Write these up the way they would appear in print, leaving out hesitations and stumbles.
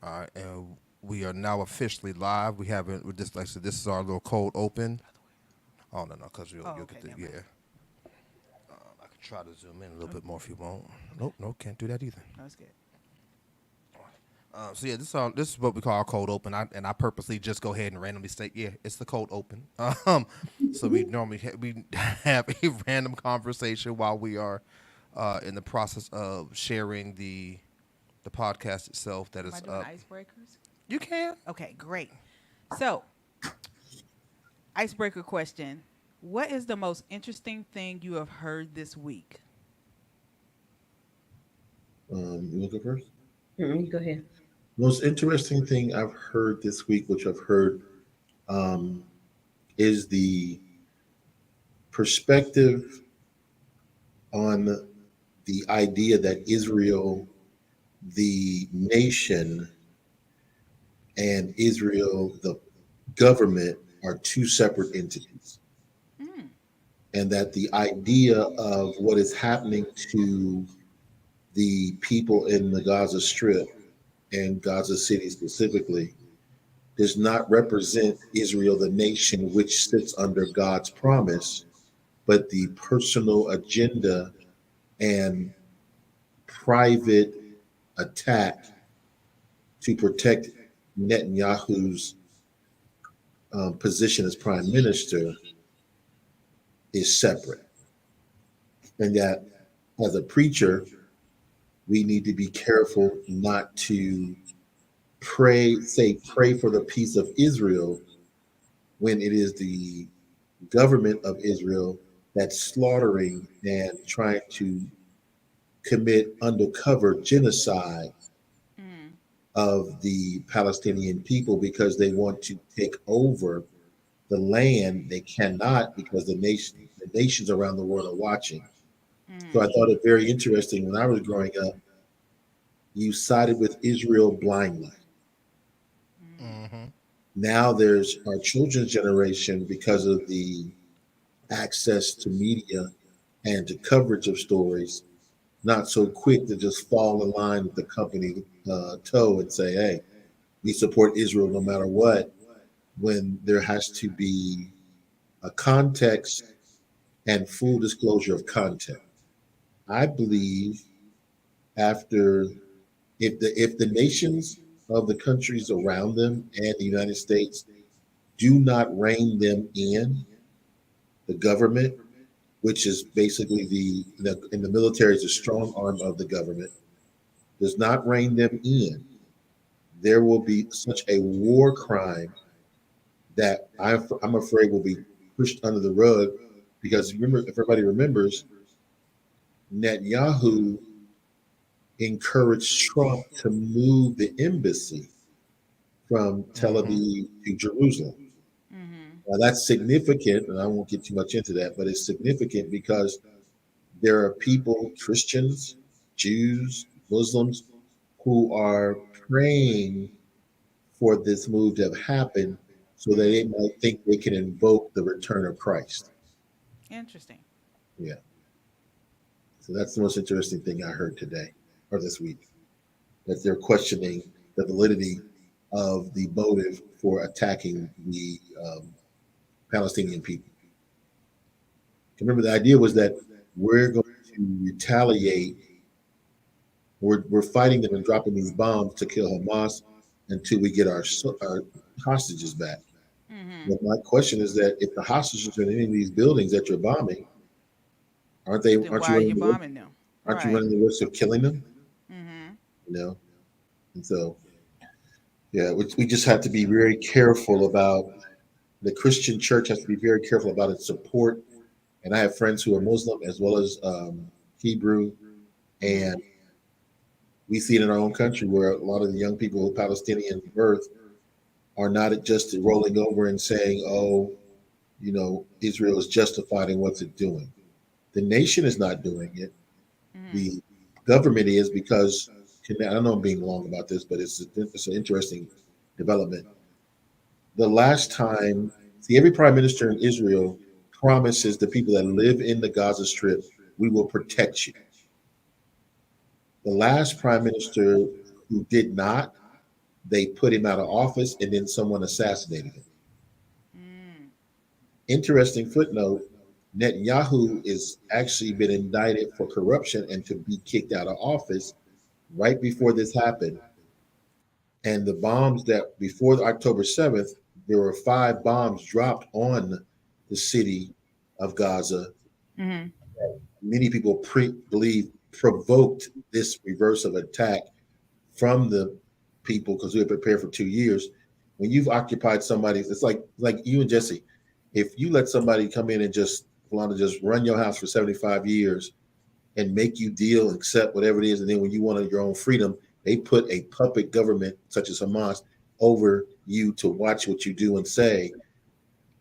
All right, and we are now officially live. We haven't. We just like I said, this is our little cold open. Oh no, no, because Oh, you'll okay, get the never mind. yeah. I can try to zoom in a little bit more if you want. Nope, nope, can't do that either. That's good. So yeah, this is what we call our cold open. I purposely just go ahead and randomly state, yeah, it's the cold open. So we normally we have a random conversation while we are in the process of sharing the podcast itself that Am I is doing up. icebreakers? You can. Okay, great. So, icebreaker question: what is the most interesting thing you have heard this week? You looking first? You go ahead. Most interesting thing I've heard this week, which I've heard, um, is the perspective on the idea that Israel, the nation, and Israel, the government, are two separate entities. Mm, And that the idea of what is happening to the people in the Gaza Strip and Gaza City specifically does not represent Israel, the nation which sits under God's promise, but the personal agenda and private attack to protect Netanyahu's position as prime minister is separate. And that as a preacher, we need to be careful not to pray for the peace of Israel when it is the government of Israel that's slaughtering and trying to commit undercover genocide mm, of the Palestinian people because they want to take over the land. They cannot because the nations around the world are watching. So I mm, thought it very interesting when I was growing up, you sided with Israel blindly. mm. Mm-hmm. Now there's our children's generation because of the access to media and to coverage of stories, not so quick to just fall in line with the company toe and say, hey, we support Israel no matter what, when there has to be a context and full disclosure of content. I believe after if the nations of the countries around them and the United States do not rein them in, the government, which is basically in the military is a strong arm of the government, does not rein them in, there will be such a war crime that I'm afraid will be pushed under the rug because remember, if everybody remembers, Netanyahu encouraged Trump to move the embassy from Tel Mm-hmm. Aviv to Jerusalem. Mm-hmm. Now that's significant, and I won't get too much into that, but it's significant because there are people, Christians, Jews, Muslims, who are praying for this move to have happened so that they Mm. might think they can invoke the return of Christ. Interesting. Yeah. So that's the most interesting thing I heard today or this week, that they're questioning the validity of the motive for attacking the Palestinian people. Remember, the idea was that we're going to retaliate. We're fighting them and dropping these bombs to kill Hamas until we get our hostages back. Mm-hmm. But my question is that if the hostages are in any of these buildings that you're bombing, aren't they? Then Aren't why you are running you the risk? bombing them? Aren't you Right. running the risk of killing them? Mm-hmm. You know, and so yeah, we just have to be very careful about the Christian church has to be very careful about its support. And I have friends who are Muslim as well as Hebrew, and Mm-hmm. we see it in our own country where a lot of the young people of Palestinian birth are not just rolling over and saying, "Oh, Israel is justified in what's it doing." The nation is not doing it. Mm-hmm. The government is because I don't know I'm being long about this, but it's an interesting development. The last time, see, every prime minister in Israel promises the people that live in the Gaza Strip, we will protect you. The last prime minister who did not, they put him out of office, and then someone assassinated him. Mm. Interesting footnote: Netanyahu is actually been indicted for corruption and to be kicked out of office right before this happened. And the bombs that before October 7th, there were 5 bombs dropped on the city of Gaza. Mm-hmm. Many people believe provoked this reverse of attack from the people because we were prepared for 2 years. When you've occupied somebody, it's like you and Jesse. If you let somebody come in and just want to just run your house for 75 years and make you deal, accept whatever it is, and then when you wanted your own freedom, they put a puppet government such as Hamas over you to watch what you do and say.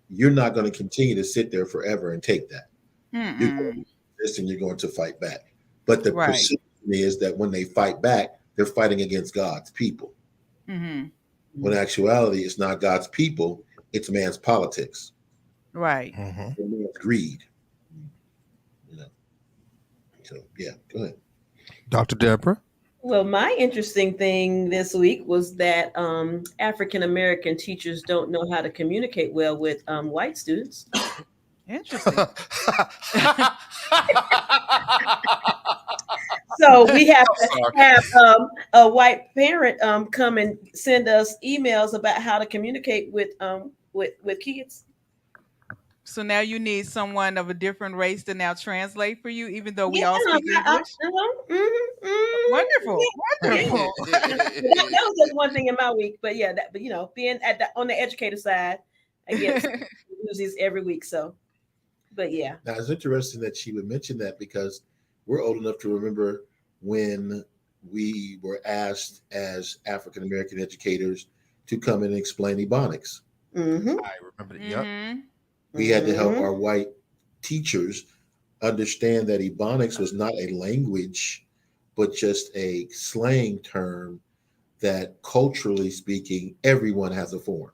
You're not going to continue to sit there forever and take that. You're going to resist and you're going to fight back. But the perception is that when they fight back, they're fighting against God's people. Mm-hmm. When in actuality, it's not God's people, it's man's politics. Right. Mm-hmm. Man's greed. You know. So yeah, go ahead. Dr. Deborah? Well, my interesting thing this week was that African American teachers don't know how to communicate well with white students. Interesting. So we have to have a white parent come and send us emails about how to communicate with kids. So now you need someone of a different race to now translate for you, even though we all speak English. Wonderful, wonderful. That was just one thing in my week, but yeah, but being on the educator side, I get news every week. So, but yeah. Now it's interesting that she would mention that because we're old enough to remember when we were asked as African American educators to come in and explain Ebonics. Mm-hmm. I remember that. Yep. Mm-hmm. We had to help our white teachers understand that Ebonics was not a language, but just a slang term that culturally speaking, everyone has a form.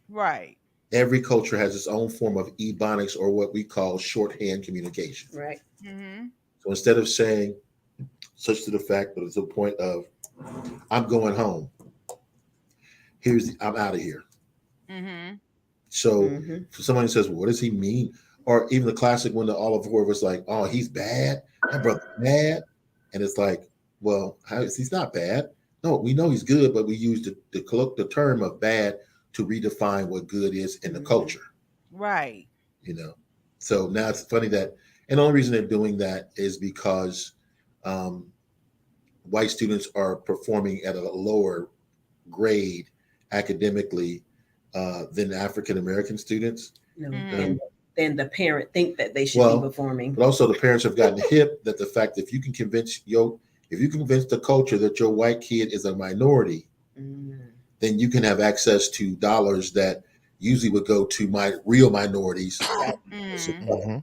Right. Every culture has its own form of Ebonics or what we call shorthand communication. Right. Mm-hmm. So instead of saying such to the fact, but it's a point of I'm going home. I'm out of here. Mm-hmm. So for someone who says, well, what does he mean? Or even the classic one that all of four of us like, oh, he's bad. That brother's bad. And it's like, well, he's not bad. No, we know he's good, but we use the term of bad to redefine what good is in the culture. Right. So now it's funny that, and the only reason they're doing that is because white students are performing at a lower grade academically than African American students. No, and the parent think that they should be performing. But also the parents have gotten hip that the fact that if you can convince the culture that your white kid is a minority, then you can have access to dollars that usually would go to real minorities. Mm-hmm.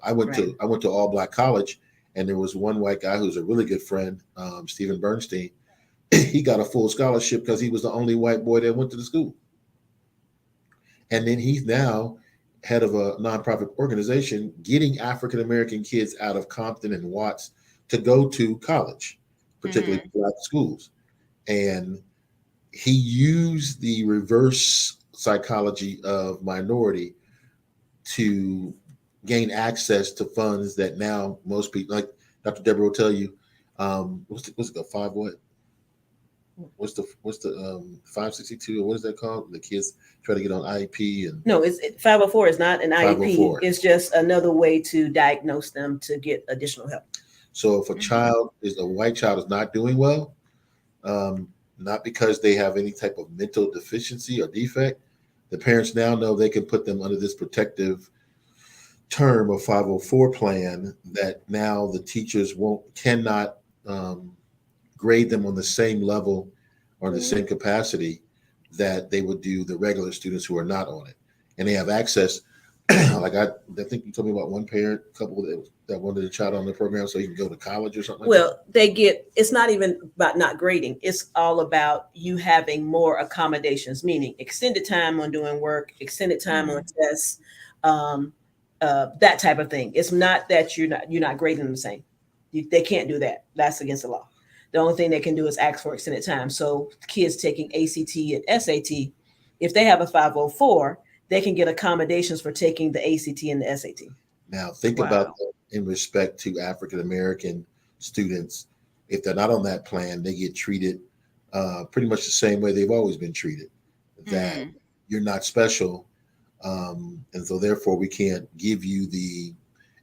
I went to all black college, and there was one white guy who's a really good friend, Stephen Bernstein. He got a full scholarship because he was the only white boy that went to the school. And then he's now head of a nonprofit organization getting African American kids out of Compton and Watts to go to college, particularly black schools. And he used the reverse psychology of minority to gain access to funds that now most people, like Dr. Deborah will tell you, what's it, 5 what? What's the 562 or what is that called? The kids try to get on IEP and no, 504 is not an IEP. 504. It's just another way to diagnose them to get additional help. So if a white child is not doing well, not because they have any type of mental deficiency or defect, the parents now know they can put them under this protective term of 504 plan that now the teachers cannot grade them on the same level or the same capacity that they would do the regular students who are not on it. And they have access. Like I think you told me about one couple that wanted a child on the program so you can go to college or something. Well, it's not even about not grading. It's all about you having more accommodations, meaning extended time on doing work, extended time on tests, that type of thing. It's not that you're not grading them the same. They can't do that. That's against the law. the only thing they can do is ask for extended time. So kids taking ACT and SAT, if they have a 504, they can get accommodations for taking the ACT and the SAT. Now, think about that in respect to African American students. If they're not on that plan, they get treated pretty much the same way they've always been treated. That you're not special, and so therefore we can't give you the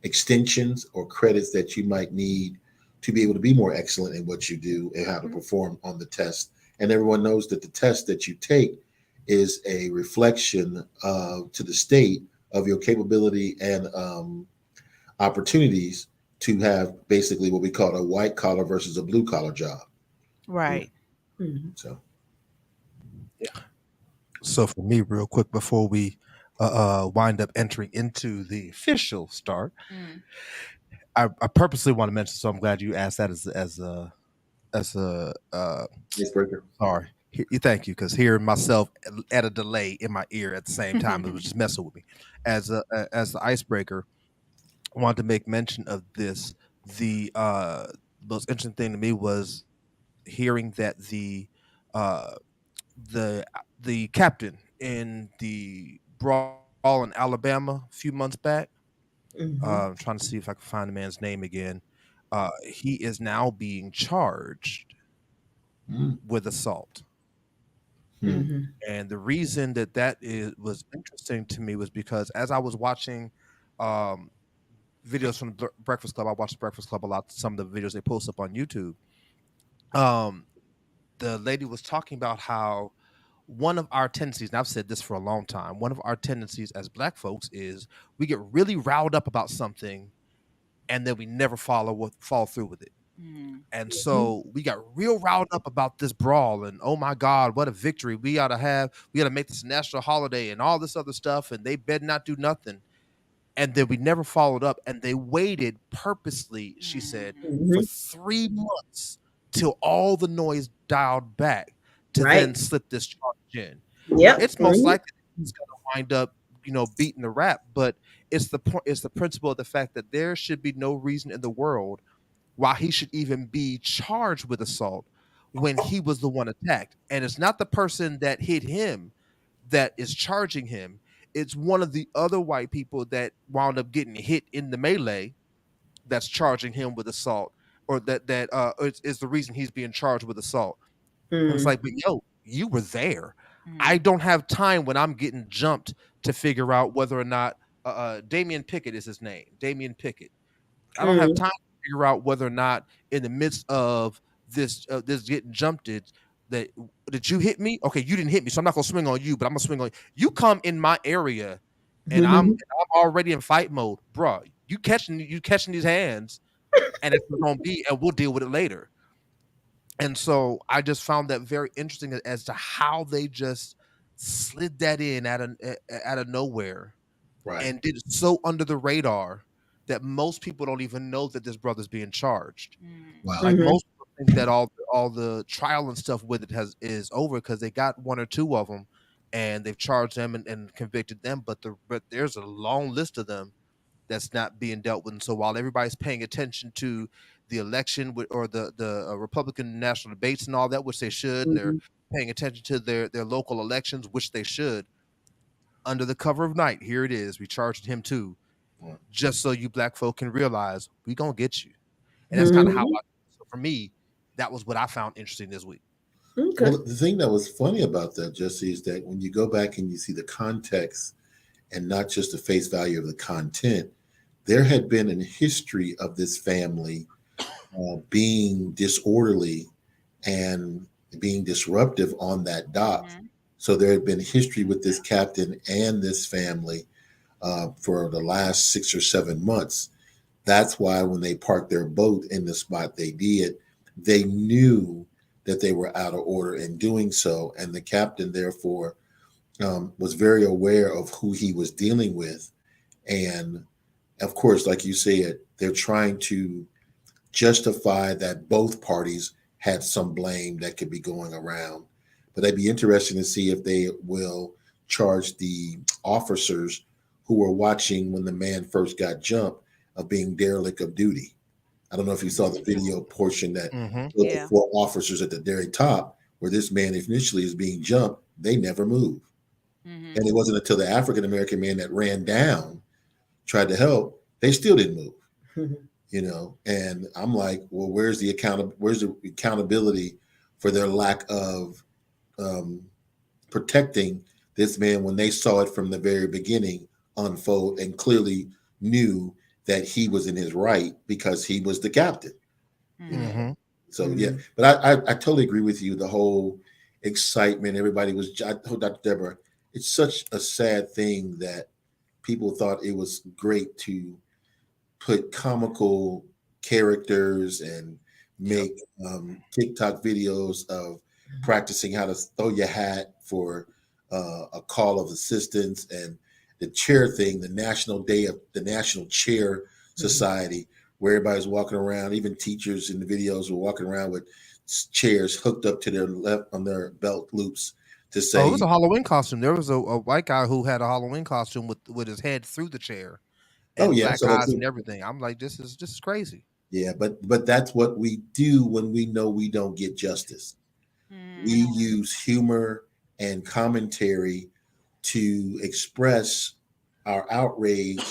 extensions or credits that you might need to be able to be more excellent in what you do and how to perform on the test. And everyone knows that the test that you take is a reflection to the state of your capability and opportunities to have basically what we call a white collar versus a blue collar job. Right. So, So for me, real quick, before we wind up entering into the official start, I purposely want to mention. So I'm glad you asked that as a icebreaker. sorry. Thank you, because hearing myself at a delay in my ear at the same time, it was just messing with me. As the icebreaker, I wanted to make mention of this. The most interesting thing to me was hearing that uh, the captain in the brawl in Alabama a few months back. I'm trying to see if I can find the man's name again. He is now being charged with assault. And the reason that was interesting to me was because as I was watching videos from the Breakfast Club, I watch the Breakfast Club a lot. Some of the videos they post up on YouTube. The lady was talking about how one of our tendencies, and I've said this for a long time, one of our tendencies as Black folks is we get really riled up about something and then we never follow through with it. And so we got real riled up about this brawl and oh my God, what a victory. We got to make this a national holiday and all this other stuff. And they better not do nothing. And then we never followed up. And they waited purposely, she said, for 3 months till all the noise dialed back to then slip this charge in. Yep. It's most likely he's going to wind up, beating the rap. But it's the principle of the fact that there should be no reason in the world why he should even be charged with assault when he was the one attacked. And it's not the person that hit him that is charging him. It's one of the other white people that wound up getting hit in the melee that's charging him with assault, or that is the reason he's being charged with assault. It's like, but yo, you were there. I don't have time when I'm getting jumped to figure out whether or not Damian Pickett is his name. Damian Pickett. I don't have time to figure out whether or not in the midst of this getting jumped that you hit me. Okay, you didn't hit me, so I'm not gonna swing on you, but I'm gonna swing on you. You come in my area, and I'm already in fight mode, bro. You catching these hands, and it's gonna be, and we'll deal with it later. And so I just found that very interesting as to how they just slid that in out of nowhere, and did it so under the radar that most people don't even know that this brother's being charged. Wow. Like most people think that all the trial and stuff with it is over because they got 1 or 2 of them and they've charged them and convicted them, but there's a long list of them that's not being dealt with. And so while everybody's paying attention to the election or the Republican national debates and all that, which they should, and they're paying attention to their local elections, which they should, under the cover of night, here it is. We charged him too, just so you Black folk can realize we gonna get you. And that's kind of how so for me, that was what I found interesting this week. Okay. Well, the thing that was funny about that, Jesse, is that when you go back and you see the context and not just the face value of the content, there had been a history of this family being disorderly and being disruptive on that dock. So there had been history with this captain and this family for the last 6 or 7 months. That's why when they parked their boat in the spot they did, they knew that they were out of order in doing so. And the captain, therefore, was very aware of who he was dealing with. And of course, like you said, they're trying to justify that both parties had some blame that could be going around. But it'd be interesting to see if they will charge the officers who were watching when the man first got jumped of being derelict of duty. I don't know if you saw the video portion that Mm-hmm. showed the Yeah. 4 officers at the very top, where this man initially is being jumped. They never move. Mhm. And it wasn't until the African American man that ran down tried to help, they still didn't move. You know, and I'm like, well, where's the accountability for their lack of protecting this man when they saw it from the very beginning unfold and clearly knew that he was in his right because he was the captain. You know? Mm-hmm. So yeah, but I totally agree with you. The whole excitement, everybody was. I told Dr. Deborah, it's such a sad thing that people thought it was great to put comical characters and make TikTok videos of practicing how to throw your hat for a call of assistance, and the chair thing, the National Day of the National Chair Society, where everybody's walking around, even teachers in the videos were walking around with chairs hooked up to their left on their belt loops to say, Oh, it was a Halloween costume. There was a white guy who had a Halloween costume with his head through the chair oh and yeah, black so that's eyes and everything. I'm like, this is crazy. yeah, but that's what we do when we know we don't get justice. We use humor and commentary to express our outrage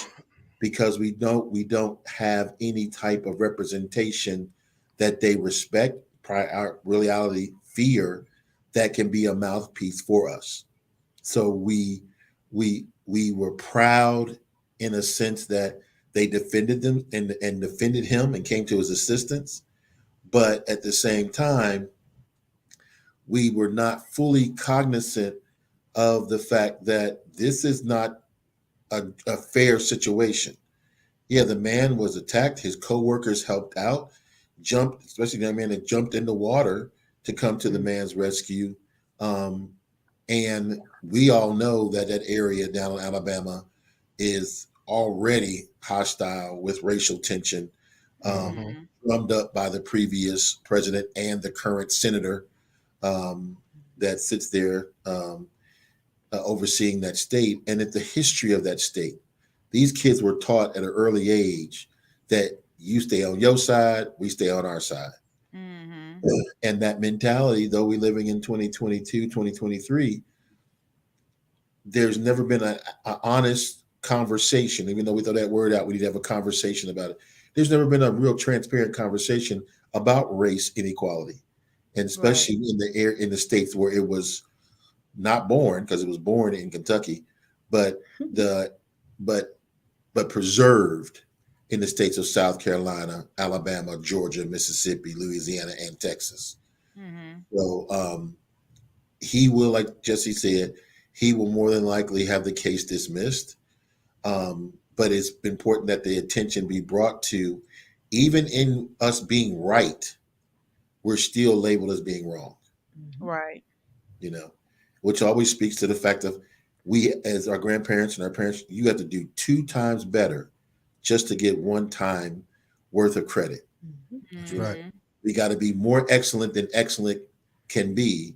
because we don't have any type of representation that they respect, our reality fear that can be a mouthpiece for us. So we were proud in a sense that they defended them and defended him and came to his assistance, but at the same time we were not fully cognizant of the fact that this is not a fair situation. Yeah, the man was attacked. His co-workers helped out, jumped, especially that man that jumped in the water to come to the man's rescue. And we all know that that area down in Alabama is already hostile with racial tension, drummed up by the previous president and the current senator that sits there overseeing that state, and at the history of that state. These kids were taught at an early age that you stay on your side, we stay on our side. And that mentality, though we're living in 2022, 2023, there's never been an honest conversation. Even though we throw that word out, we need to have a conversation about it. There's never been a real transparent conversation about race inequality, and especially in the states where it was not born, because it was born in Kentucky, but preserved in the states of South Carolina, Alabama, Georgia, Mississippi, Louisiana, and Texas. So he will, like Jesse said, he will more than likely have the case dismissed. But it's important that the attention be brought to, even in us being right, we're still labeled as being wrong. Right. You know, which always speaks to the fact of we, as our grandparents and our parents, you have to do 2 times better just to get 1 time worth of credit. Right. We got to be more excellent than excellent can be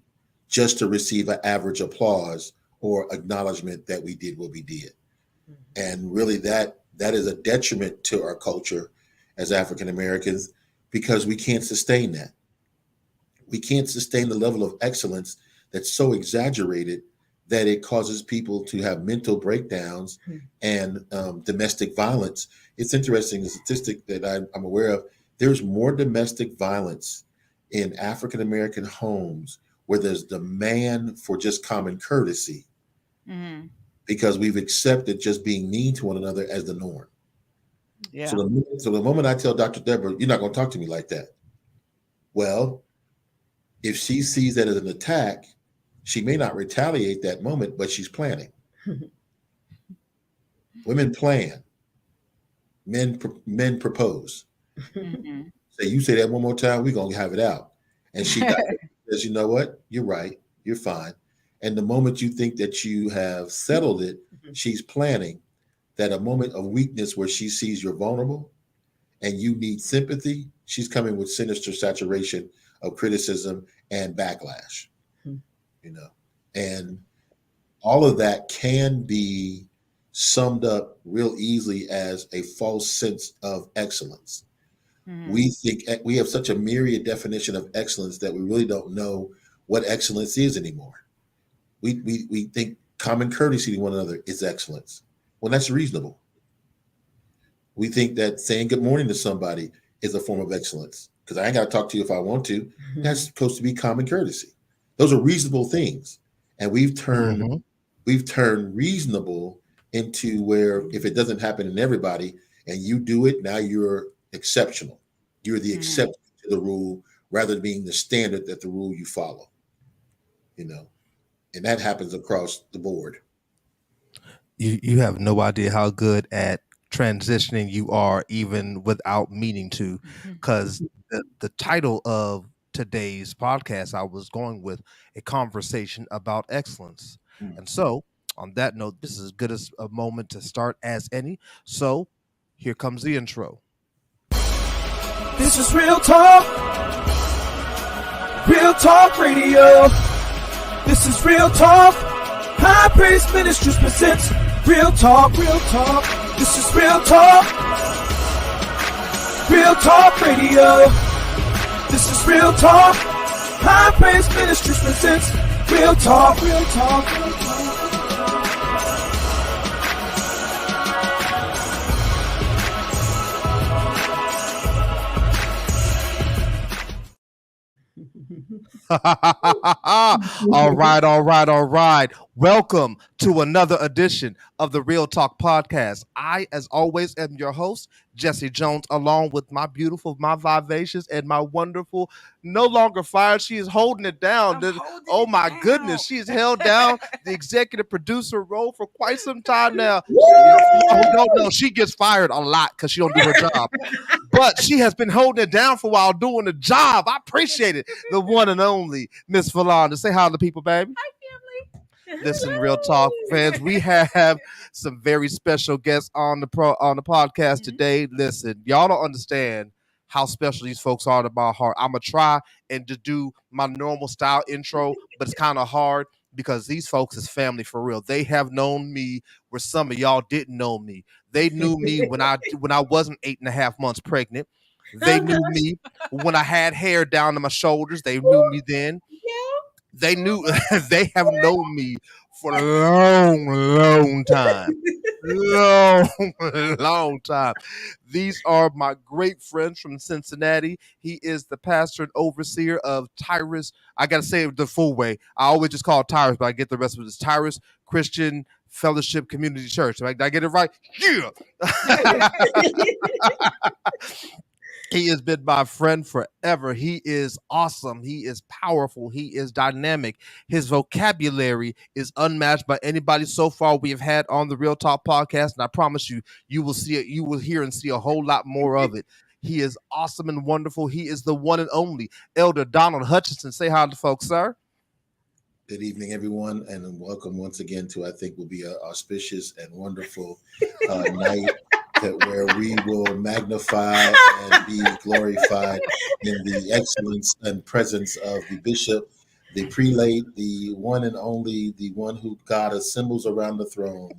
just to receive an average applause or acknowledgement that we did what we did. And really that is a detriment to our culture as African Americans, because we can't sustain that. We can't sustain the level of excellence that's so exaggerated that it causes people to have mental breakdowns and domestic violence. It's interesting, the statistic that I'm aware of, there's more domestic violence in African American homes where there's demand for just common courtesy, because we've accepted just being mean to one another as the norm. Yeah. So the moment I tell Dr. Deborah, you're not going to talk to me like that. Well, if she sees that as an attack, she may not retaliate that moment, but she's planning. Women plan. Men propose. Say, you say that one more time, we're going to have it out. And she says, you know what? You're right. You're fine. And the moment you think that you have settled it, she's planning that a moment of weakness where she sees you're vulnerable and you need sympathy, she's coming with sinister saturation of criticism and backlash. You know, and all of that can be summed up real easily as a false sense of excellence. We think we have such a myriad definition of excellence that we really don't know what excellence is anymore. We think common courtesy to one another is excellence. Well, that's reasonable. We think that saying good morning to somebody is a form of excellence because I ain't got to talk to you if I want to. That's supposed to be common courtesy. Those are reasonable things, and we've turned reasonable into where if it doesn't happen in everybody and you do it, now you're exceptional. You're the exception to the rule rather than being the standard that the rule you follow. And that happens across the board. You have no idea how good at transitioning you are, even without meaning to, because the title of today's podcast, I was going with a conversation about excellence. And so on that note, this is as good as a moment to start as any. So here comes the intro. This is Real Talk Radio. This is Real Talk. High Praise Ministries presents Real Talk. This is Real Talk Radio. This is Real Talk. High Praise Ministries presents Real Talk. All right. Welcome to another edition of the Real Talk podcast. I, as always, am your host, Jesse Jones, along with my beautiful, my vivacious, and my wonderful, no longer fired. She is holding it down. Oh my goodness, she's held down the executive producer role for quite some time now. No, she gets fired a lot because she don't do her job. But she has been holding it down for a while, doing the job. I appreciate it. The one and only Miss Falonda. Say hi to the people, baby. Hi, family. Listen, Real Talk fans, we have some very special guests on the podcast today. Listen, y'all don't understand how special these folks are to my heart. I'm gonna try and just do my normal style intro, but it's kind of hard because these folks is family for real. They have known me where some of y'all didn't know me. They knew me when I wasn't 8.5 months pregnant. They knew me when I had hair down to my shoulders. They knew me then. They have known me for a long time. Long time. These are my great friends from Cincinnati. He is the pastor and overseer of Tyrus. I got to say it the full way. I always just call it Tyrus, but I get the rest of it. It's Tyrus Christian Fellowship Community Church. Did I get it right? Yeah. He has been my friend forever. He is awesome. He is powerful. He is dynamic. His vocabulary is unmatched by anybody so far we have had on the Real Talk podcast. And I promise you, you will see it. You will hear and see a whole lot more of it. He is awesome and wonderful. He is the one and only Elder Donald Hutchinson. Say hi to folks, sir. Good evening, everyone, and welcome once again to, I think, will be an auspicious and wonderful night where we will magnify and be glorified in the excellence and presence of the bishop, the prelate, the one and only, the one who God assembles around the throne,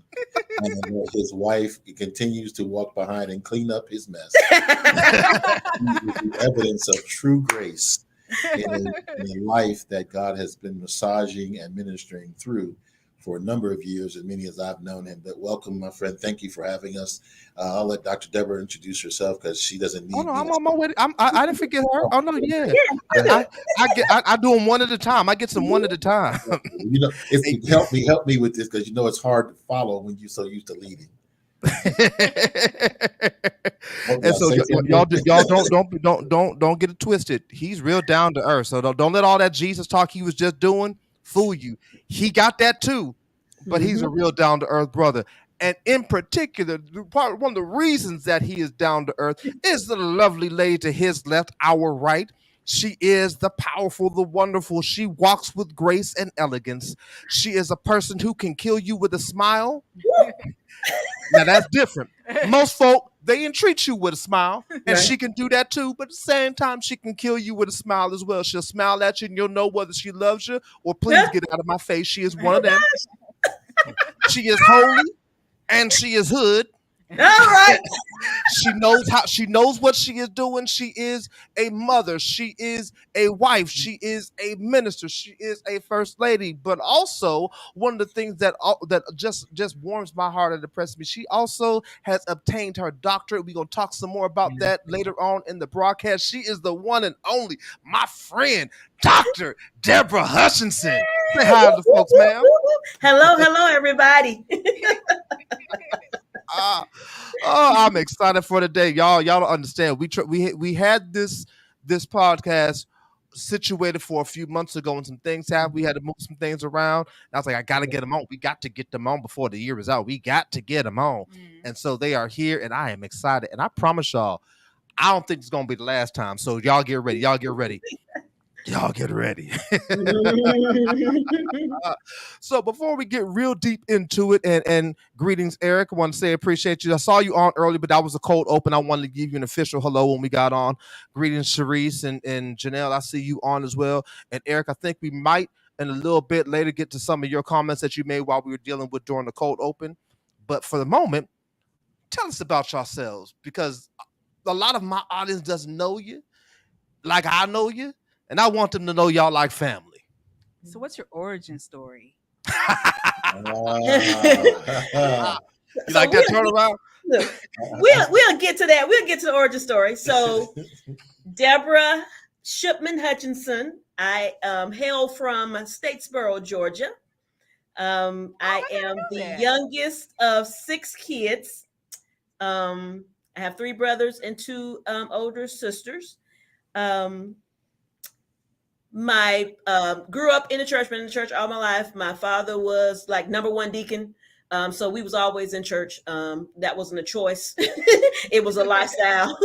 and his wife continues to walk behind and clean up his mess. The evidence of true grace in a life that God has been massaging and ministering through for a number of years, as many as I've known him. But welcome, my friend. Thank you for having us. I'll let Dr. Deborah introduce herself because she doesn't need. Oh no, I'm on my way. I didn't forget her. Oh no, yeah. I do them one at a time. I get some one at a time. Help me with this because it's hard to follow when you're so used to leading. And so y'all don't get it twisted. He's real down to earth. So don't let all that Jesus talk he was just doing fool you. He got that too, but he's a real down to earth brother. And in particular, one of the reasons that he is down to earth is the lovely lady to his left, our right. She is the powerful, the wonderful. She walks with grace and elegance. She is a person who can kill you with a smile. Now that's different. Most folk, they entreat you with a smile, and she can do that too. But at the same time, she can kill you with a smile as well. She'll smile at you, and you'll know whether she loves you or please get out of my face. She is one of them. She is holy, and she is hood, All right. She knows what she is doing. She is a mother. She is a wife. She is a minister. She is a first lady. But also, one of the things that just warms my heart and depresses me, she also has obtained her doctorate. We're gonna talk some more about that later on in the broadcast. She is the one and only, my friend, Dr. Deborah Hutchinson. Say hi to the folks, ma'am. Hello, everybody. I'm excited for the day, y'all. Y'all don't understand. We had this podcast situated for a few months ago, and some things happened. We had to move some things around. And I was like, I got to get them on. We got to get them on before the year is out. We got to get them on, and so they are here, and I am excited. And I promise y'all, I don't think it's gonna be the last time. So y'all get ready. Y'all get ready. Y'all get ready. So before we get real deep into it, and greetings, Eric. I want to say appreciate you. I saw you on early, but that was a cold open. I wanted to give you an official hello when we got on. Greetings, Sharice and Janelle. I see you on as well. And Eric, I think we might in a little bit later get to some of your comments that you made while we were dealing with during the cold open. But for the moment, tell us about yourselves, because a lot of my audience doesn't know you like I know you. And I want them to know y'all like family. So what's your origin story? You like that turnaround? We'll get to that. We'll get to the origin story. So Deborah Shipman Hutchinson. I hail from Statesboro, Georgia. I am the youngest of 6 kids. I have 3 brothers and 2 older sisters. My grew up in the church, been in the church all my life. My father was like number 1 deacon. So we was always in church. That wasn't a choice. It was a lifestyle.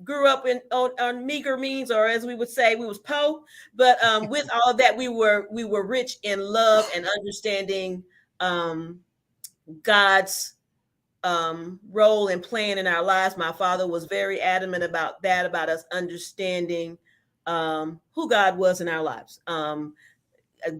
Grew up on meager means, or as we would say, we was po. But with all of that, we were rich in love and understanding God's role and plan in our lives. My father was very adamant about that, about us understanding who God was in our lives. I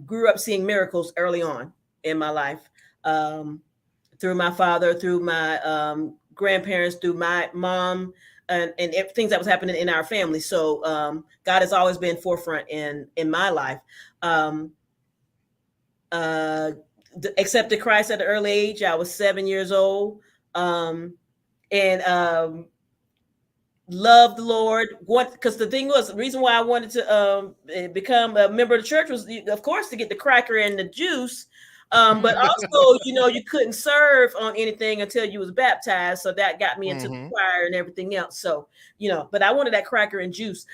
grew up seeing miracles early on in my life, through my father, through my grandparents, through my mom, and things that was happening in our family. So God has always been forefront in my life. Accepted Christ at an early age. I was 7 years old. Loved the Lord. Because the thing was, the reason why I wanted to become a member of the church was, of course, to get the cracker and the juice. But also, you couldn't serve on anything until you was baptized. So that got me into the choir and everything else. So, but I wanted that cracker and juice,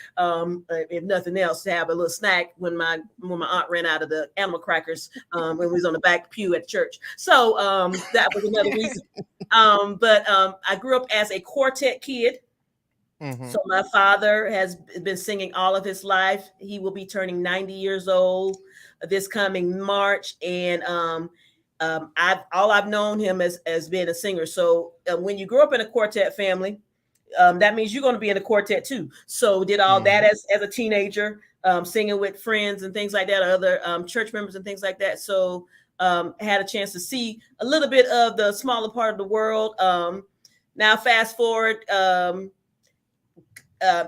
if nothing else, to have a little snack when my aunt ran out of the animal crackers when we was on the back pew at church. So that was another reason. But I grew up as a quartet kid. So my father has been singing all of his life. He will be turning 90 years old this coming March, and I've known him as being a singer. So when you grow up in a quartet family, that means you're going to be in a quartet too. So did all that as a teenager, singing with friends and things like that, other church members and things like that. So had a chance to see a little bit of the smaller part of the world. Now fast forward,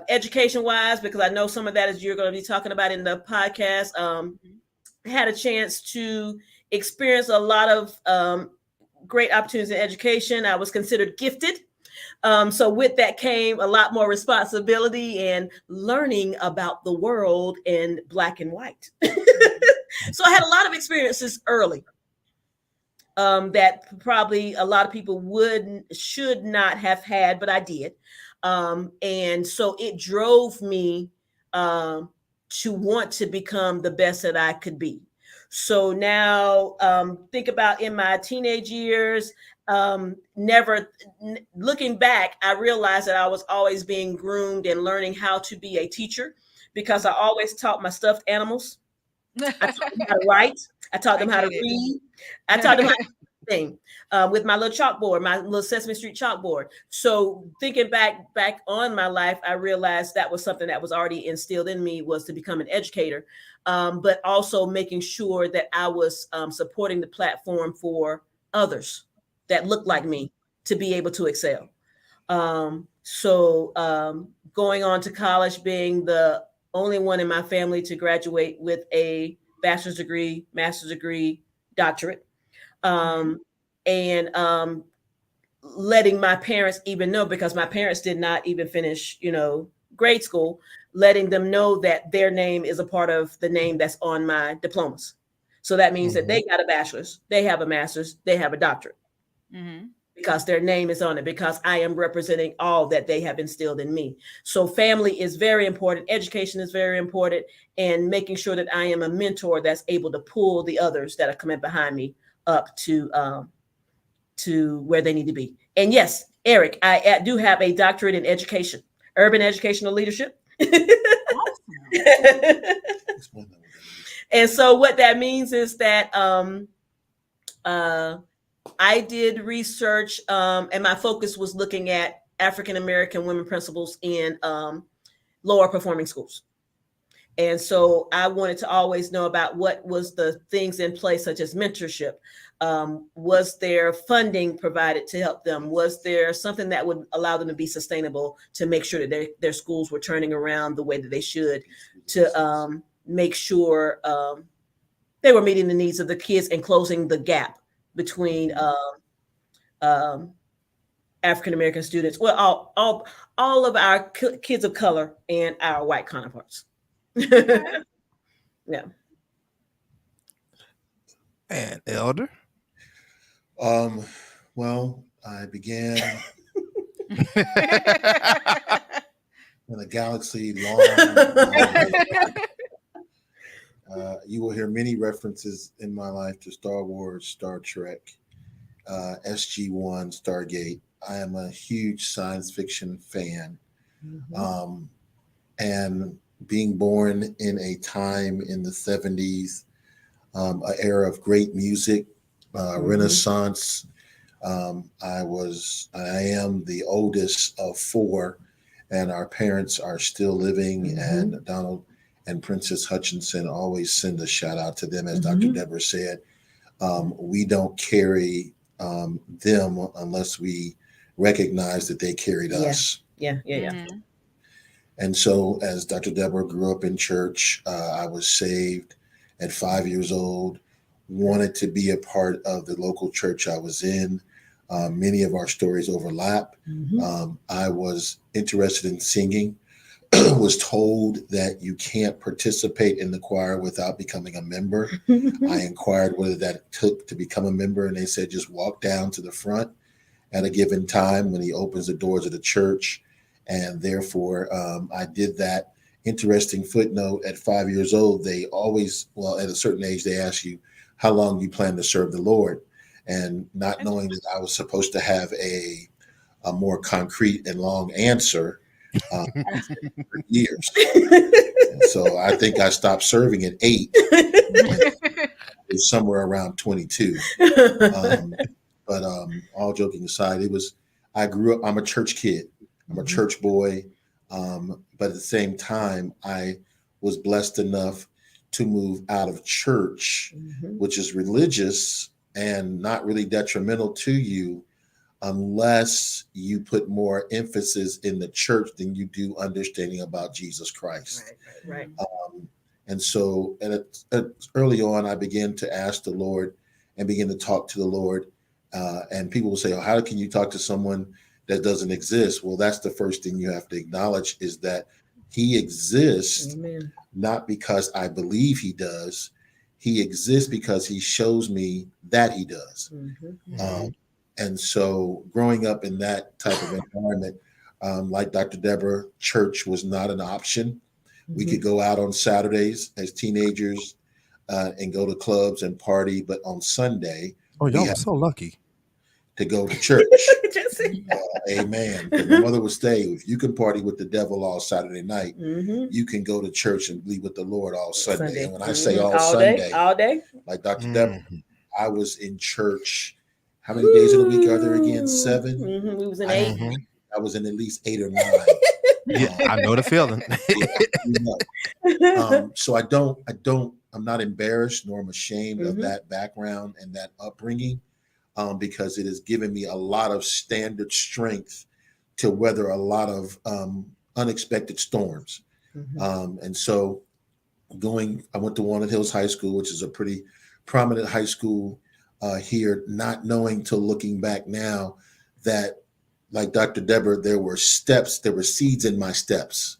education wise, because I know some of that is you're going to be talking about in the podcast. Had a chance to experience a lot of great opportunities in education. I was considered gifted. So with that came a lot more responsibility and learning about the world in black and white. So I had a lot of experiences early that probably a lot of people should not have had, but I did. And so it drove me to want to become the best that I could be. So now think about in my teenage years, looking back, I realized that I was always being groomed and learning how to be a teacher, because I always taught my stuffed animals. I taught them how to write. I taught them how to read. I taught them thing with my little chalkboard, my little Sesame Street chalkboard. So thinking back on my life, I realized that was something that was already instilled in me, was to become an educator, but also making sure that I was supporting the platform for others that looked like me to be able to excel. So going on to college, being the only one in my family to graduate with a bachelor's degree, master's degree, doctorate, and letting my parents even know, because my parents did not even finish, grade school, letting them know that their name is a part of the name that's on my diplomas. So that means that they got a bachelor's, they have a master's, they have a doctorate. Because their name is on it, because I am representing all that they have instilled in me. So family is very important. Education is very important, and making sure that I am a mentor that's able to pull the others that are coming behind me up to where they need to be. And yes, Eric, I do have a doctorate in education, urban educational leadership. And so what that means is that I did research, and my focus was looking at African-American women principals in lower performing schools. And so I wanted to always know about what was the things in place, such as mentorship. Was there funding provided to help them? Was there something that would allow them to be sustainable, to make sure that their schools were turning around the way that they should, to make sure they were meeting the needs of the kids and closing the gap between African-American students, well, all of our kids of color and our white counterparts. Yeah. And Elder? Well, I began in a galaxy long. You will hear many references in my life to Star Wars, Star Trek, SG-1, Stargate. I am a huge science fiction fan. And being born in a time in the 70s, an era of great music, Renaissance. I am the oldest of four, and our parents are still living, and Donald and Princess Hutchinson always send a shout out to them, as Dr. Deborah said. We don't carry them unless we recognize that they carried us. Yeah. And so as Dr. Deborah grew up in church, I was saved at 5 years old, wanted to be a part of the local church I was in. Many of our stories overlap. I was interested in singing, was told that you can't participate in the choir without becoming a member. I inquired whether that took to become a member, and they said just walk down to the front at a given time when he opens the doors of the church. And therefore, I did that. Interesting footnote, at 5 years old, they always, at a certain age, they ask you, how long you plan to serve the Lord? And not knowing that I was supposed to have a more concrete and long answer, for years. So I think I stopped serving at 8. It was somewhere around 22. But all joking aside, I grew up, I'm a church kid. I'm a church boy. But at the same time, I was blessed enough to move out of church, which is religious and not really detrimental to you, unless you put more emphasis in the church than you do understanding about Jesus Christ. Right. And so early on, I began to ask the Lord and begin to talk to the Lord. And people will say, oh, how can you talk to someone that doesn't exist? Well, that's the first thing you have to acknowledge, is that he exists. Amen. Not because I believe he does. He exists because he shows me that he does. And so growing up in that type of environment, like Dr. Deborah, church was not an option. We could go out on Saturdays as teenagers and go to clubs and party, but on Sunday, y'all were so lucky to go to church. Amen. My mother would say, if you can party with the devil all Saturday night, you can go to church and be with the Lord all Sunday. And when I say all Sunday, day, all day, like Dr. Deborah, I was in church how many days of the week are there again? 7. We was in I 8. Mhm. I was in at least 8 or 9. Yeah, I know the feeling. Yeah, you know. So I'm not embarrassed nor I'm ashamed of that background and that upbringing, because it has given me a lot of standard strength to weather a lot of unexpected storms. And so I went to Walnut Hills High School, which is a pretty prominent high school here, not knowing till looking back now that, like Dr. Deborah, there were seeds in my steps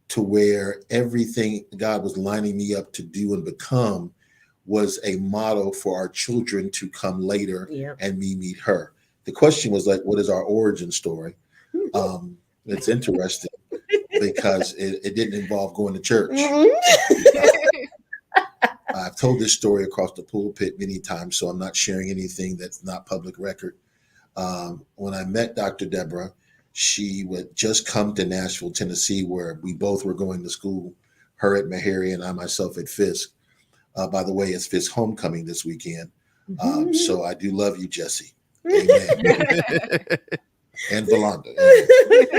to where everything God was lining me up to do and become was a model for our children to come later and me meet her. The question was like, what is our origin story? It's interesting because it didn't involve going to church. I've told this story across the pulpit many times, so I'm not sharing anything that's not public record. When I met Dr. Deborah, she would just come to Nashville, Tennessee, where we both were going to school, her at Meharry and I myself at Fisk. By the way, it's Fisk homecoming this weekend. So I do love you, Jesse. Amen. And Valanda.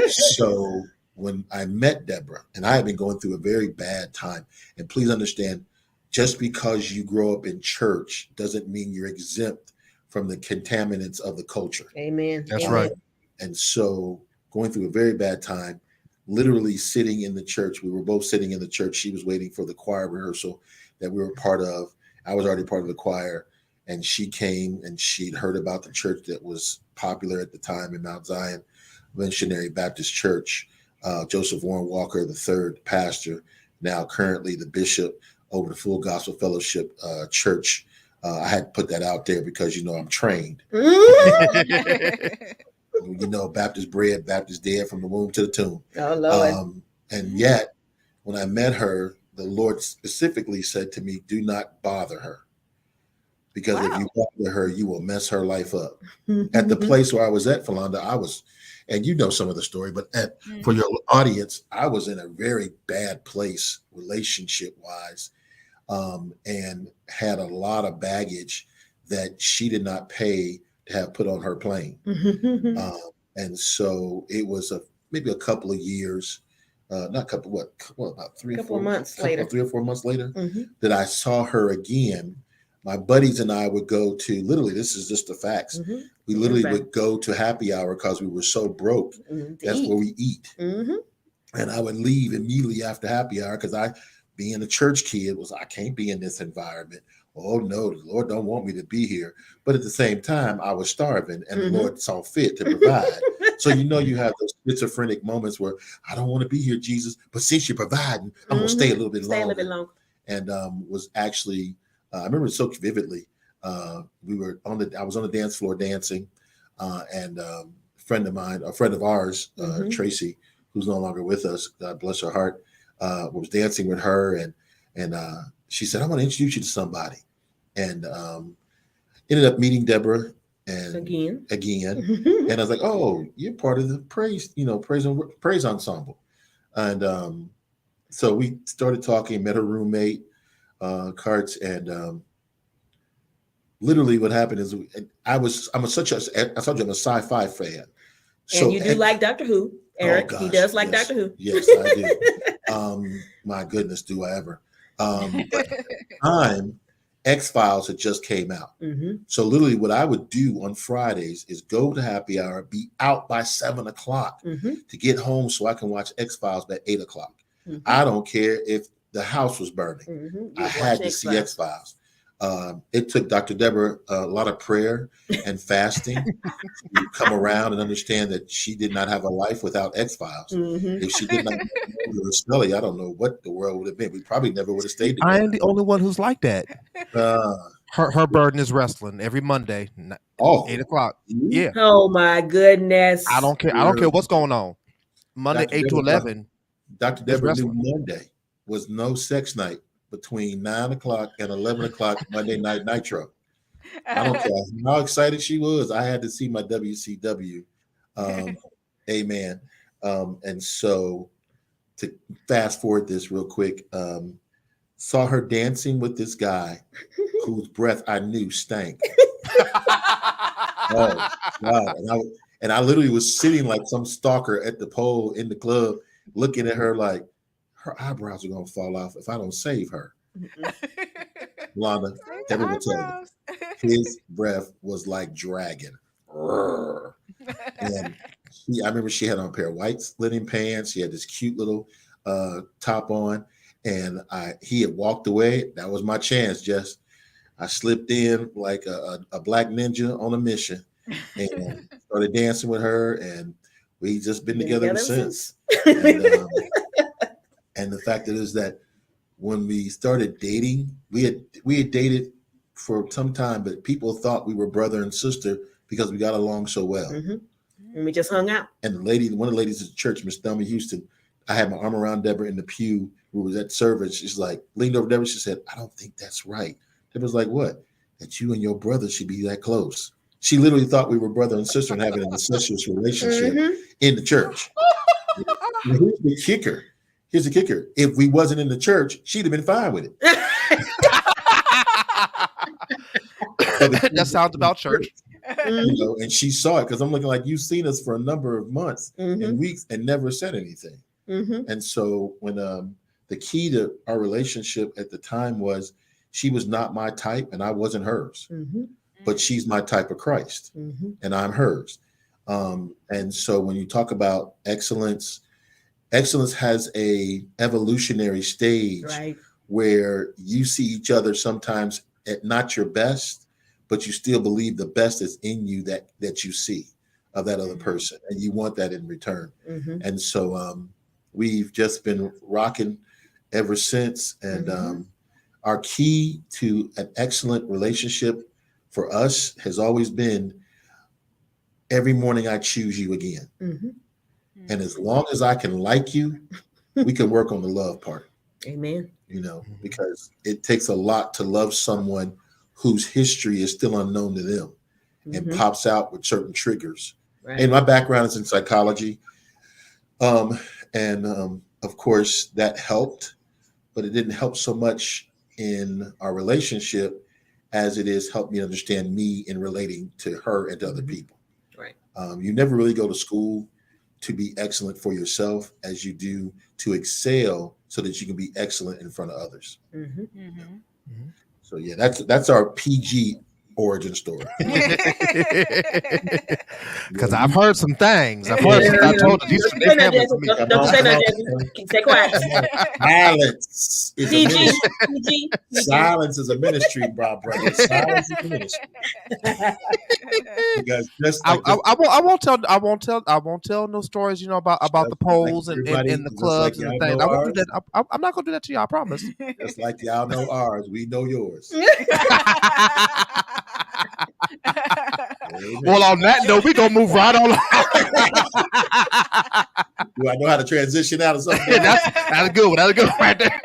So when I met Deborah, and I had been going through a very bad time, and please understand, just because you grow up in church doesn't mean you're exempt from the contaminants of the culture. Amen. That's Amen. right. And so going through a very bad time, literally sitting in the church, we were both sitting in the church. She was waiting for the choir rehearsal that we were part of. I was already part of the choir, and she came and she'd heard about the church that was popular at the time in Mount Zion Missionary Baptist Church. Joseph Warren Walker, the third pastor, now currently the bishop over the Full Gospel Fellowship Church. I had to put that out there because, I'm trained. Baptist bred, Baptist dead from the womb to the tomb. Oh, Lord. And yet, when I met her, the Lord specifically said to me, do not bother her. Because if you bother her, you will mess her life up. At the place where I was at, Philanda, I was, and you know some of the story, but for your audience, I was in a very bad place relationship-wise, and had a lot of baggage that she did not pay to have put on her plane. And so it was maybe a couple of years, about 3 or 4 months later, that I saw her again. My buddies and I would go to, literally, this is just the facts. We literally would go to happy hour because we were so broke. That's where we eat. And I would leave immediately after happy hour because being a church kid, I can't be in this environment. Oh no, the Lord don't want me to be here. But at the same time, I was starving and the Lord saw fit to provide. So you have those schizophrenic moments where I don't want to be here, Jesus, but since you're providing, I'm gonna stay a little bit longer. And was actually, I remember it so vividly. I was on the dance floor dancing, and a friend of ours, Tracy, who's no longer with us, God bless her heart, was dancing with her, and she said, I want to introduce you to somebody. And ended up meeting Deborah again. And I was like, oh, you're part of the praise ensemble. And so we started talking, met her roommate, Karts, and literally what happened is I'm a sci-fi fan. And you do like Doctor Who, Eric. He does like Doctor Who. Yes, I do. My goodness, do I ever. But at the time, X-Files had just came out. So literally what I would do on Fridays is go to happy hour, be out by 7:00 to get home so I can watch X-Files by 8:00. I don't care if the house was burning. I had to see X-Files. It took Dr. Deborah a lot of prayer and fasting to come around and understand that she did not have a life without X-Files. If she did not know Scully, I don't know what the world would have been. We probably never would have stayed together. I am the only one who's like that. Her burden is wrestling every Monday, 8:00. Yeah. Oh my goodness. I don't care. I don't care what's going on. Monday, Dr. 8 to 11. Dr. Deborah knew Monday was no sex night between 9:00 and 11:00 Monday Night Nitro. I don't care how excited she was. I had to see my WCW. Amen. And so to fast forward this real quick, saw her dancing with this guy whose breath I knew stank. Oh God! And I literally was sitting like some stalker at the pole in the club, looking at her like her eyebrows are gonna fall off if I don't save her. Lana, Save the Deborah will tell you, eyebrows. his breath was like dragon. Roar. And I remember she had on a pair of white linen pants. She had this cute little top on, and he had walked away. That was my chance. Just I slipped in like a black ninja on a mission, and started dancing with her, and we just been together ever since. And the fact is that when we started dating, we had dated for some time, but people thought we were brother and sister because we got along so well. And we just hung out. And one of the ladies at the church, Miss Thelma Houston, I had my arm around Deborah in the pew. We was at service. She's like, leaned over Deborah. She said, I don't think that's right. Deborah's like, what? That you and your brother should be that close. She literally thought we were brother and sister and having an incestuous relationship in the church. Here's the kicker. Here's the kicker. If we wasn't in the church, she'd have been fine with it. That sounds about church. And she saw it because I'm looking like you've seen us for a number of months and weeks and never said anything. And so when the key to our relationship at the time was she was not my type and I wasn't hers, but she's my type of Christ and I'm hers. And so when you talk about excellence has a evolutionary stage where you see each other sometimes at not your best, but you still believe the best is in you that you see of that other person, and you want that in return. And so we've just been rocking ever since. And our key to an excellent relationship for us has always been every morning I choose you again. And as long as I can like you, we can work on the love part. Amen. Because it takes a lot to love someone whose history is still unknown to them and pops out with certain triggers. And my background is in psychology. And of course that helped, but it didn't help so much in our relationship as it is helped me understand me in relating to her and to other people. You never really go to school to be excellent for yourself as you do to excel so that you can be excellent in front of others. So yeah, that's our PG origin story. Because I've heard some things. I've heard some, I told you, these are family to me. Don't say nothing. Stay quiet. Silence is a PG. ministry. Silence is a ministry, Bob brother. Silence is a ministry. Because just like I won't tell no stories, about the polls and the clubs and things. I won't do that. I'm not gonna do that to you. I promise. just like y'all know ours, we know yours. Well, on that note, we're gonna move right on. Do I know how to transition out of something? That's a good one. That's a good one right there.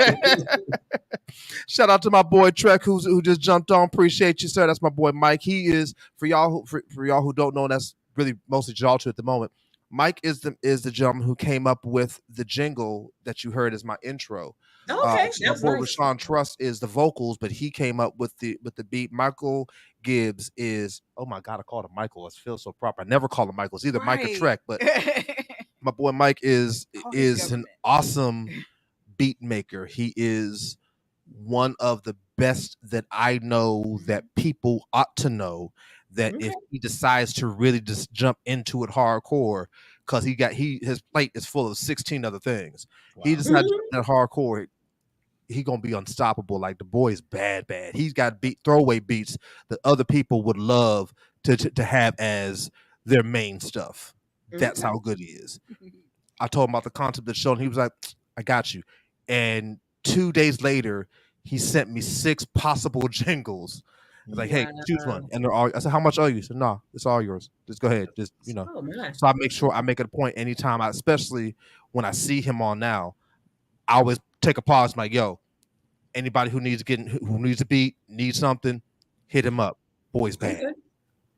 Shout out to my boy Trek who just jumped on. Appreciate you, sir. That's my boy Mike. He is for y'all who don't know. That's really mostly y'all two at the moment. Mike is the gentleman who came up with the jingle that you heard as my intro. Okay, my boy Rashawn Trust is the vocals, but he came up with the beat. Michael Gibbs is, oh my God, I called him Michael. It feels so proper. I never call him Michael. It's either Mike or Trek, but my boy Mike is an awesome beat maker. He is one of the best that I know that people ought to know. That if he decides to really just jump into it hardcore, because his plate is full of 16 other things. Wow. He decides to jump that hardcore, he gonna be unstoppable. Like the boy is bad. He's got throwaway beats that other people would love to have as their main stuff. That's how good he is. I told him about the concept of the show, and he was like, "I got you." And 2 days later, he sent me 6 possible jingles. It's like, hey, choose one. And they're all, I said, how much are you? He said, no, it's all yours. Just go ahead. Just, So I make sure I make it a point anytime, especially when I see him on now, I always take a pause. I'm like, yo, anybody who needs a beat, needs something, hit him up. Boy's bad. Okay.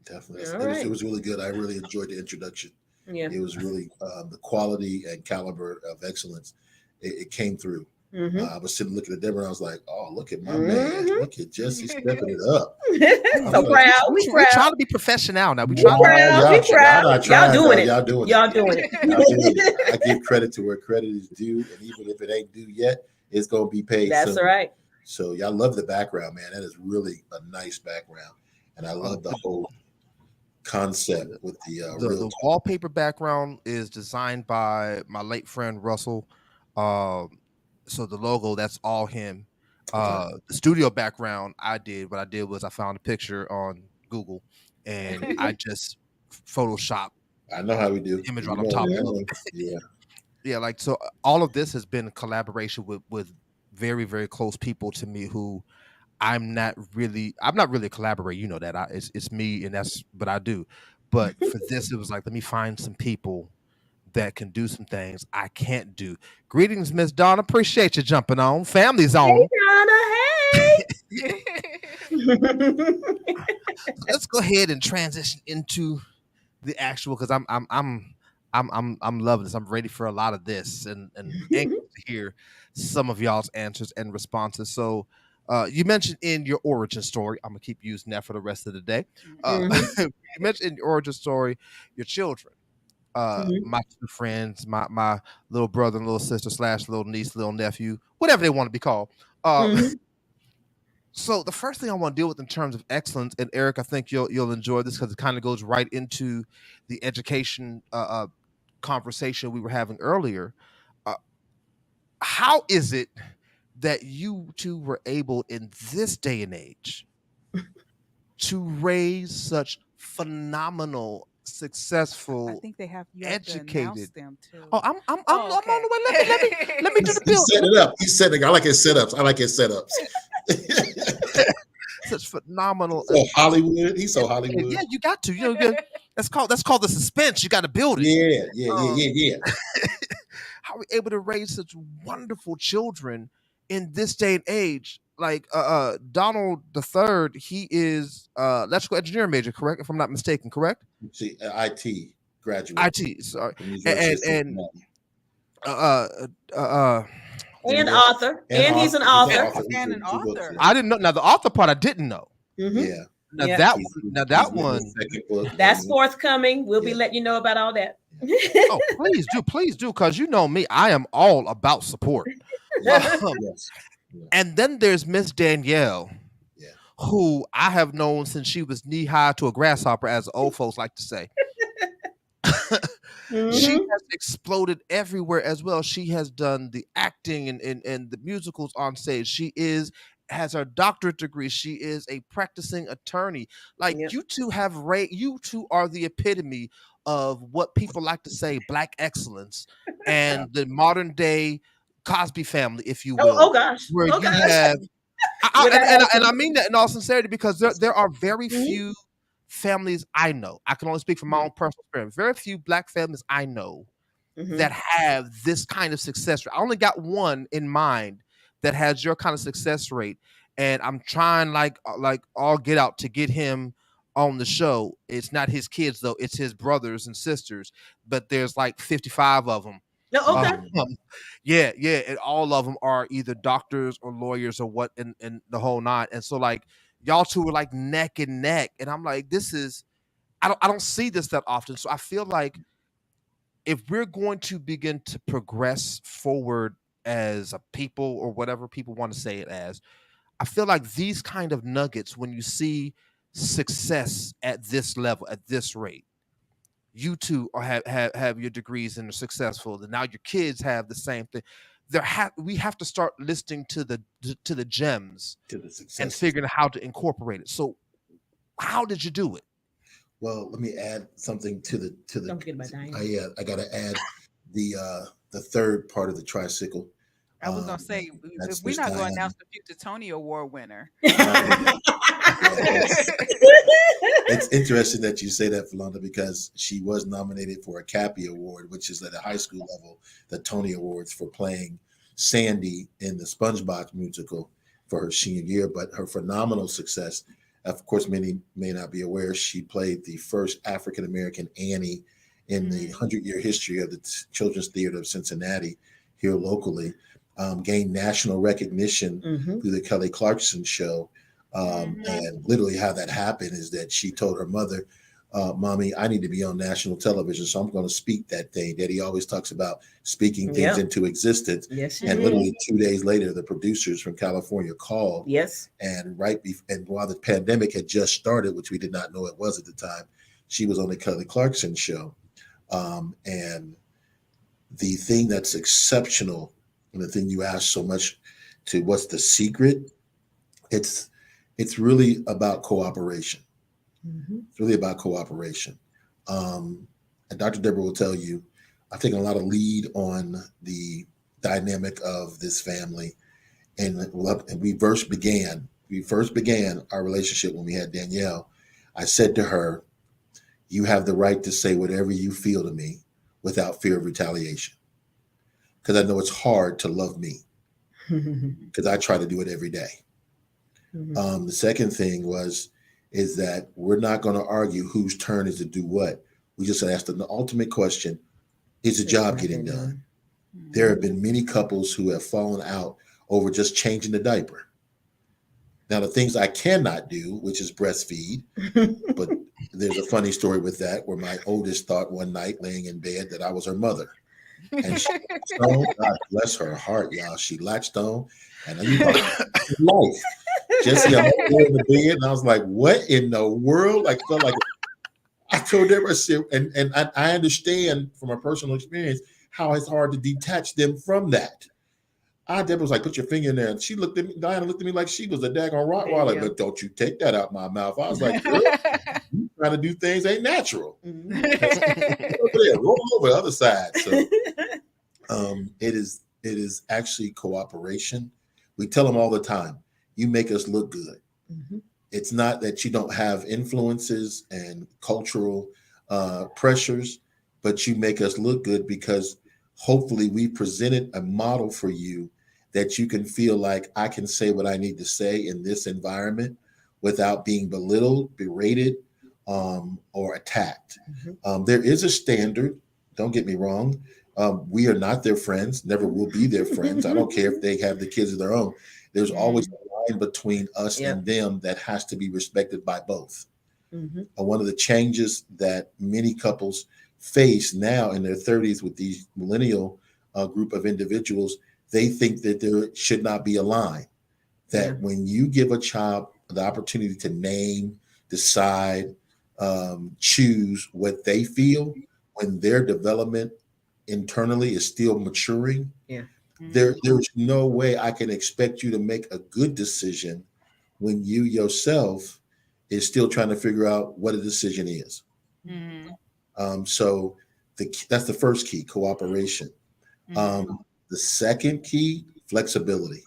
Definitely. It was really good. I really enjoyed the introduction. Yeah. It was really the quality and caliber of excellence. It came through. I was sitting looking at Deborah, and I was like, "Oh, look at my man! Look at Jesse stepping it up." So proud. We proud. trying to be professional now. We We trying proud. We proud. Y'all not trying, Y'all doing it. Y'all doing Y'all it. doing it. Y'all doing it. I give credit to where credit is due, and even if it ain't due yet, it's gonna be paid. That's soon. right. So y'all love the background, man. That is really a nice background, and I love the whole concept with the the wallpaper background is designed by my late friend Russell. So the logo, that's all him. The studio background I did, what I did was I found a picture on Google and I just Photoshop. I know how we do. Image right on top of it. Yeah. Yeah, like so all of this has been a collaboration with very, very close people to me who I'm not really a collaborator. You know that it's me, and that's what I do. But for this, it was like, let me find some people that can do some things I can't do. Greetings, Miss Donna. Appreciate you jumping on. Family's on. Hey, Let's go ahead and transition into the actual, because I'm loving this. I'm ready for a lot of this, and anxious to hear some of y'all's answers and responses. So. You mentioned in your origin story, I'm gonna keep using that for the rest of the day. You mentioned in your origin story, your children, my two friends, my little brother and little sister / little niece, little nephew, whatever they want to be called. So the first thing I want to deal with in terms of excellence, and Eric, I think you'll enjoy this because it kind of goes right into the education conversation we were having earlier. How is it that you two were able in this day and age to raise such phenomenal, successful, I think they have educated them too. Oh, I'm on the way. Let me do the He build. set it up. He's setting. I like his setups. Such phenomenal. So Hollywood. He's so Hollywood. Yeah, you got to. You know, that's called the suspense. You got to build it. Yeah. How are we able to raise such wonderful children in this day and age? Like Donald III, he is electrical engineering major, correct? If I'm not mistaken, correct? See, IT graduate. IT, sorry, And author. And he's an author. And an author. I didn't know. Now the author part I didn't know. Yeah. That one. That's forthcoming. We'll be letting you know about all that. Oh, please do, because you know me, I am all about support. And then there's Miss Danielle, who I have known since she was knee high to a grasshopper, as old folks like to say. She has exploded everywhere as well. She has done the acting and the musicals on stage. She has her doctorate degree. She is a practicing attorney. Like you two you two are the epitome of what people like to say Black excellence and the modern day Cosby family, if you will. Oh gosh. Where you have and I mean that in all sincerity, because there are very few families I know. I can only speak from my own personal experience. Very few Black families I know that have this kind of success rate. I only got one in mind that has your kind of success rate, and I'm trying like all get out to get him on the show. It's not his kids though; it's his brothers and sisters. But there's like 55 of them. Yeah, and all of them are either doctors or lawyers or what in the whole nine. And so like y'all two were like neck and neck, and I'm like, this is I don't see this that often. So I feel like if we're going to begin to progress forward as a people, or whatever people want to say it as, I feel like these kind of nuggets, when you see success at this level, at this rate, you two have your degrees and are successful, and now your kids have the same thing. We have to start listening to the gems, to the success, and figuring out how to incorporate it. So how did you do it? Well, let me add something to the. Don't forget about Diane. I got to add the third part of the tricycle. I was gonna say, if we're not going to announce the future Tony Award winner. It's interesting that you say that, Philonda, because she was nominated for a Cappy Award, which is at a high school level, the Tony Awards, for playing Sandy in the SpongeBob musical for her senior year. But her phenomenal success, of course, many may not be aware, she played the first African-American Annie in the 100-year history of the Children's Theater of Cincinnati here locally. gained national recognition Mhm. through the Kelly Clarkson show. Mhm. And literally how that happened is that she told her mother, Mommy, I need to be on national television, so I'm going to speak that thing. Daddy always talks about speaking things Yep. into existence. Yes, you And did. literally 2 days later, the producers from California called. Yes. And and while the pandemic had just started, which we did not know it was at the time, she was on the Kelly Clarkson show. And the thing that's exceptional, and the thing you asked so much to what's the secret, it's really about cooperation. Mhm. It's really about cooperation. And Dr. Deborah will tell you, I've taken a lot of lead on the dynamic of this family. And we first began our relationship when we had Danielle. I said to her, you have the right to say whatever you feel to me without fear of retaliation. Because I know it's hard to love me, because I try to do it every day. Mhm. The second thing is that we're not going to argue whose turn is to do what. We just asked the ultimate question, is the job getting done? There have been many couples who have fallen out over just changing the diaper. Now, the things I cannot do, which is breastfeed, but there's a funny story with that, where my oldest thought one night laying in bed that I was her mother. And she latched on, God bless her heart, y'all. She latched on, and you know, life. Jesse, I'm there in the bed, and I was like, what in the world? Like, felt like I told Deborah, I said, and I understand from a personal experience how it's hard to detach them from that. Deborah was like, put your finger in there. And she looked at me, Diana looked at me like she was a daggone Rottweiler, but don't you take that out my mouth. I was like, girl, you trying to do things ain't natural. Mhm. Over there, roll over the other side. So it is actually cooperation. We tell them all the time, you make us look good. Mhm. It's not that you don't have influences and cultural pressures, but you make us look good because hopefully we presented a model for you that you can feel like I can say what I need to say in this environment without being belittled, berated, or attacked. Mhm. There is a standard. Don't get me wrong. We are not their friends, never will be their friends. I don't care if they have the kids of their own. There's always a line between us Yep. and them that has to be respected by both. Mhm. One of the changes that many couples face now in their 30s with these millennial group of individuals, they think that there should not be a line. That Yeah. when you give a child the opportunity to name, decide, choose what they feel, when their development internally is still maturing, Yeah. there's no way I can expect you to make a good decision when you yourself is still trying to figure out what a decision is. So that's the first key, cooperation. The second key, flexibility.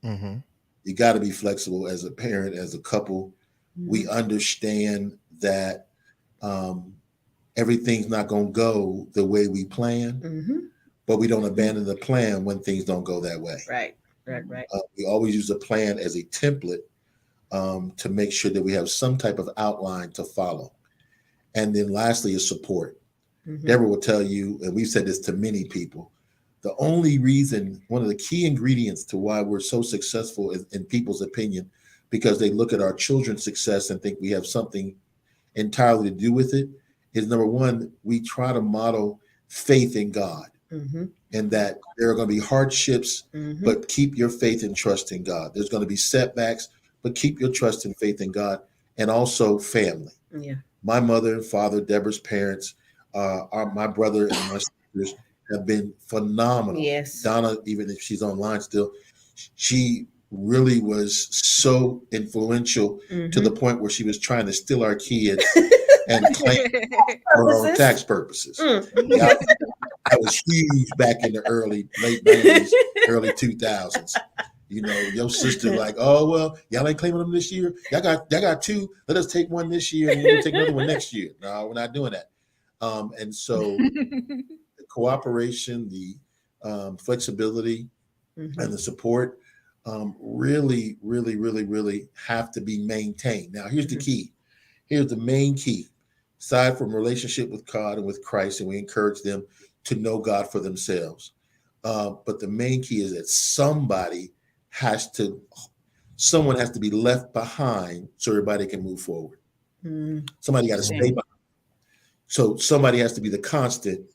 Mm-hmm. You got to be flexible as a parent, as a couple. We understand that everything's not going to go the way we plan, Mhm. but we don't abandon the plan when things don't go that way. Right. We always use a plan as a template to make sure that we have some type of outline to follow. And then lastly is support. Mhm. Deborah will tell you, and we've said this to many people, the only reason, one of the key ingredients to why we're so successful in people's opinion, because they look at our children's success and think we have something entirely to do with it, is number one, we try to model faith in God. Mhm. And that there are going to be hardships, Mhm. but keep your faith and trust in God. There's going to be setbacks, but keep your trust and faith in God. And also family. Yeah. My mother and father, Deborah's parents, my brother and my sisters have been phenomenal. Yes. Donna, even if she's online still, she really was so influential to the point where she was trying to steal our kids and claim for her own tax purposes. Yeah, that was huge back in the late 90s, early 2000s. You know, your sister like, oh, well, y'all ain't claiming them this year. Y'all got two. Let us take one this year and we'll take another one next year. No, we're not doing that. And so the cooperation, the flexibility, and the support really, really, really, really have to be maintained. Now, here's the key. Here's the main key. Aside from relationship with God and with Christ, and we encourage them to know God for themselves. But the main key is that someone has to be left behind so everybody can move forward. Somebody got to stay behind. So somebody has to be the constant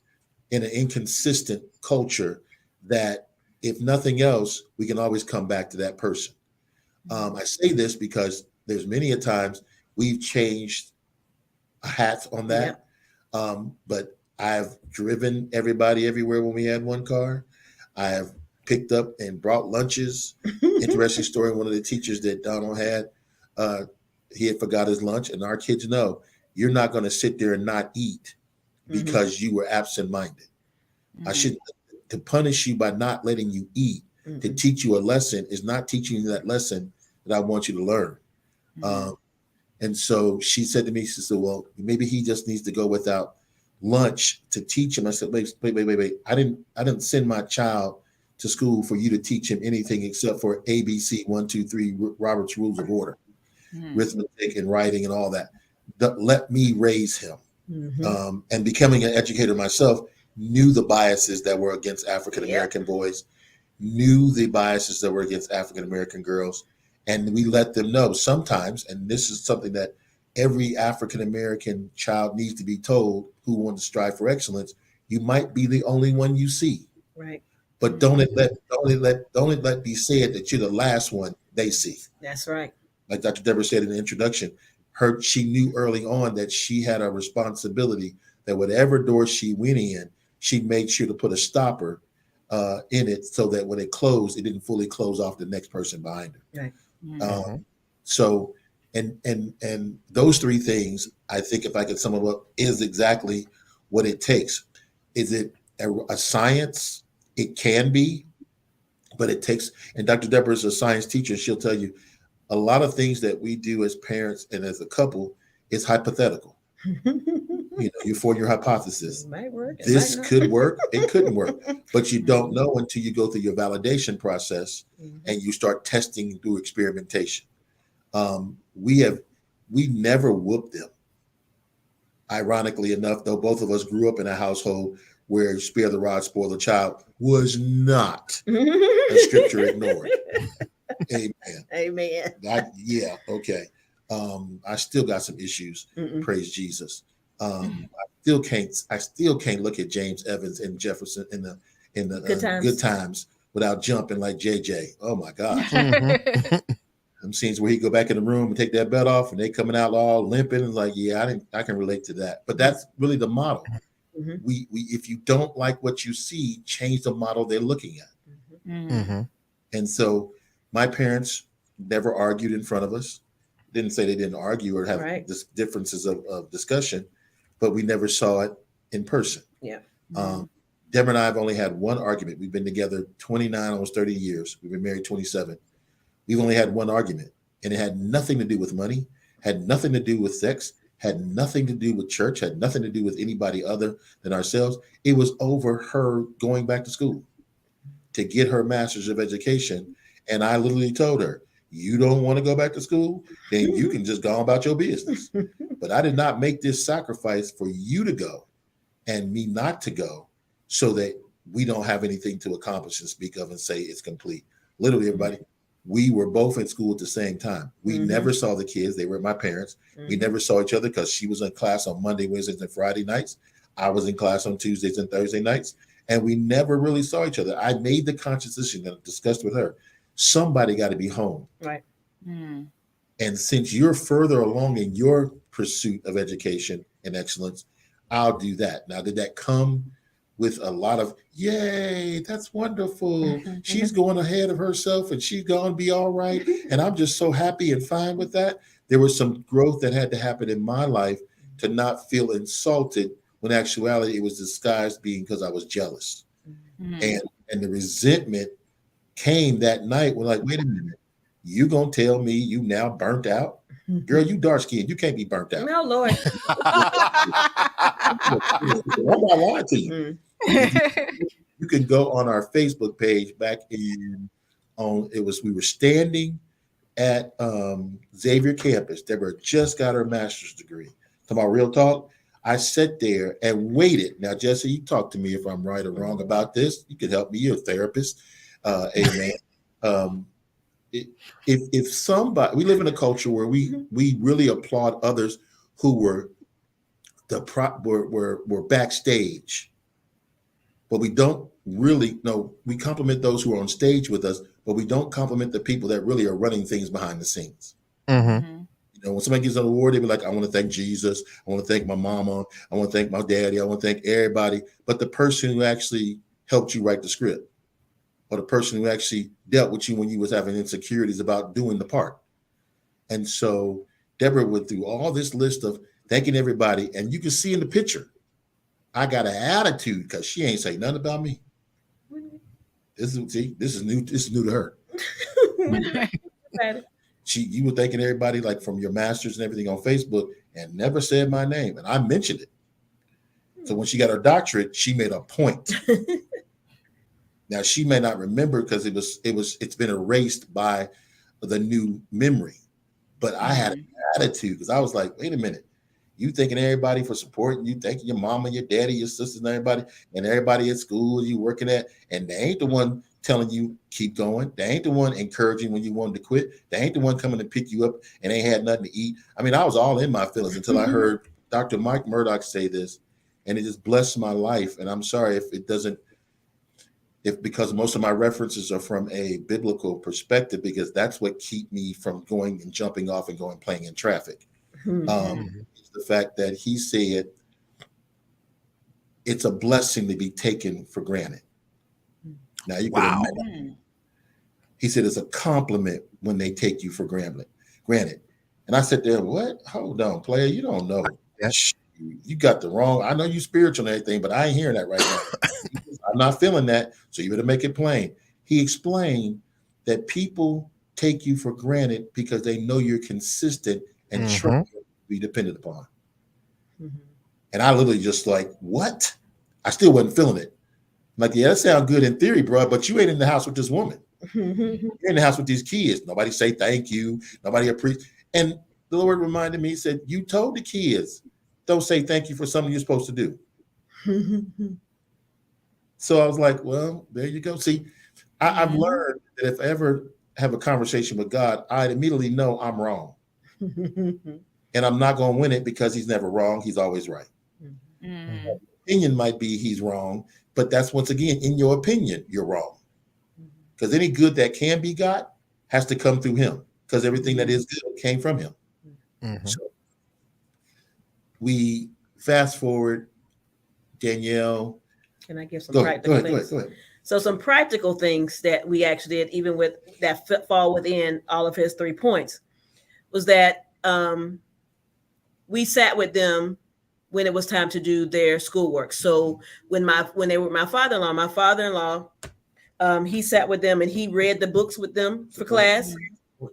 in an inconsistent culture that, if nothing else, we can always come back to that person. I say this because there's many a times we've changed hats on that. But I've driven everybody everywhere when we had one car. I have picked up and brought lunches. Interesting story. One of the teachers that Donald had, he had forgot his lunch, and our kids know you're not going to sit there and not eat because you were absent-minded. I shouldn't. To punish you by not letting you eat, to teach you a lesson, is not teaching you that lesson that I want you to learn. And so she said to me, she said, well, maybe he just needs to go without lunch to teach him. I said, wait. I didn't send my child to school for you to teach him anything except for ABC 1, 2, 3, Robert's Rules of Order, arithmetic and writing and all that. Let me raise him. And becoming an educator myself, knew the biases that were against African-American boys, knew the biases that were against African-American girls. And we let them know sometimes, and this is something that every African-American child needs to be told who wants to strive for excellence, you might be the only one you see. Right. But don't it let be said that you're the last one they see. That's right. Like Dr. Deborah said in the introduction, she knew early on that she had a responsibility that whatever door she went in, she made sure to put a stopper in it so that when it closed, it didn't fully close off the next person behind her. Right. So, and those three things, I think if I could sum them up, is exactly what it takes. Is it a science? It can be, but it takes, and Dr. Deborah is a science teacher. She'll tell you a lot of things that we do as parents and as a couple is hypothetical. You form your hypothesis. It might work. This could work. It couldn't work, but you don't know until you go through your validation process and you start testing through experimentation. We never whooped them. Ironically enough, though, both of us grew up in a household where spare the rod, spoil the child was not a scripture ignored. Amen. Okay. I still got some issues. Praise Jesus. I still can't look at James Evans and Jefferson in the good times without jumping like JJ. Oh my gosh. Some scenes where he go back in the room and take that belt off and they coming out all limping and like, I can relate to that. But that's really the model. We if you don't like what you see, change the model they're looking at. And so my parents never argued in front of us. Didn't say they didn't argue or have differences of discussion, but we never saw it in person. Deborah and I have only had one argument. We've been together 29, almost 30 years. We've been married 27. We've only had one argument, and it had nothing to do with money, had nothing to do with sex, had nothing to do with church, had nothing to do with anybody other than ourselves. It was over her going back to school to get her master's of education. And I literally told her, you don't want to go back to school, then you can just go on about your business. But I did not make this sacrifice for you to go and me not to go so that we don't have anything to accomplish and speak of and say it's complete. Literally, everybody, we were both in school at the same time. We never saw the kids. They were my parents. We never saw each other because she was in class on Monday, Wednesdays, and Friday nights. I was in class on Tuesdays and Thursday nights. And we never really saw each other. I made the conscious decision and discussed with her, somebody got to be home. Right. And since you're further along in your pursuit of education and excellence, I'll do that. Now, did that come with a lot of, yay, that's wonderful. She's going ahead of herself and she's going to be all right. And I'm just so happy and fine with that. There was some growth that had to happen in my life to not feel insulted when in actuality it was disguised being because I was jealous. And the resentment came that night when like, wait a minute, you gonna tell me you now burnt out? Girl, you dark skinned, you can't be burnt out. No, Lord. I'm not lying to you. You can go on our Facebook page back we were standing at Xavier campus. Deborah just got her master's degree. Talking about real talk. I sat there and waited. Now, Jesse, you talk to me if I'm right or wrong about this. You could help me. You're a therapist. Amen. If somebody, we live in a culture where we really applaud others who were were backstage, but we don't really know. We compliment those who are on stage with us, but we don't compliment the people that really are running things behind the scenes. Mm-hmm. You know, when somebody gets an award, they be like, I want to thank Jesus. I want to thank my mama. I want to thank my daddy. I want to thank everybody. But the person who actually helped you write the script, or the person who actually dealt with you when you was having insecurities about doing the part. And so Deborah went through all this list of thanking everybody. And you can see in the picture, I got an attitude because she ain't say nothing about me. This is new to her. You were thanking everybody like from your masters and everything on Facebook and never said my name. And I mentioned it. So when she got her doctorate, she made a point. Now she may not remember because it's been erased by the new memory. But I had an attitude because I was like, wait a minute. You thanking everybody for supporting you, thanking your mama, your daddy, your sisters, and everybody at school you working at, and they ain't the one telling you keep going. They ain't the one encouraging when you wanted to quit. They ain't the one coming to pick you up and ain't had nothing to eat. I mean, I was all in my feelings until I heard Dr. Mike Murdock say this, and it just blessed my life. And I'm sorry if because most of my references are from a biblical perspective, because that's what keep me from going and jumping off and going playing in traffic. The fact that he said it's a blessing to be taken for granted. Now you can imagine. He said it's a compliment when they take you for granted. And I said there, what? Hold on, player, you don't know. You got the wrong. I know you spiritual and everything, but I ain't hearing that right now. I'm not feeling that, so you better make it plain. He explained that people take you for granted because they know you're consistent and trust you to be dependent upon. And I literally just like, what? I still wasn't feeling it. I'm like, yeah, that sounds good in theory, bro, but you ain't in the house with this woman. You're in the house with these kids. Nobody say thank you. Nobody appreciate. And the Lord reminded me, he said, you told the kids, don't say thank you for something you're supposed to do. So I was like, well, there you go. See, I've learned that if I ever have a conversation with God, I'd immediately know I'm wrong. And I'm not going to win it because he's never wrong. He's always right. Opinion might be he's wrong, but that's once again, in your opinion, you're wrong. Because any good that can be got has to come through him, because everything that is good came from him. So we fast forward, Danielle. Can I give some practical things? Go ahead. So some practical things that we actually did, even with that fall within all of his 3 points, was that we sat with them when it was time to do their schoolwork. So when they were my father-in-law, he sat with them and he read the books with them for class.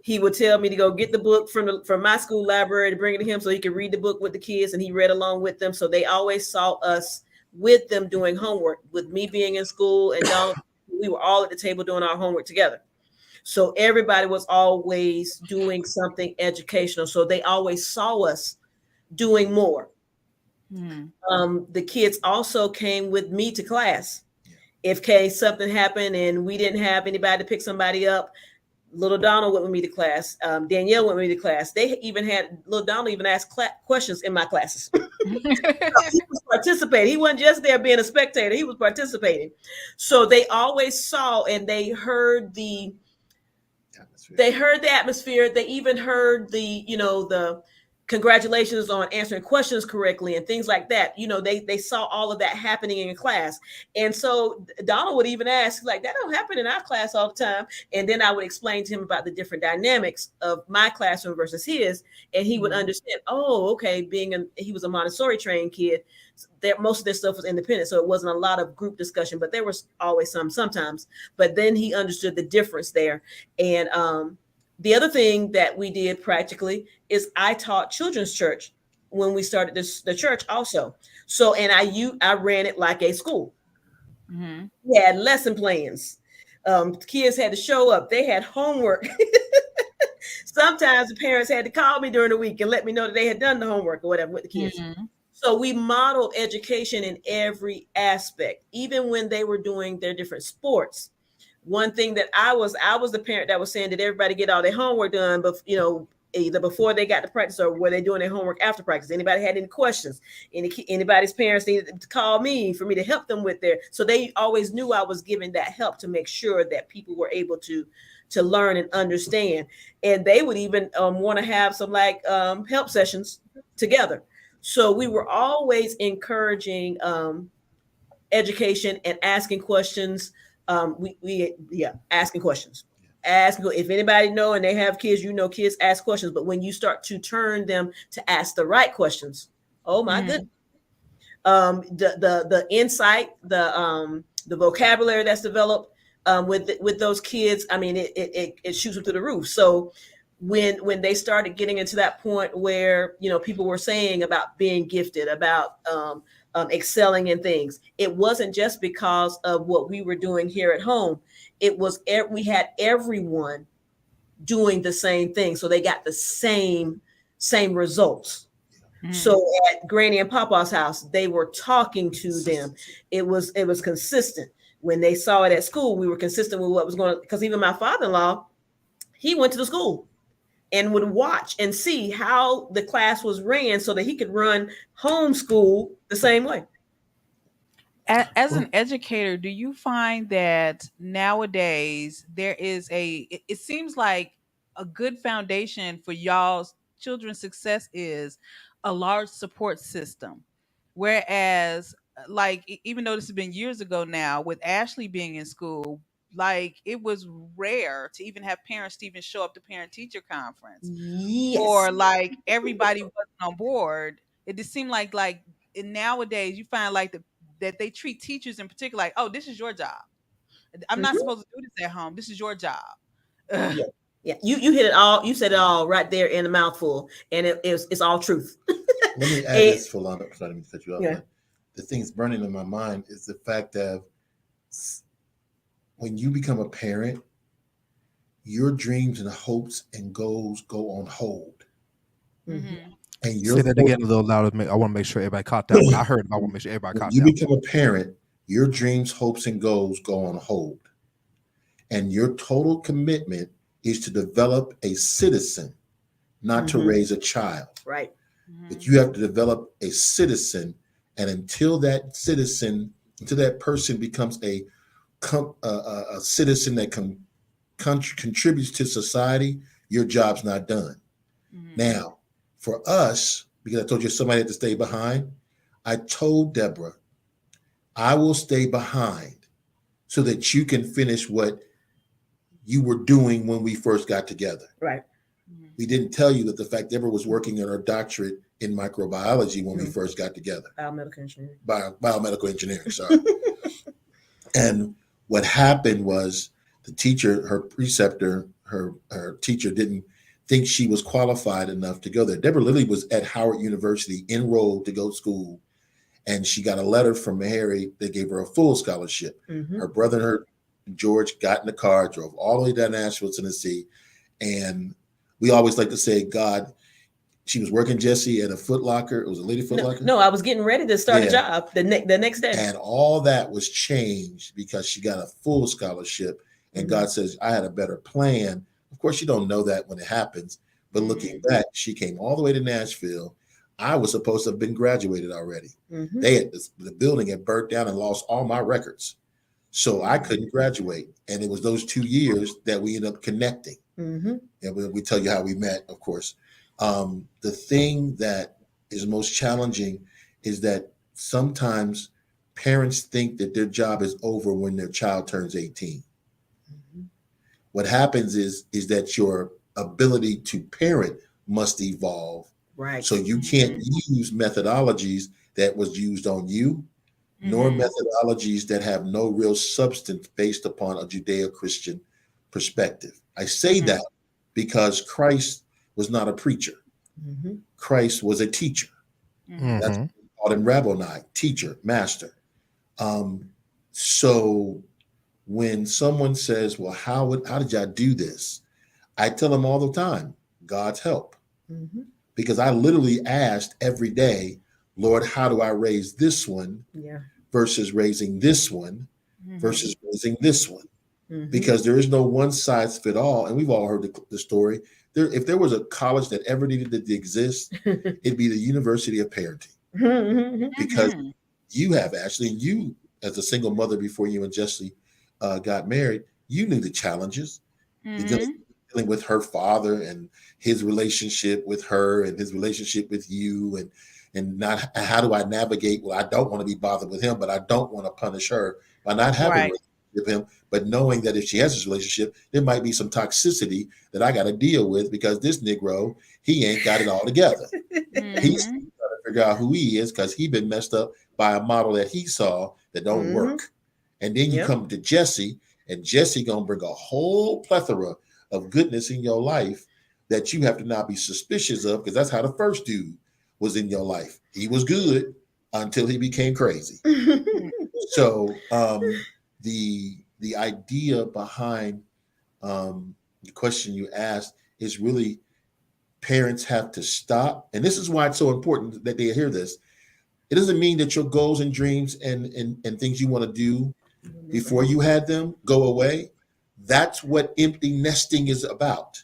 He would tell me to go get the book from my school library to bring it to him so he could read the book with the kids, and he read along with them. So they always saw us with them doing homework. With me being in school and Donald, we were all at the table doing our homework together. So everybody was always doing something educational. So they always saw us doing more. The kids also came with me to class. In case something happened and we didn't have anybody to pick somebody up, little Donald went with me to class. Danielle went with me to class. They even had little Donald even asked questions in my classes. He was participating. He wasn't just there being a spectator. He was participating. So they always saw and they heard the atmosphere. They even heard the congratulations on answering questions correctly and things like that. They saw all of that happening in class. And so Donald would even ask, like, that don't happen in our class all the time. And then I would explain to him about the different dynamics of my classroom versus his. And he would understand, oh, okay, he was a Montessori trained kid, that most of this stuff was independent. So it wasn't a lot of group discussion, but there was always sometimes. But then he understood the difference there. And the other thing that we did practically is I taught children's church when we started the church also. So, and I ran it like a school. We had lesson plans. Kids had to show up. They had homework. Sometimes the parents had to call me during the week and let me know that they had done the homework or whatever with the kids. So we modeled education in every aspect, even when they were doing their different sports. One thing that I was the parent that was saying, did everybody get all their homework done? But either before they got to practice or were they doing their homework after practice? Anybody had any questions? Anybody's parents needed to call me for me to help them with their. So they always knew I was giving that help to make sure that people were able to learn and understand. And they would even want to have some help sessions together. So we were always encouraging education and asking questions. Asking questions. If anybody know and they have kids, kids ask questions. But when you start to turn them to ask the right questions, oh my goodness, the insight, the vocabulary that's developed with those kids, I mean, it shoots them through the roof. So when they started getting into that point where people were saying about being gifted, about excelling in things, it wasn't just because of what we were doing here at home. It was we had everyone doing the same thing, so they got the same results. So at Granny and Papa's house, they were talking to them. It was consistent. When they saw it at school, we were consistent with what was going on. Because even my father-in-law, he went to the school and would watch and see how the class was ran so that he could run homeschool the same way. As an educator, do you find that nowadays there is it seems like a good foundation for y'all's children's success is a large support system? Whereas, even though this has been years ago now, with Ashley being in school, it was rare to even have parents to even show up to parent-teacher conference. Yes. Or everybody wasn't on board. It just seemed like nowadays you find that they treat teachers in particular oh, this is your job. I'm not supposed to do this at home. This is your job. Yeah. You hit it all. You said it all right there in a mouthful, and it's all truth. Let me add this, Philanda. Sorry, let me cut you off. Yeah. The thing's burning in my mind is the fact that when you become a parent, your dreams and hopes and goals go on hold. Mm-hmm. And say that again a little louder. I want to make sure everybody caught that one. I heard. I want to make sure everybody caught that. When you become a parent, your dreams, hopes, and goals go on hold, and your total commitment is to develop a citizen, not to raise a child. Right. But you have to develop a citizen, and until that person becomes a citizen that contributes to society, your job's not done. Now, for us, because I told you somebody had to stay behind, I told Deborah, I will stay behind so that you can finish what you were doing when we first got together. Right. We didn't tell you that the fact Deborah was working on her doctorate in microbiology when we first got together. Biomedical engineering. Biomedical engineering, sorry. And what happened was the teacher, her preceptor, her teacher didn't think she was qualified enough to go there. Deborah Lilly was at Howard University, enrolled to go to school, and she got a letter from Harry that gave her a full scholarship. Her brother and her, George, got in the car, drove all the way down to Nashville, Tennessee, and we always like to say, God, she was working, Jesse, at a Foot Locker. It was a Lady Foot Locker. No, I was getting ready to start a job the next day. And all that was changed because she got a full scholarship, and God says, I had a better plan. Of course, you don't know that when it happens, but looking back, she came all the way to Nashville. I was supposed to have been graduated already. The building had burnt down and lost all my records. So I couldn't graduate. And it was those 2 years that we ended up connecting. And we tell you how we met, of course. The thing that is most challenging is that sometimes parents think that their job is over when their child turns 18. What happens is that your ability to parent must evolve. Right. So you can't use methodologies that was used on you, nor methodologies that have no real substance based upon a Judeo-Christian perspective. I say that because Christ was not a preacher. Christ was a teacher. That's what we called him Rabboni, teacher, master. So when someone says, well, how did y'all do this? I tell them all the time, God's help. Because I literally asked every day, Lord, how do I raise this one Yeah. versus raising this one Mhm. versus raising this one? Mhm. Because there is no one size fit all. And we've all heard the story. If there was a college that ever needed to exist, it'd be the University of Parenting. Because Mhm. you have, Ashley, and you as a single mother before you and Jesse got married, you knew the challenges. You're Mhm. dealing with her father and his relationship with her and his relationship with you, and not how do I navigate? Well, I don't want to be bothered with him, but I don't want to punish her by not having a Right. relationship with him. But knowing that if she has this relationship, there might be some toxicity that I got to deal with because this Negro, he ain't got it all together. He's Mhm. trying to figure out who he is because he been messed up by a model that he saw that don't Mhm. work. And then you Yep. come to Jesse, and Jesse gonna bring a whole plethora of goodness in your life that you have to now be suspicious of, because that's how the first dude was in your life. He was good until he became crazy. So the idea behind the question you asked is really parents have to stop, and this is why it's so important that they hear this. It doesn't mean that your goals and dreams and things you want to do before you had them go away. That's what empty nesting is about.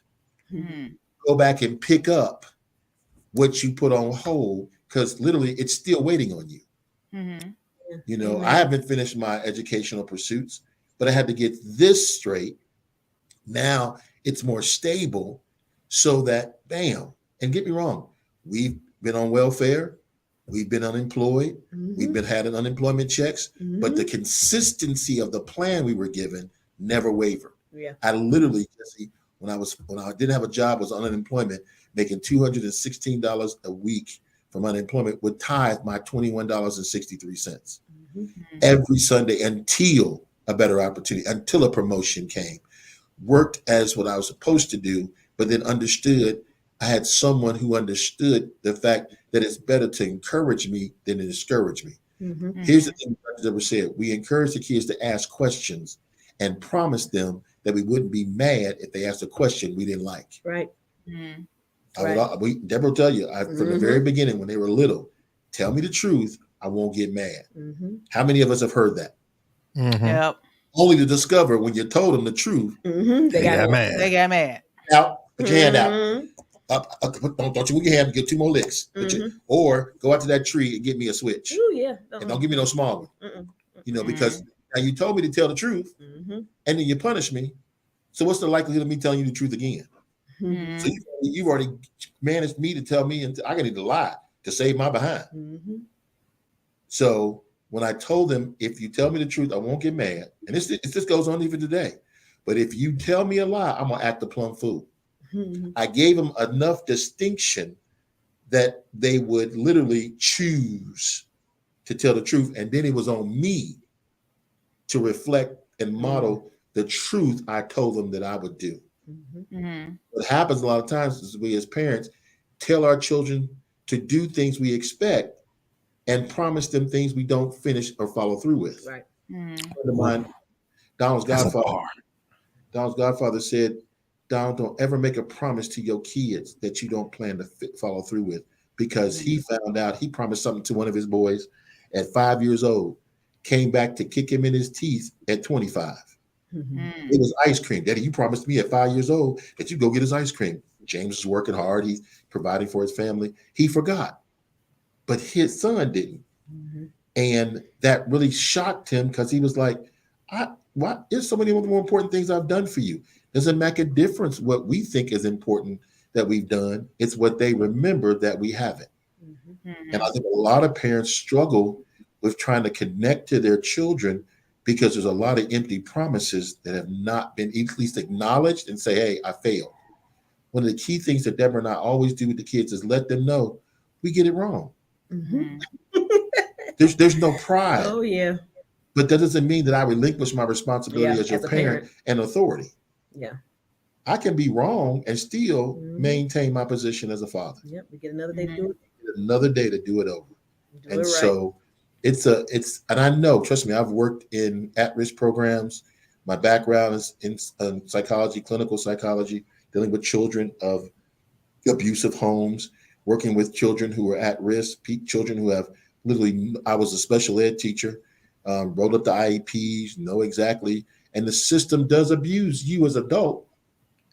Mhm. Go back and pick up what you put on hold, because literally it's still waiting on you. Mhm. You know, I Amen. haven't finished my educational pursuits, but I had to get this straight. Now it's more stable so that, bam, and get me wrong, we've been on welfare, we've been unemployed, we've been having unemployment checks, but the consistency of the plan we were given never wavered. Yeah. I literally, Jesse, when I didn't have a job, was on unemployment, making $216 a week from unemployment, would tithe my $21.63 every Sunday until a better opportunity, until a promotion came. Worked as what I was supposed to do, but then understood I had someone who understood the fact that it's better to encourage me than to discourage me. Mhm. Here's the thing Dr. Deborah said. We encourage the kids to ask questions and promise them that we wouldn't be mad if they asked a question we didn't like. Right. Mhm. Deborah will tell you, from the very Mhm. beginning when they were little, tell me the truth, I won't get mad. Mhm. How many of us have heard that? Mhm. Yep. Only to discover when you told them the truth, Mhm. They got mad. They got mad. out, put your hand out. Mhm. Don't you move your hand and get 2 more licks. Or go out to that tree and get me a switch. Ooh, yeah. And don't give me no small one. Mm-mm. You know, because now you told me to tell the truth Mhm. and then you punish me. So what's the likelihood of me telling you the truth again? Mhm. So you've already managed me to tell me, and I need to lie to save my behind. Mhm. So when I told them, if you tell me the truth, I won't get mad. And this goes on even today. But if you tell me a lie, I'm gonna act a plumb fool. Mhm. I gave them enough distinction that they would literally choose to tell the truth. And then it was on me to reflect and model the truth I told them that I would do. Mhm. Mhm. What happens a lot of times is we as parents tell our children to do things we expect and promise them things we don't finish or follow through with. Right. Mhm. A friend of mine, Donald's That's a godfather, bar. Donald's godfather said, Donald, don't ever make a promise to your kids that you don't plan to follow through with, because he found out he promised something to one of his boys at 5 years old, came back to kick him in his teeth at 25. Mhm. It was ice cream. Daddy, you promised me at 5 years old that you go get his ice cream. James is working hard. He's providing for his family. He forgot, but his son didn't. Mhm. And that really shocked him because he was like, what? There's so many more important things I've done for you. Doesn't make a difference what we think is important that we've done. It's what they remember that we haven't. Mhm. And I think a lot of parents struggle with trying to connect to their children because there's a lot of empty promises that have not been at least acknowledged and say, hey, I failed. One of the key things that Deborah and I always do with the kids is let them know we get it wrong. Mhm. There's no pride, Oh yeah. but that doesn't mean that I relinquish my responsibility as your as a parent and authority. Yeah. I can be wrong and still Mhm. maintain my position as a father. Yep. We get another day to do it. Another day to do it over. Do And it right. so and I know, trust me, I've worked in at-risk programs. My background is in psychology, clinical psychology, dealing with children of abusive homes. working with children who are at risk, children who have literally, I was a special ed teacher, wrote up the IEPs, know exactly, and the system does abuse you as adult,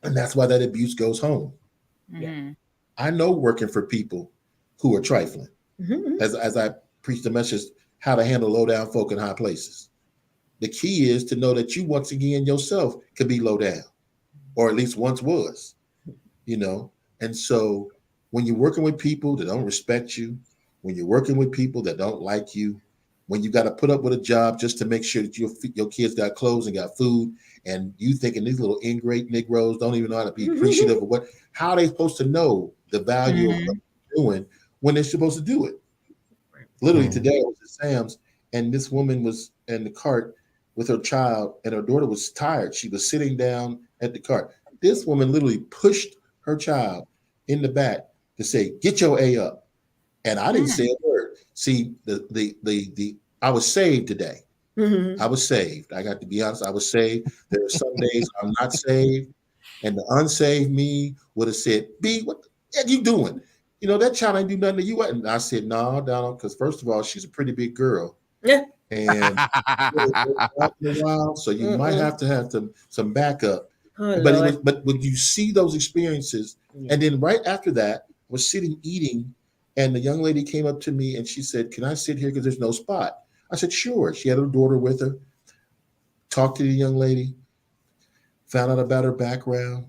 and that's why that abuse goes home. Mhm. I know working for people who are trifling, Mhm. as I preach the message, how to handle low down folk in high places. The key is to know that you once again yourself could be low down, or at least once was, you know. And so when you're working with people that don't respect you, when you're working with people that don't like you, when you got to put up with a job just to make sure that your kids got clothes and got food, and you thinking these little ingrate Negroes don't even know how to be appreciative of how are they supposed to know the value of what they're doing when they're supposed to do it? Literally today I was at Sam's, and this woman was in the cart with her child, and her daughter was tired. She was sitting down at the cart. This woman literally pushed her child in the back to say, "Get your A up." And I didn't say a word. See, the I was saved today. Mhm. I was saved. I got to be honest. I was saved. There are some days I'm not saved, and the unsaved me would have said, "B, what the heck you doing? You know that child ain't do nothing to you." And I said, "No, Donald, because first of all, she's a pretty big girl, Yeah. and once in a while, so you might have to have some backup." Oh, But Lord. but when you see those experiences, Yeah. and then right after that, I was sitting eating, and the young lady came up to me and she said, "Can I sit here because there's no spot?" I said, "Sure." She had her daughter with her. Talked to the young lady, found out about her background.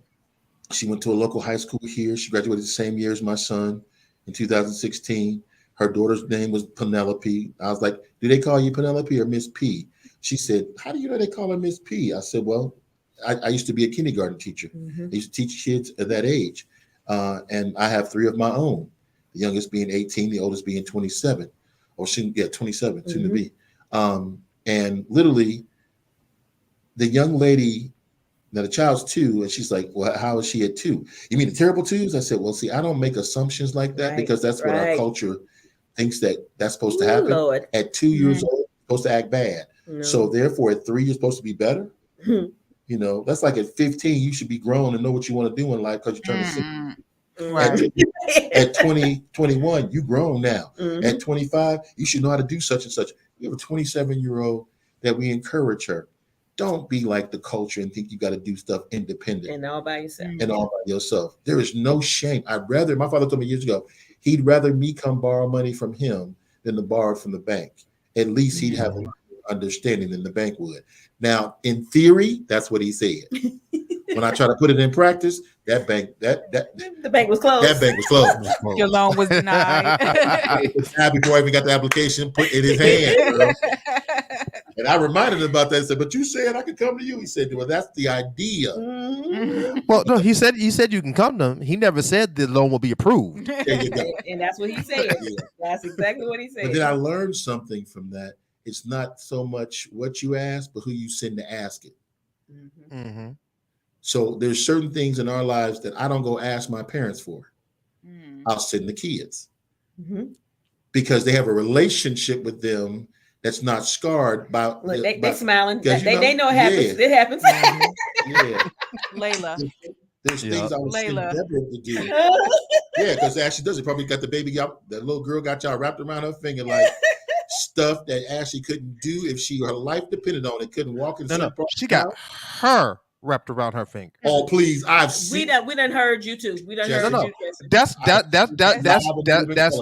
She went to a local high school here. She graduated the same year as my son in 2016. Her daughter's name was Penelope. I was like, "Do they call you Penelope or Miss P?" She said, "How do you know they call her Miss P?" I said, "Well, I used to be a kindergarten teacher. Mhm. I used to teach kids at that age. And I have three of my own, the youngest being 18, the oldest being 27, or soon, yeah, 27, soon to be. And literally, the young lady, now the child's 2, and she's like, "Well, how is she at 2? You mean the terrible 2s?" I said, "Well, see, I don't make assumptions like that Right, because that's what our right. culture thinks that's supposed to Ooh, happen. Lord. At 2 years old, you're supposed to act bad. No. So therefore, at 3, you're supposed to be better. Hmm. You know, that's like at 15, you should be grown and know what you want to do in life because you're turning 60. Right. At 20, 21, you grown now. Mhm. At 25, you should know how to do such and such. We have a 27-year-old that we encourage her. Don't be like the culture and think you got to do stuff independent And all by yourself. and all by yourself. There is no shame. My father told me years ago, he'd rather me come borrow money from him than to borrow it from the bank. At least he'd have a understanding than the bank would. Now, in theory, that's what he said. When I try to put it in practice, that bank, The bank was closed. that bank was closed. Your loan was denied. Before I even got the application put in his hand, girl. And I reminded him about that. I said, "But you said I could come to you." He said, "Well, that's the idea." Mhm. Well, no, he said you can come to him. He never said the loan will be approved. There you go. And that's what he said. Yeah. That's exactly what he But said. then I learned something from that. It's not so much what you ask, but who you send to ask it. Mhm. Mm-hmm. So there's certain things in our lives that I don't go ask my parents for. Mm. I'll send the kids Mhm. because they have a relationship with them that's not scarred by. Look, they smiling. because, you They know it happens. yeah. It happens. Yeah. Layla. There's Yeah. things I would send Layla. Deborah to do. Yeah, because Ashley does it. Probably got the baby, that little girl got y'all wrapped around her finger like stuff that Ashley couldn't do if her life depended on it. Couldn't walk in No, certain parts she of the got house. her wrapped around her finger. Oh, please! I've we seen. done heard you too. We done Jessica. heard No, you. Jessica. That's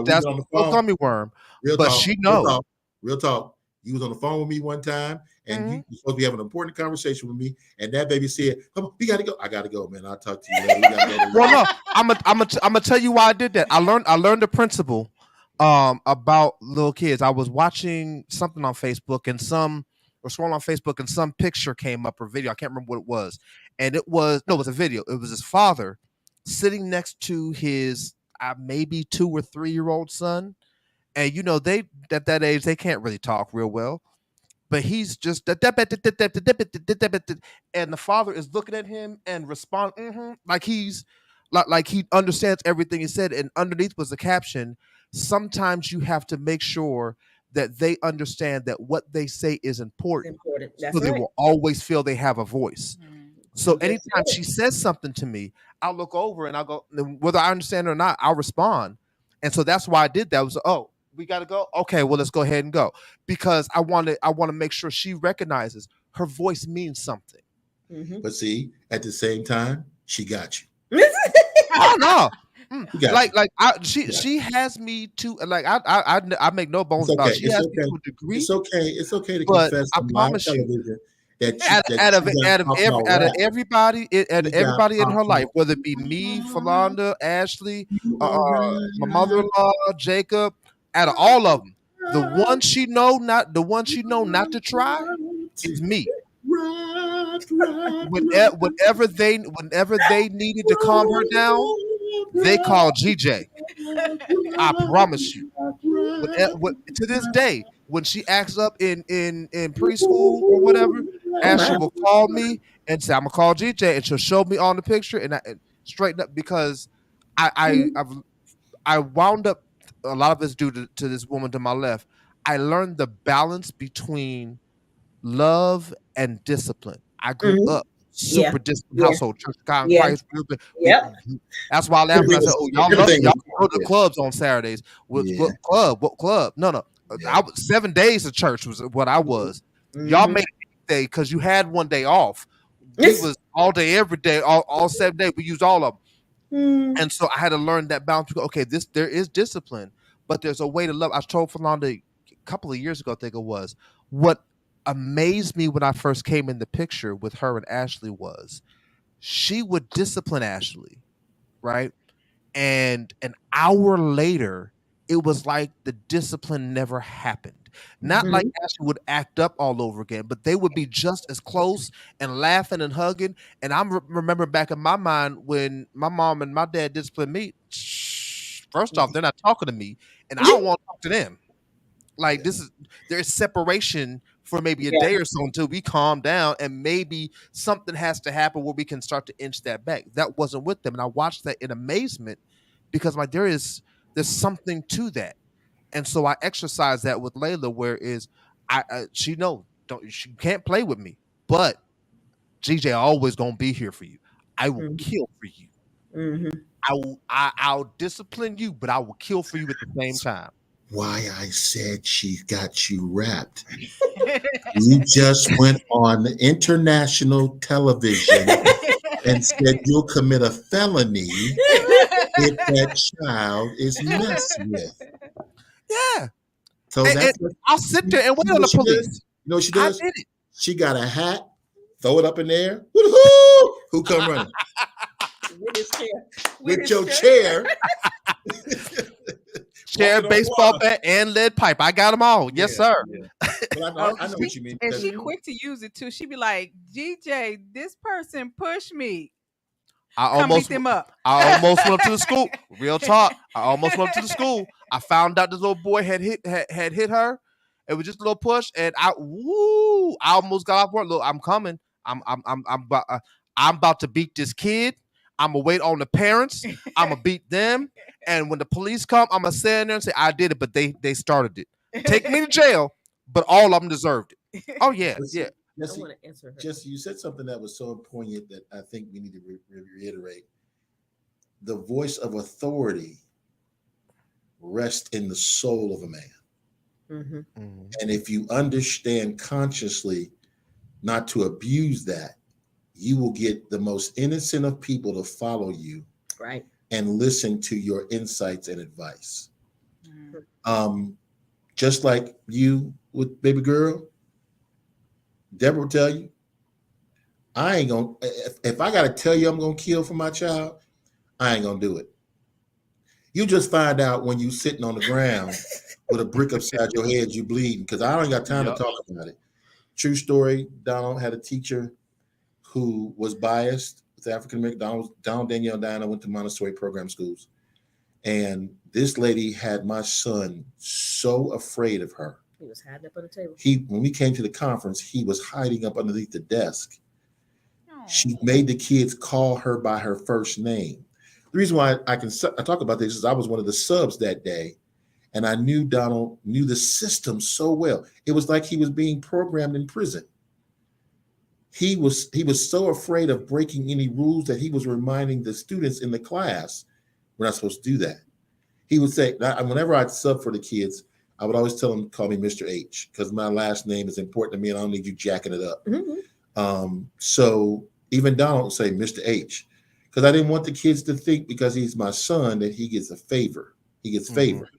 That's no gummy worm. real But talk. she Real knows. talk. Real talk. You was on the phone with me one time, and Mhm. you were supposed to be having an important conversation with me, and that baby said, "Come on, we got to go." I got to go, man. I'll talk to you later. We gotta go. Well, no, I'm gonna tell you why I did that. I learned the principle about little kids. I was watching something on Facebook and scrolling on Facebook and some picture came up or video. I can't remember what it was. And it was a video. It was his father sitting next to his maybe 2 or 3-year-old son. And they at that age they can't really talk real well. But he's just and the father is looking at him and respond like he's like he understands everything he said. And underneath was the caption, sometimes you have to make sure that they understand that what they say is important. Important. That's So they right. will always feel they have a voice. So You just anytime said it. she says something to me, I'll look over and I'll go, whether I understand it or not, I'll respond. And so that's why I did that. I was, oh, we got to go. Okay, well, let's go ahead and go, because I want to make sure she recognizes her voice means something. Mhm. But see, at the same time, she got you. Oh no. You got Like you. she has me to, like, I make no bones It's about it. okay. She It's has me okay. to a degree. It's okay. It's okay to But confess I on live promise you, television that out of she got out of rap. everybody, out She of got everybody in her life, rap. whether it be me, Philanda, Ashley, You uh, are my right. mother-in-law, Jacob, out of all of them, the one she know not to try is me. Whenever they needed to calm her down, they called GJ. I promise you. To this day, when she acts up in preschool or whatever, Oh Ashley my. will call me and say, "I'm gonna call GJ," and she'll show me on the picture, and straighten up, because I wound up, a lot of it's due to this woman to my left. I learned the balance between love and discipline. I grew Mhm. up Yeah. super disciplined Yeah. household, church, God in Yeah. Christ. Yep. That's why I laugh when I Everything say, was "Oh, y'all love everything y'all was go to yeah. clubs on Saturdays." Yeah. What club? What club? No, no. Yeah. I was 7 days of church was what I was. Y'all Mhm. made it day because you had one day off. We was all day, every day, all 7 days. We used all of them. Mm. And so I had to learn that balance. Okay, there is discipline, but there's a way to love. I told Philanda a couple of years ago, I think it was, what amazed me when I first came in the picture with her and Ashley was she would discipline Ashley, right? And an hour later, it was like the discipline never happened. Not like Mhm. Ashley would act up all over again, but they would be just as close and laughing and hugging. And I'm remember back in my mind when my mom and my dad disciplined me. First off, they're not talking to me, and I don't want to talk to them. Like, there's separation for maybe a Yeah. day or so until we calm down, and maybe something has to happen where we can start to inch that back. That wasn't with them, and I watched that in amazement, because like there's something to that. And so I exercise that with Layla, where is she know don't she can't play with me, but GJ always gonna be here for you. I will Mhm. kill for you. Mhm. I'll discipline you, but I will kill for you at the same time. Why I said she got you wrapped. You just went on international television and said you'll commit a felony if that child is messed with. Yeah. So And that's what I'll sit there and you wait know on what the she does? police. You know what she I does? did it. She got a hat, throw it up in there. Woo-hoo! Who come running? With his chair. With his your chair. Chair, Walking on baseball water. bat, and lead pipe. I got them all. Yes, Yeah, sir. yeah. But I Oh, know what you mean. and because- she quick to use it too. She be like, "GJ, this person pushed me. I Come almost beat them up." I almost went up to the school. Real talk. I almost went up to the school. I found out this little boy had hit her. It was just a little push, and I almost got off work. Look, I'm coming. I'm about to beat this kid. I'm gonna wait on the parents. I'm gonna beat them, and when the police come, I'm gonna stand there and say I did it, but they started it. Take me to jail, but all of them deserved it. Oh yeah, But see, yeah. I Jesse, want to answer her. Jesse, you said something that was so poignant that I think we need to reiterate. The voice of authority rests in the soul of a man. Mhm. Mhm. And if you understand consciously not to abuse that, you will get the most innocent of people to follow you Right. and listen to your insights and advice. Mm. Just like you with baby girl, Deborah will tell you, I ain't gonna, if I gotta tell you I'm gonna kill for my child, I ain't gonna do it. You just find out when you sitting on the ground with a brick upside your head, you bleeding, because I don't got time Yep. to talk about it. True story, Donald had a teacher who was biased with African American. Donald, Danielle, Diana went to Montessori program schools. And this lady had my son so afraid of her. He was hiding up on the table. When we came to the conference, he was hiding up underneath the desk. Aw. She made the kids call her by her first name. The reason why I talk about this is I was one of the subs that day, and I knew Donald knew the system so well. It was like he was being programmed in prison. He was so afraid of breaking any rules that he was reminding the students in the class, we're not supposed to do that. He would say, whenever I'd sub for the kids, I would always tell him to call me Mr. H because my last name is important to me and I don't need you jacking it up. So even Donald would say Mr. H because I didn't want the kids to think because he's my son that he gets a favor. He gets favor.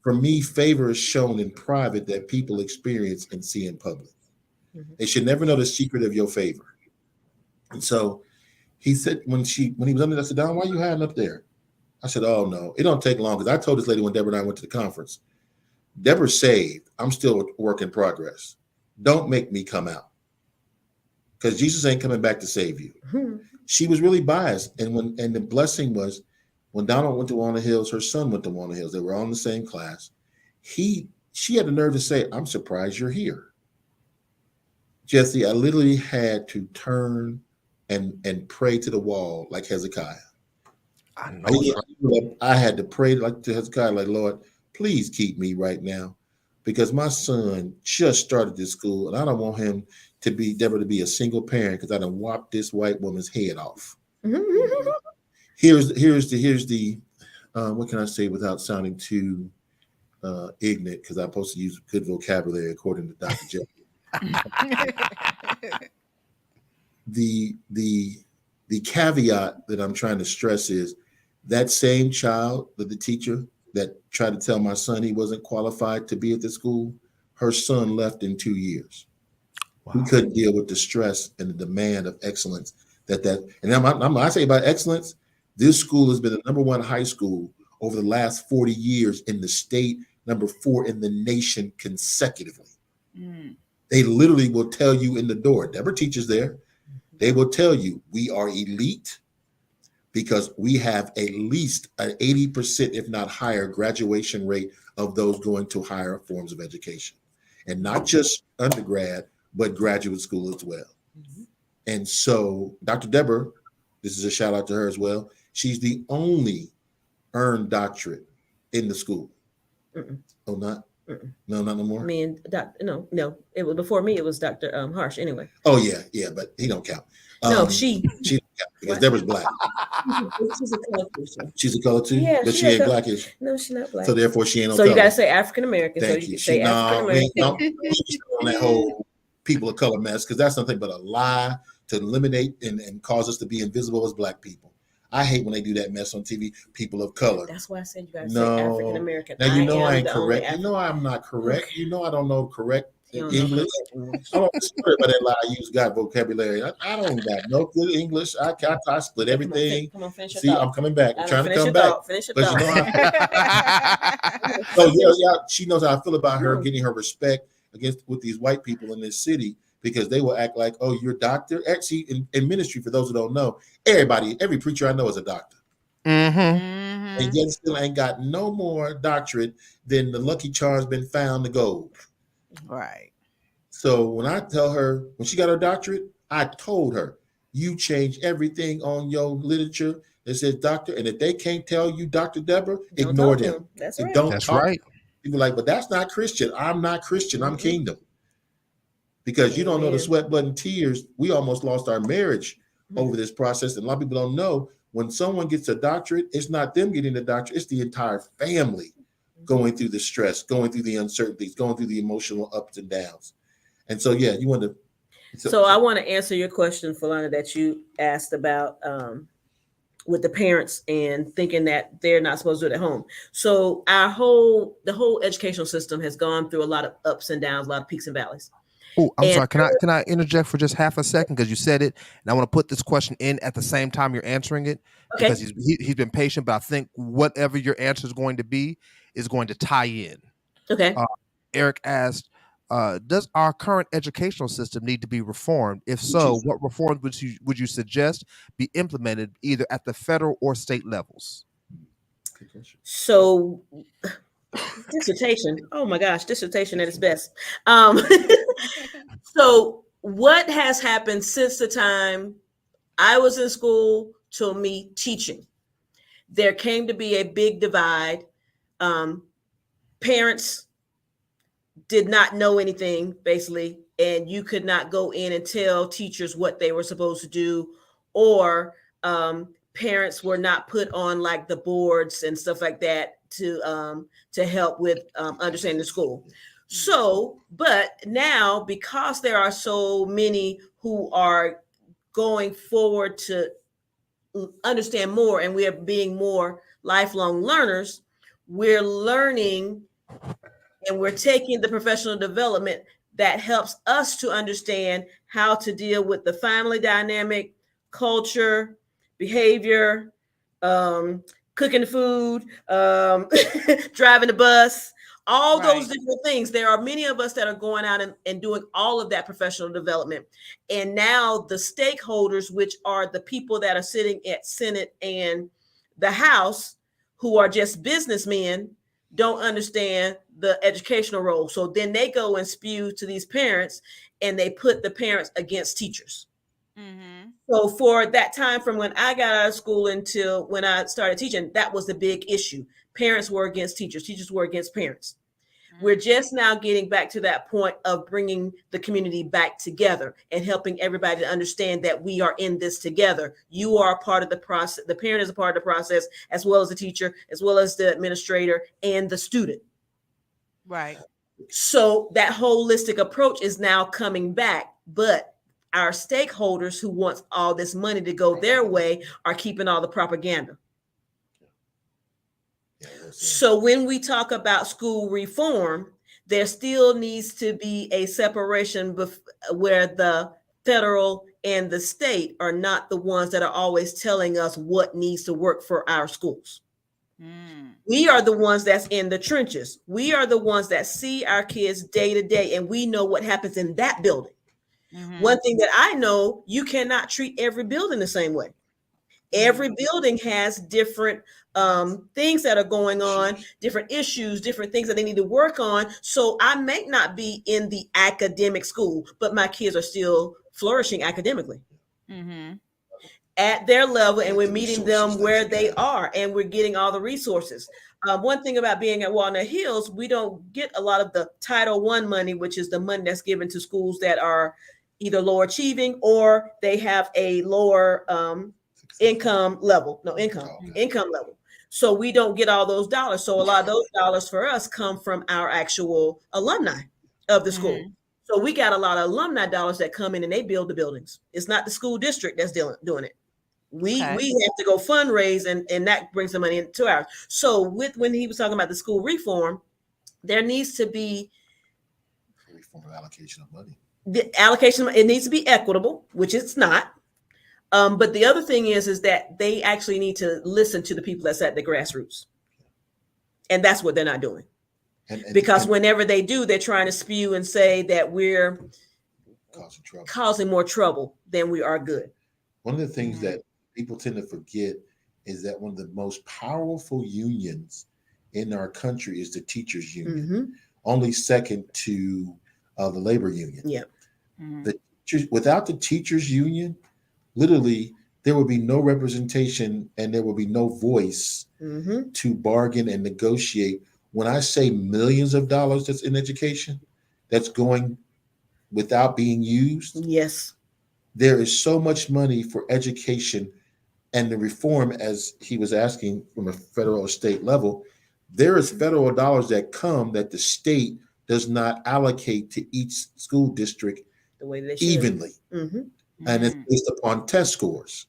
For me, favor is shown in private that people experience and see in public. They should never know the secret of your favor. And so he said, when he was under there, I said, Don, why are you hiding up there? I said, oh, no, it don't take long. Because I told this lady when Deborah and I went to the conference, Deborah's saved. I'm still a work in progress. Don't make me come out. Because Jesus ain't coming back to save you. She was really biased. And the blessing was when Donald went to Walnut Hills, her son went to Walnut Hills. They were all in the same class. She had the nerve to say, I'm surprised you're here. Jesse, I literally had to turn and pray to the wall like Hezekiah. I know. I had to pray like to Hezekiah, like, Lord, please keep me right now because my son just started this school and I don't want him to be Deborah to be a single parent because I done whopped this white woman's head off. Here's the what can I say without sounding too ignorant because I'm supposed to use good vocabulary according to Dr. Jeff. The caveat that I'm trying to stress is that same child that the teacher that tried to tell my son he wasn't qualified to be at the school, her son left in 2 years. Wow. He couldn't deal with the stress and the demand of excellence and I say about excellence, this school has been the number one high school over the last 40 years in the state, number 4 in the nation consecutively. They literally will tell you in the door, Deborah teaches there, they will tell you we are elite because we have at least an 80%, if not higher, graduation rate of those going to higher forms of education. And not just undergrad, but graduate school as well. And so Dr. Deborah, this is a shout out to her as well. She's the only earned doctorate in the school. Oh, not? No, not no more. Me and no. It was before me. It was Dr. Harsh. Anyway. Oh yeah, but he don't count. No, she don't count because Deborah's black. She's a color too. She's a color too. Yeah, but she ain't blackish. No, she's not black. So therefore, she ain't no. So color. you gotta say African American. So you can say African American. No, on that whole people of color mess because that's nothing but a lie to eliminate and cause us to be invisible as black people. I hate when they do that mess on TV. People of color. That's why I said you gotta say African American. Now you know I ain't correct. You know I'm not correct. You know I don't know correct English. I don't swear by that lie. I use God vocabulary. I don't got no good English. I split everything. Come on, finish your See, thought. I'm coming back. I'm trying to come back. Finish your but thought. You know yeah, she knows how I feel about her getting her respect with these white people in this city. Because they will act like, oh, you're a doctor. Actually, in ministry, for those who don't know, every preacher I know is a doctor. And yet still ain't got no more doctorate than the Lucky Charms been found to gold. Right. So when I tell her, when she got her doctorate, I told her, you change everything on your literature that says doctor. And if they can't tell you Dr. Deborah, ignore them. That's right. That's right. People are like, but that's not Christian. I'm not Christian. I'm kingdom. Because you don't know the sweat, blood, and tears. We almost lost our marriage over this process. And a lot of people don't know when someone gets a doctorate, it's not them getting the doctorate, it's the entire family going through the stress, going through the uncertainties, going through the emotional ups and downs. And so, yeah, you want to. So I want to answer your question, Philana, that you asked about with the parents and thinking that they're not supposed to do it at home. So the whole educational system has gone through a lot of ups and downs, a lot of peaks and valleys. Oh, I'm sorry. Can I interject for just half a second because you said it, and I want to put this question in at the same time you're answering it because he's been patient. But I think whatever your answer is going to be is going to tie in. Okay. Eric asked, "Does our current educational system need to be reformed? If so, what reforms would you suggest be implemented either at the federal or state levels?" So. Dissertation. Oh my gosh, dissertation at its best. So what has happened since the time I was in school to me teaching? There came to be a big divide. Parents did not know anything, basically, and you could not go in and tell teachers what they were supposed to do, or parents were not put on like the boards and stuff like that to help with understanding the school. So, but now because there are so many who are going forward to understand more, and we are being more lifelong learners, we're learning and we're taking the professional development that helps us to understand how to deal with the family dynamic, culture, behavior, cooking food, driving the bus, all those different things. There are many of us that are going out and doing all of that professional development. And now the stakeholders, which are the people that are sitting at Senate and the House, who are just businessmen, don't understand the educational role. So then they go and spew to these parents, and they put the parents against teachers. Mm-hmm. So for that time from when I got out of school until when I started teaching, that was the big issue. Parents were against teachers. Teachers were against parents. Mm-hmm. We're just now getting back to that point of bringing the community back together and helping everybody to understand that we are in this together. You are a part of the process. The parent is a part of the process, as well as the teacher, as well as the administrator and the student. Right. So that holistic approach is now coming back, but our stakeholders who want all this money to go their way are keeping all the propaganda. So when we talk about school reform, there still needs to be a separation where the federal and the state are not the ones that are always telling us what needs to work for our schools. We are the ones that's in the trenches. We are the ones that see our kids day to day, and we know what happens in that building. Mm-hmm. One thing that I know, you cannot treat every building the same way. Every building has different things that are going on, different issues, different things that they need to work on. So I may not be in the academic school, but my kids are still flourishing academically. Mm-hmm. At their level, and we're meeting them where they are, and we're getting all the resources. One thing about being at Walnut Hills, we don't get a lot of the Title I money, which is the money that's given to schools that are either lower achieving or they have a lower income level. Income level. So we don't get all those dollars. So a lot of those dollars for us come from our actual alumni of the school. Mm-hmm. So we got a lot of alumni dollars that come in and they build the buildings. It's not the school district that's doing it. We have to go fundraise, and that brings the money into ours. So when he was talking about the school reform, there needs to be reform of allocation of money. The allocation, it needs to be equitable, which it's not. But the other thing is that they actually need to listen to the people that's at the grassroots. And that's what they're not doing. Because whenever they do, they're trying to spew and say that we're causing more trouble than we are good. One of the things that people tend to forget is that one of the most powerful unions in our country is the teachers union, only second to the labor union. Yeah. Without the teachers union, literally there would be no representation and there would be no voice to bargain and negotiate. When I say millions of dollars that's in education, that's going without being used. Yes. There is so much money for education and the reform, as he was asking from a federal or state level. There is federal dollars that come that the state does not allocate to each school district the way they evenly. And it's based upon test scores.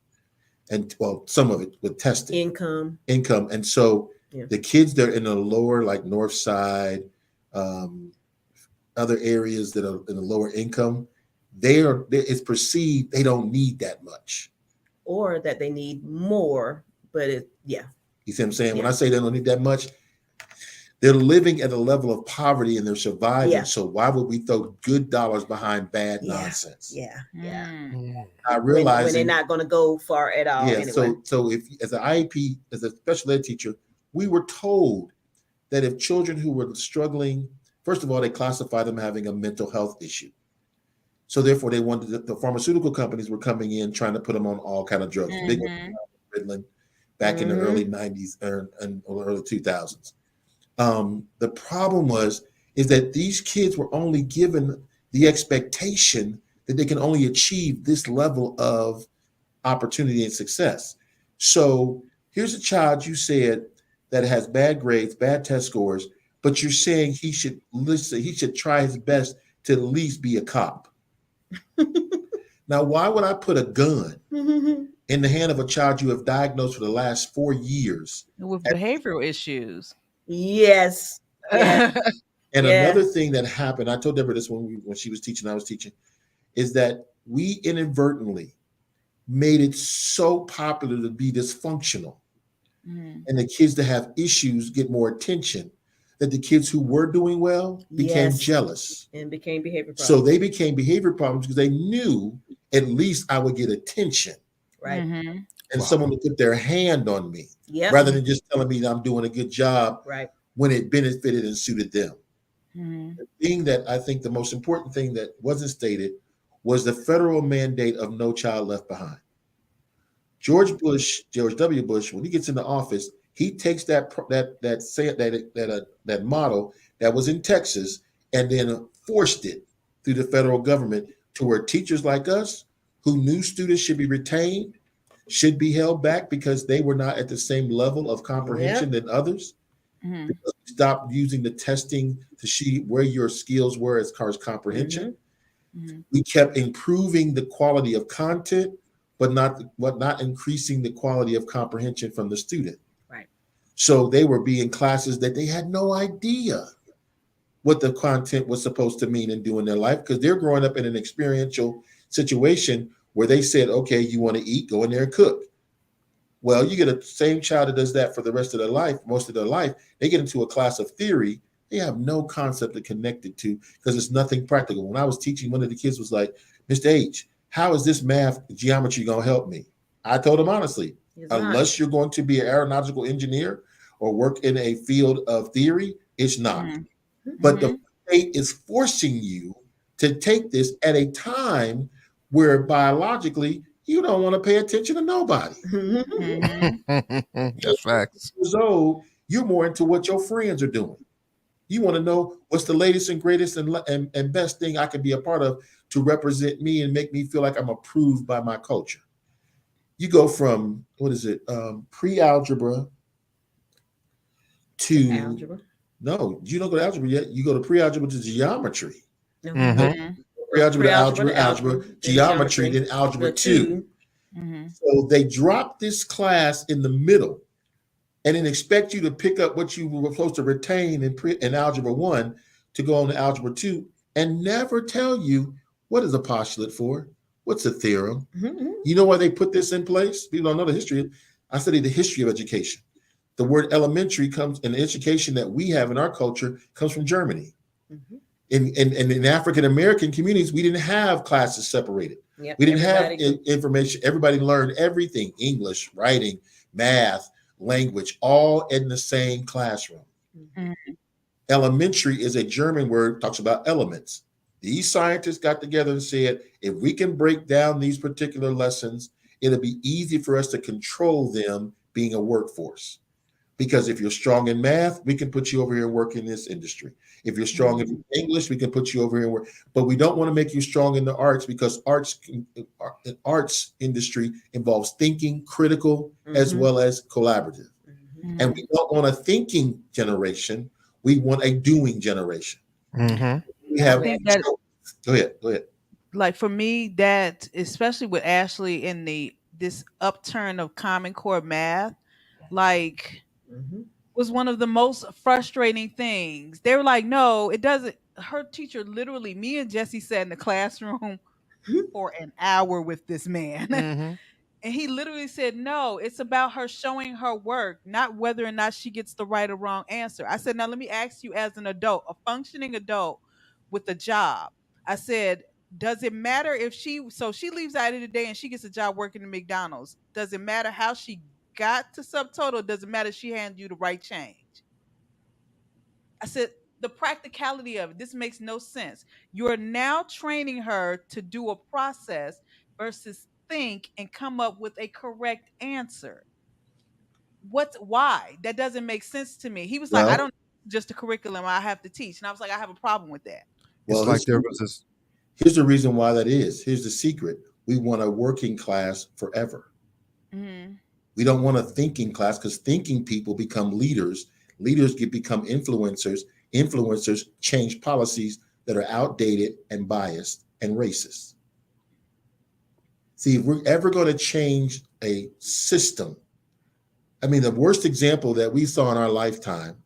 And some of it with testing. Income. And so the kids that are in the lower, like North Side, other areas that are in the lower income, it's perceived they don't need that much. Or that they need more, but You see what I'm saying? When I say they don't need that much, they're living at a level of poverty and they're surviving. Yeah. So why would we throw good dollars behind bad nonsense? I realize when they're not going to go far at all. Yeah. Anyway. So if as an IEP, as a special ed teacher, we were told that if children who were struggling, first of all, they classified them having a mental health issue. So therefore, they wanted the pharmaceutical companies were coming in trying to put them on all kind of drugs. Big Ritalin back in the early 90s and early 2000s. The problem is that these kids were only given the expectation that they can only achieve this level of opportunity and success. So here's a child you said that has bad grades, bad test scores, but you're saying he should listen, he should try his best to at least be a cop. Now, why would I put a gun in the hand of a child you have diagnosed for the last 4 years? With behavioral issues. Yes. Yes. And Yeah. another thing that happened, I told Deborah this when she was teaching, I was teaching, is that we inadvertently made it so popular to be dysfunctional Mhm. and the kids that have issues get more attention, that the kids who were doing well became Yes. jealous. And became behavior problems. So they became behavior problems because they knew at least I would get attention right. Mhm. and Wow. someone would put their hand on me Yep. rather than just telling me that I'm doing a good job Right. when it benefited and suited them. Mhm. The thing that I think the most important thing that wasn't stated was the federal mandate of No Child Left Behind. George W. Bush, when he gets into office, he takes that model that was in Texas and then forced it through the federal government to where teachers like us who knew students should be retained should be held back because they were not at the same level of comprehension than others. Mhm. Because we stopped using the testing to see where your skills were as far as comprehension. Mhm. We kept improving the quality of content, but not increasing the quality of comprehension from the student. Right. So they were being classes that they had no idea what the content was supposed to mean and do in their life because they're growing up in an experiential situation where they said, okay, you want to eat, go in there and cook. Well, you get a same child that does that for the rest of their life, most of their life, they get into a class of theory, they have no concept to connect it to because it's nothing practical. When I was teaching, one of the kids was like, Mr. H, how is this math geometry going to help me? I told him honestly, It's not. unless you're going to be an aeronautical engineer or work in a field of theory, it's not. Mhm. But the state is forcing you to take this at a time where biologically you don't want to pay attention to nobody. Mhm. That's facts. Years old, you're more into what your friends are doing. You want to know what's the latest and greatest and best thing I can be a part of to represent me and make me feel like I'm approved by my culture. You go from pre-algebra to Algebra. no, you don't go to algebra yet. You go to pre-algebra to geometry. Mhm. Mhm. Pre-algebra to Pre-algebra to algebra, algebra, geometry, then then algebra The 2. Mhm. So they drop this class in the middle and then expect you to pick up what you were supposed to retain in algebra 1 to go on to algebra 2 and never tell you what is a postulate for, what's a theorem. Mhm. You know why they put this in place? People don't know the history. I studied the history of education. The word elementary comes in the education that we have in our culture comes from Germany. Mhm. In African American communities, we didn't have classes separated. Yep. We didn't Everybody- have information. Everybody learned everything: English, writing, math, language, all in the same classroom. Mhm. Elementary is a German word, talks about elements. These scientists got together and said, if we can break down these particular lessons, it'll be easy for us to control them being a workforce. Because if you're strong in math, we can put you over here and work in this industry. If you're strong in English, we can put you over here and work. But we don't want to make you strong in the arts because arts industry involves thinking, critical, as Mhm. well as collaborative. Mhm. And we don't want a thinking generation. We want a doing generation. Mhm. We have. I think that- Go ahead. Like for me, that especially with Ashley in this upturn of Common Core math, like Mhm. was one of the most frustrating things. They were like, no, it doesn't. Her teacher literally, me and Jesse sat in the classroom for an hour with this man. Mhm. And he literally said, no, it's about her showing her work, not whether or not she gets the right or wrong answer. I said, now let me ask you as an adult, a functioning adult with a job. I said, does it matter if she leaves out of the day and she gets a job working at McDonald's? Does it matter how she got to subtotal? Does it matter if she handed you the right change? I said, the practicality of it, this makes no sense. You're now training her to do a process versus think and come up with a correct answer. Why? That doesn't make sense to me. He was like, I Well, don't just a curriculum I have to teach. And I was like, I have a problem with that. It's well, like there was this. here's the reason why that is. Here's the secret. We want a working class forever. Mhm. We don't want a thinking class because thinking people become leaders. Leaders become influencers. Influencers change policies that are outdated and biased and racist. See, if we're ever going to change a system, I mean, the worst example that we saw in our lifetime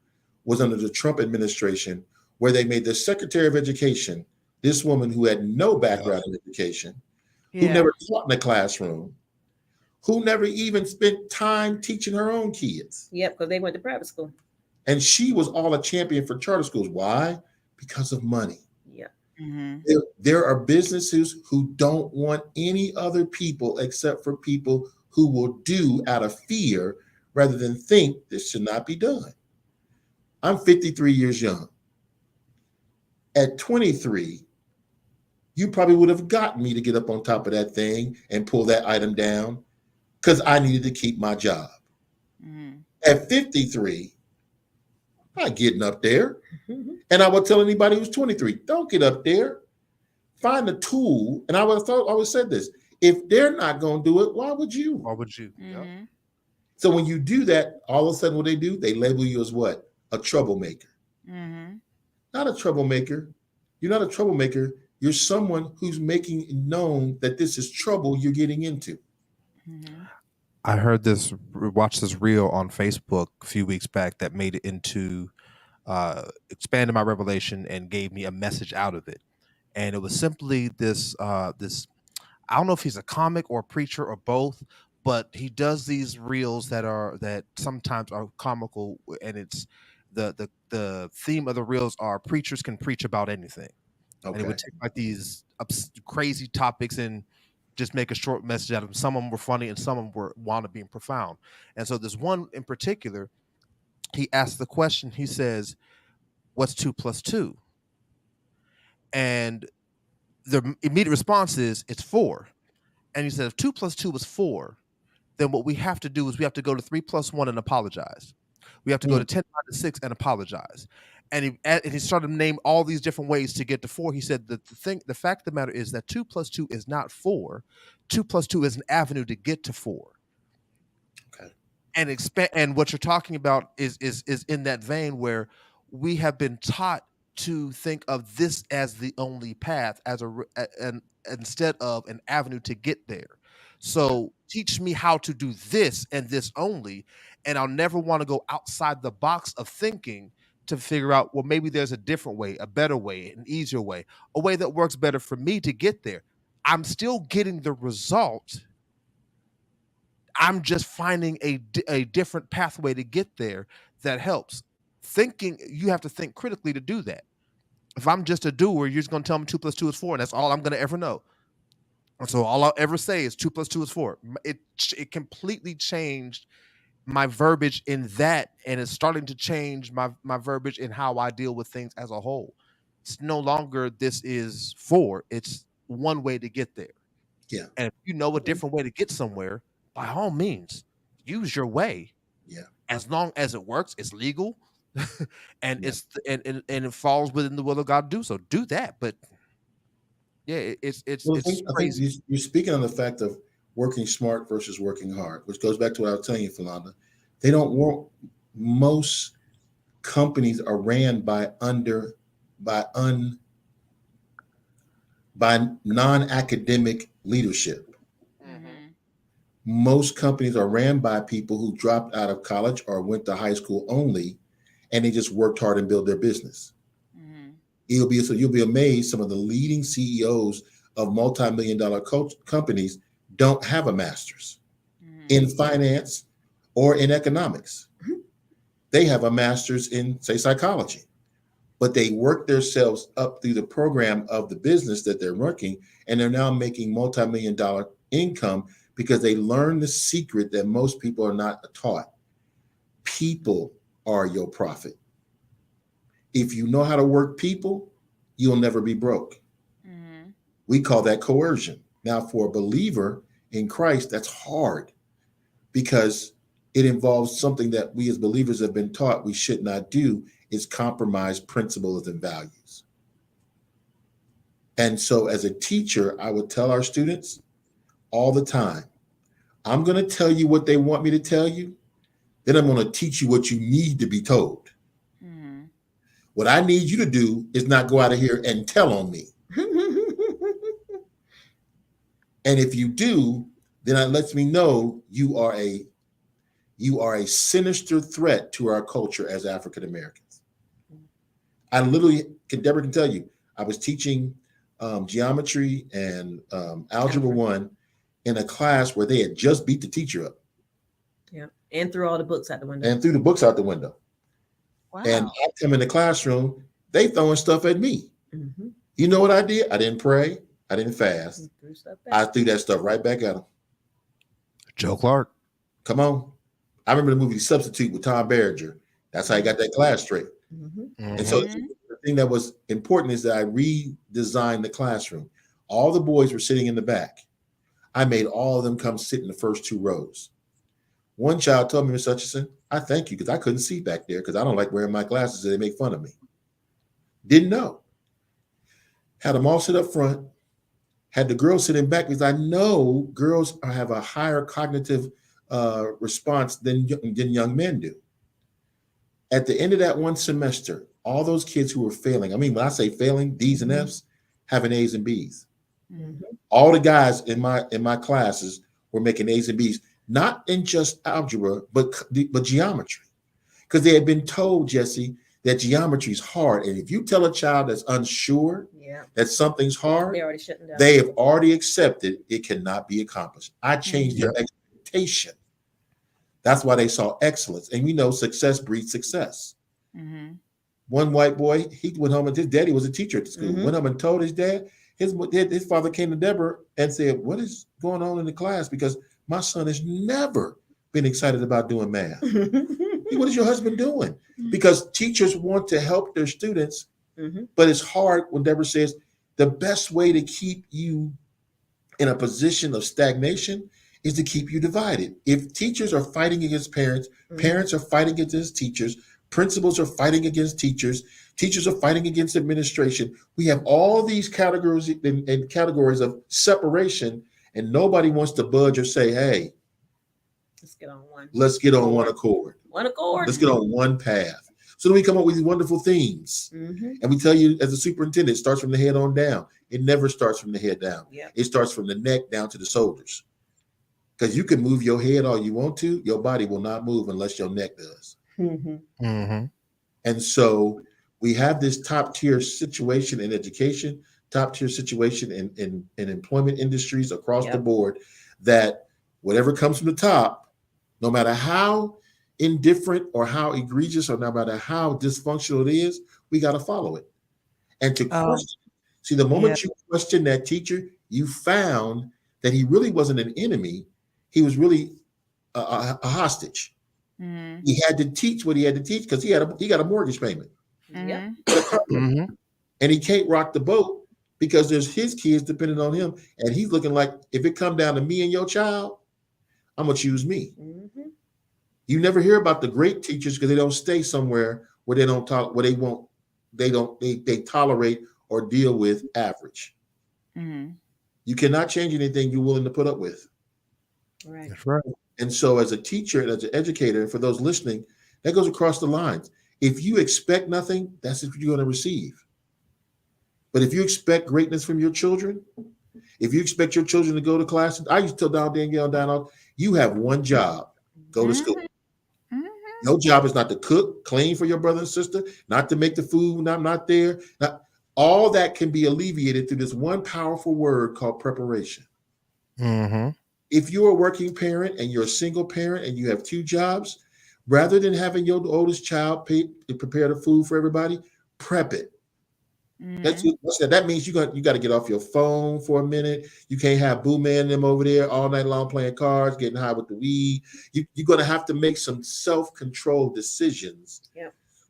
was under the Trump administration, where they made the Secretary of Education, this woman who had no background in education, who Yeah. never taught in the classroom, who never even spent time teaching her own kids. Yep, because they went to private school. And she was all a champion for charter schools. Why? Because of money. Yeah. Mhm. There are businesses who don't want any other people except for people who will do out of fear rather than think this should not be done. I'm 53 years young. At 23, you probably would have gotten me to get up on top of that thing and pull that item down because I needed to keep my job. Mhm. At 53, I'm not getting up there. Mhm. And I would tell anybody who's 23, don't get up there. Find a tool. And I always said this, if they're not going to do it, why would you? Or would you? Yep. Mhm. So when you do that, all of a sudden what they do, they label you as what? A troublemaker. Mhm. Not a troublemaker. You're not a troublemaker. You're someone who's making it known that this is trouble you're getting into. Mhm. I heard this, watched this reel on Facebook a few weeks back that made it into, expanded my revelation and gave me a message out of it. And it was simply this, I don't know if he's a comic or a preacher or both, but he does these reels that sometimes are comical, and it's the theme of the reels are preachers can preach about anything. And it Okay. would take like these crazy topics and just make a short message out of them. Some of them were funny and some of them were wound up being profound. And so this one in particular, he asked the question, he says, what's 2 + 2? And the immediate response is it's 4. And he said, if 2 + 2 is 4, then what we have to do is we have to go to 3 + 1 and apologize. We have to go to 10 - 6 and apologize. And he started to name all these different ways to get to 4. He said that the fact of the matter is that 2 + 2 is not 4. 2 + 2 is an avenue to get to 4. Okay. And and what you're talking about is in that vein where we have been taught to think of this as the only path, as an instead of an avenue to get there. So teach me how to do this and this only, and I'll never want to go outside the box of thinking to figure out, well, maybe there's a different way, a better way, an easier way, a way that works better for me to get there. I'm still getting the result. I'm just finding a different pathway to get there that helps. Thinking, you have to think critically to do that. If I'm just a doer, you're just going to tell me 2 + 2 is 4, and that's all I'm going to ever know. And so all I'll ever say is 2 + 2 is 4. It completely changed my verbiage in that, and it's starting to change my verbiage in how I deal with things as a whole. It's no longer this is 4. It's one way to get there. Yeah. And if you know a different way to get somewhere, by all means, use your way. Yeah. As long as it works, it's legal, and Yeah. and it falls within the will of God to do so. Do that. But yeah, it's Well, I think crazy. you're speaking on the fact of working smart versus working hard, which goes back to what I was telling you, Philanda. They don't want, most companies are ran by non-academic leadership. Mhm. Most companies are ran by people who dropped out of college or went to high school only, and they just worked hard and built their business. Mhm. You'll be amazed. Some of the leading CEOs of multi-million-dollar companies don't have a master's Mhm. in finance or in economics. They have a master's in, say, psychology, but they work themselves up through the program of the business that they're working, and they're now making multi-million-dollar income because they learn the secret that most people are not taught. People are your profit. If you know how to work people, you'll never be broke. Mhm. We call that coercion. Now, for a believer in Christ, that's hard because it involves something that we as believers have been taught we should not do, is compromise principles and values. And so as a teacher, I would tell our students all the time, I'm going to tell you what they want me to tell you. Then I'm going to teach you what you need to be told. Mm-hmm. What I need you to do is not go out of here and tell on me. And if you do, then that lets me know you are a sinister threat to our culture as African Americans. I literally, Deborah can tell you, I was teaching geometry and algebra 1 in a class where they had just beat the teacher up. Yeah, and threw all the books out the window. And threw the books out the window. Wow. And I come in the classroom, they throwing stuff at me. Mm-hmm. You know what I did? I didn't pray. I didn't fast. Threw stuff I back. threw that stuff right back at them. Joe Clark. Come on. I remember the movie Substitute with Tom Berenger. That's how I got that class straight. Mm-hmm. And so Mhm. the thing that was important is that I redesigned the classroom. All the boys were sitting in the back. I made all of them come sit in the first 2 rows. One child told me, Ms. Hutchinson, I thank you because I couldn't see back there because I don't like wearing my glasses and they make fun of me. Didn't know. Had them all sit up front. Had the girls sit in back because I know girls have a higher cognitive response than young men do. At the end of that one semester, all those kids who were failing, I mean, when I say failing, D's and F's, having A's and B's. Mm-hmm. All the guys in my classes were making A's and B's, not in just algebra, but geometry. Because they had been told, Jesse, that geometry is hard. And if you tell a child that's unsure Yeah, that something's hard, they already shutting down. they have already accepted it cannot be accomplished. I changed their Yep. expectation. That's why they saw excellence. And we know success breeds success. Mm-hmm. One white boy, he went home and his daddy was a teacher at the school. Mhm. Went home and told his dad, his father came to Deborah and said, what is going on in the class? Because my son has never been excited about doing math. What is your husband doing? Because teachers want to help their students, Mm-hmm. but it's hard when Deborah says the best way to keep you in a position of stagnation is to keep you divided. If teachers are fighting against parents, parents are fighting against teachers, principals are fighting against teachers, teachers are fighting against administration. We have all these categories and categories of separation, and nobody wants to budge or say, hey, Let's get on one. let's get on one accord. One accord. Let's get on one path. So then we come up with these wonderful themes. Mm-hmm. And we tell you as a superintendent, it starts from the head on down. It never starts from the head down. Yeah. It starts from the neck down to the shoulders. Because you can move your head all you want to, your body will not move unless your neck does. Mm-hmm. Mm-hmm. And so we have this top tier situation in education, top tier situation in employment industries across the Yep. board, that whatever comes from the top, no matter how indifferent or how egregious or no matter how dysfunctional it is, we got to follow it. And to question, see, the moment you question that teacher, you found that he really wasn't an enemy. He was really a hostage. Mm-hmm. He had to teach what he had to teach because he got a mortgage payment. Yep. Mm-hmm. And he can't rock the boat because there's his kids depending on him. And he's looking like, if it come down to me and your child, I'm going to choose me. Mm-hmm. You never hear about the great teachers because they don't stay somewhere where they don't talk, where they tolerate or deal with average. Mm-hmm. You cannot change anything you're willing to put up with. Right. That's right. And so as a teacher, and as an educator, and for those listening, that goes across the lines. If you expect nothing, that's what you're going to receive. But if you expect greatness from your children, if you expect your children to go to class, I used to tell Danielle, you have one job, go to school. Mm-hmm. Your job is not to cook, clean for your brother and sister, not to make the food when I'm not there. All that can be alleviated through this one powerful word called preparation. Mm-hmm. If you're a working parent and you're a single parent and you have 2 jobs, rather than having your oldest child prepare the food for everybody, prep it. Mm-hmm. That means you got to get off your phone for a minute. You can't have Boo Man and them over there all night long playing cards, getting high with the weed. You're going to have to make some self-controlled decisions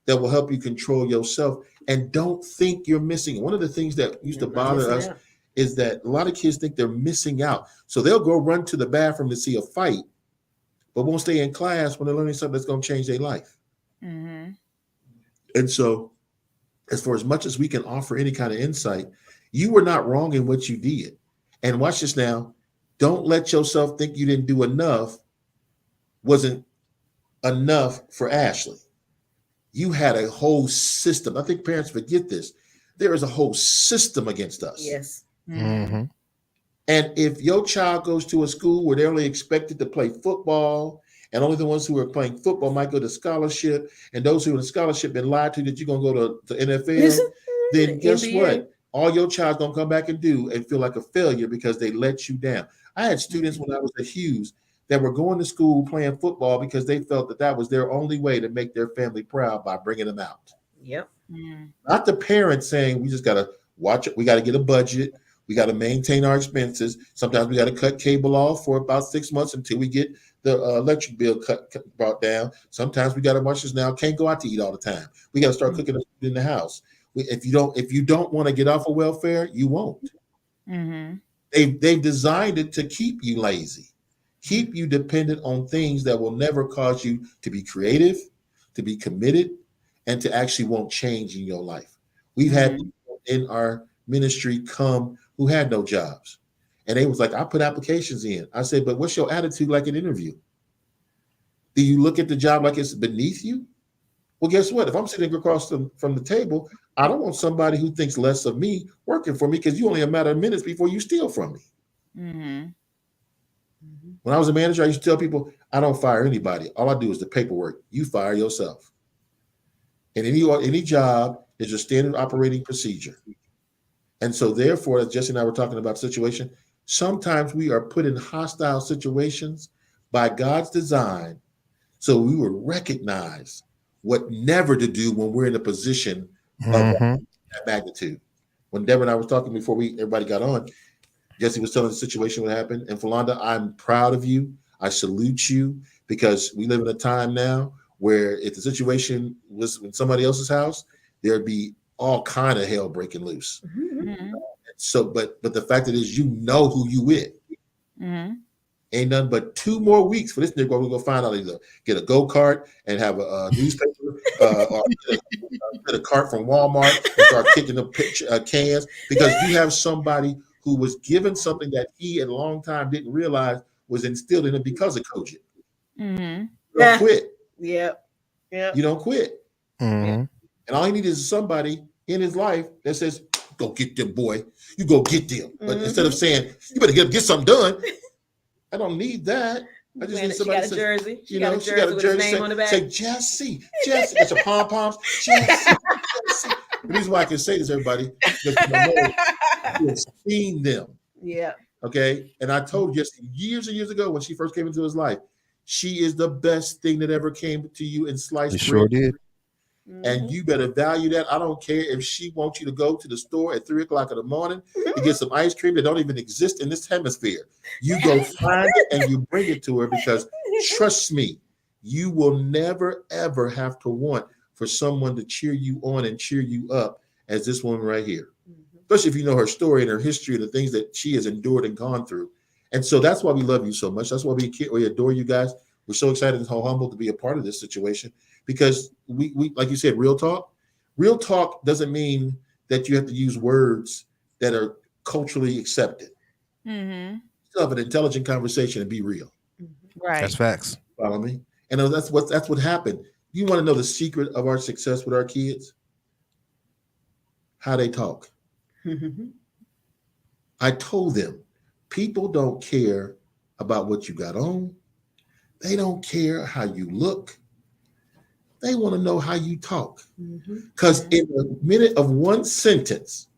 that will help you control yourself. And don't think you're missing. One of the things that used to bother us is that a lot of kids think they're missing out. So they'll go run to the bathroom to see a fight, but won't stay in class when they're learning something that's going to change their life. Mm-hmm. And so, as much as we can offer any kind of insight, you were not wrong in what you did. And watch this now. Don't let yourself think you didn't do enough wasn't enough for Ashley. You had a whole system. I think parents forget this. There is a whole system against us. Yes. Mm-hmm. And if your child goes to a school where they're only expected to play football, and only the ones who are playing football might go to scholarship, and those who are in scholarship been lied to that you're going to go to NFL, then guess NBA. what? All your child's going to come back and do and feel like a failure because they let you down. I had students when I was at Hughes that were going to school playing football because they felt that was their only way to make their family proud by bringing them out. Yep. Not the parents saying we just got to watch it. We got to get a budget. We got to maintain our expenses. Sometimes we got to cut cable off for about 6 months until we get the electric bill brought down. Sometimes we got to watch this now. Can't go out to eat all the time. We got to start cooking in the house. If you don't want to get off of welfare, you won't. Mm-hmm. They've designed it to keep you lazy, keep you dependent on things that will never cause you to be creative, to be committed, and to actually want change in your life. We've had people in our ministry come who had no jobs. And they was like, I put applications in. I said, but what's your attitude like an interview? Do you look at the job like it's beneath you? Well, guess what? If I'm sitting across from the table, I don't want somebody who thinks less of me working for me because you only a matter of minutes before you steal from me. Mm-hmm. When I was a manager, I used to tell people, I don't fire anybody. All I do is the paperwork. You fire yourself. And any job is a standard operating procedure. And so therefore, as Jesse and I were talking about the situation, sometimes we are put in hostile situations by God's design so we will recognize what never to do when we're in a position of that magnitude. When Deborah and I was talking before everybody got on, Jesse was telling the situation what happened. And Philonda, I'm proud of you. I salute you because we live in a time now where if the situation was in somebody else's house, there'd be all kind of hell breaking loose. Mm-hmm. So, but the fact that is, you know who you with. Mm-hmm. Ain't nothing but 2 more weeks for this nigga. We're gonna find out either get a go-kart and have a newspaper or get a cart from Walmart and start kicking the cans because you have somebody who was given something that he at a long time didn't realize was instilled in him because of Kojit. Mm-hmm. You don't quit. Yep. You don't quit. And all he needs is somebody in his life that says, go get them, boy. You go get them. But instead of saying, you better get something done, I don't need that. I just need somebody she got a jersey. She got a jersey with his name on the back. Say, Jesse. That's your pom-poms. Jesse. The reason why I can say this, everybody, because you have seen them. Yeah. Okay. And I told Jesse years and years ago when she first came into his life, she is the best thing that ever came to you in sliced bread. Sure did. And you better value that. I don't care if she wants you to go to the store at 3:00 in the morning to get some ice cream that don't even exist in this hemisphere. You go find it and you bring it to her because trust me, you will never, ever have to want for someone to cheer you on and cheer you up as this woman right here. Especially if you know her story and her history and the things that she has endured and gone through. And so that's why we love you so much. That's why we adore you guys. We're so excited and so humbled to be a part of this situation because we like you said, real talk. Real talk doesn't mean that you have to use words that are culturally accepted. Mm-hmm. You have an intelligent conversation and be real. Right. That's facts. Follow me? And that's what happened. You want to know the secret of our success with our kids? How they talk. I told them, people don't care about what you got on. They don't care how you look. They want to know how you talk. Because in a minute of one sentence,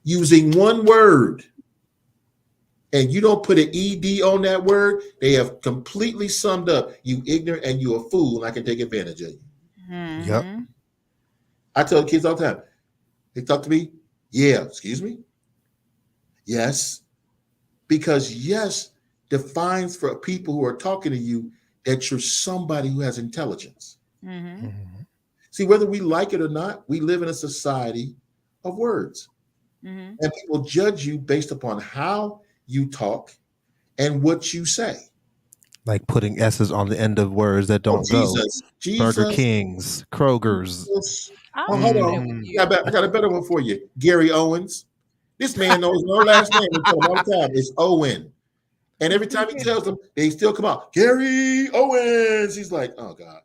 using one word, and you don't put an ED on that word, they have completely summed up you ignorant and you a fool, and I can take advantage of you. Mm-hmm. Yep. I tell kids all the time, they talk to me, yeah, excuse me? Yes. Because yes defines for people who are talking to you that you're somebody who has intelligence. Mm-hmm. See, whether we like it or not, we live in a society of words. Mm-hmm. And people judge you based upon how you talk and what you say. Like putting S's on the end of words that don't go. Jesus. Burger King's, Kroger's. Jesus. I'll hold share on. that with you. I got a better one for you. Gary Owens. This man knows no last name. We tell him all the time. It's Owen. And every time he tells them, they still come out, Gary Owens. He's like, oh God.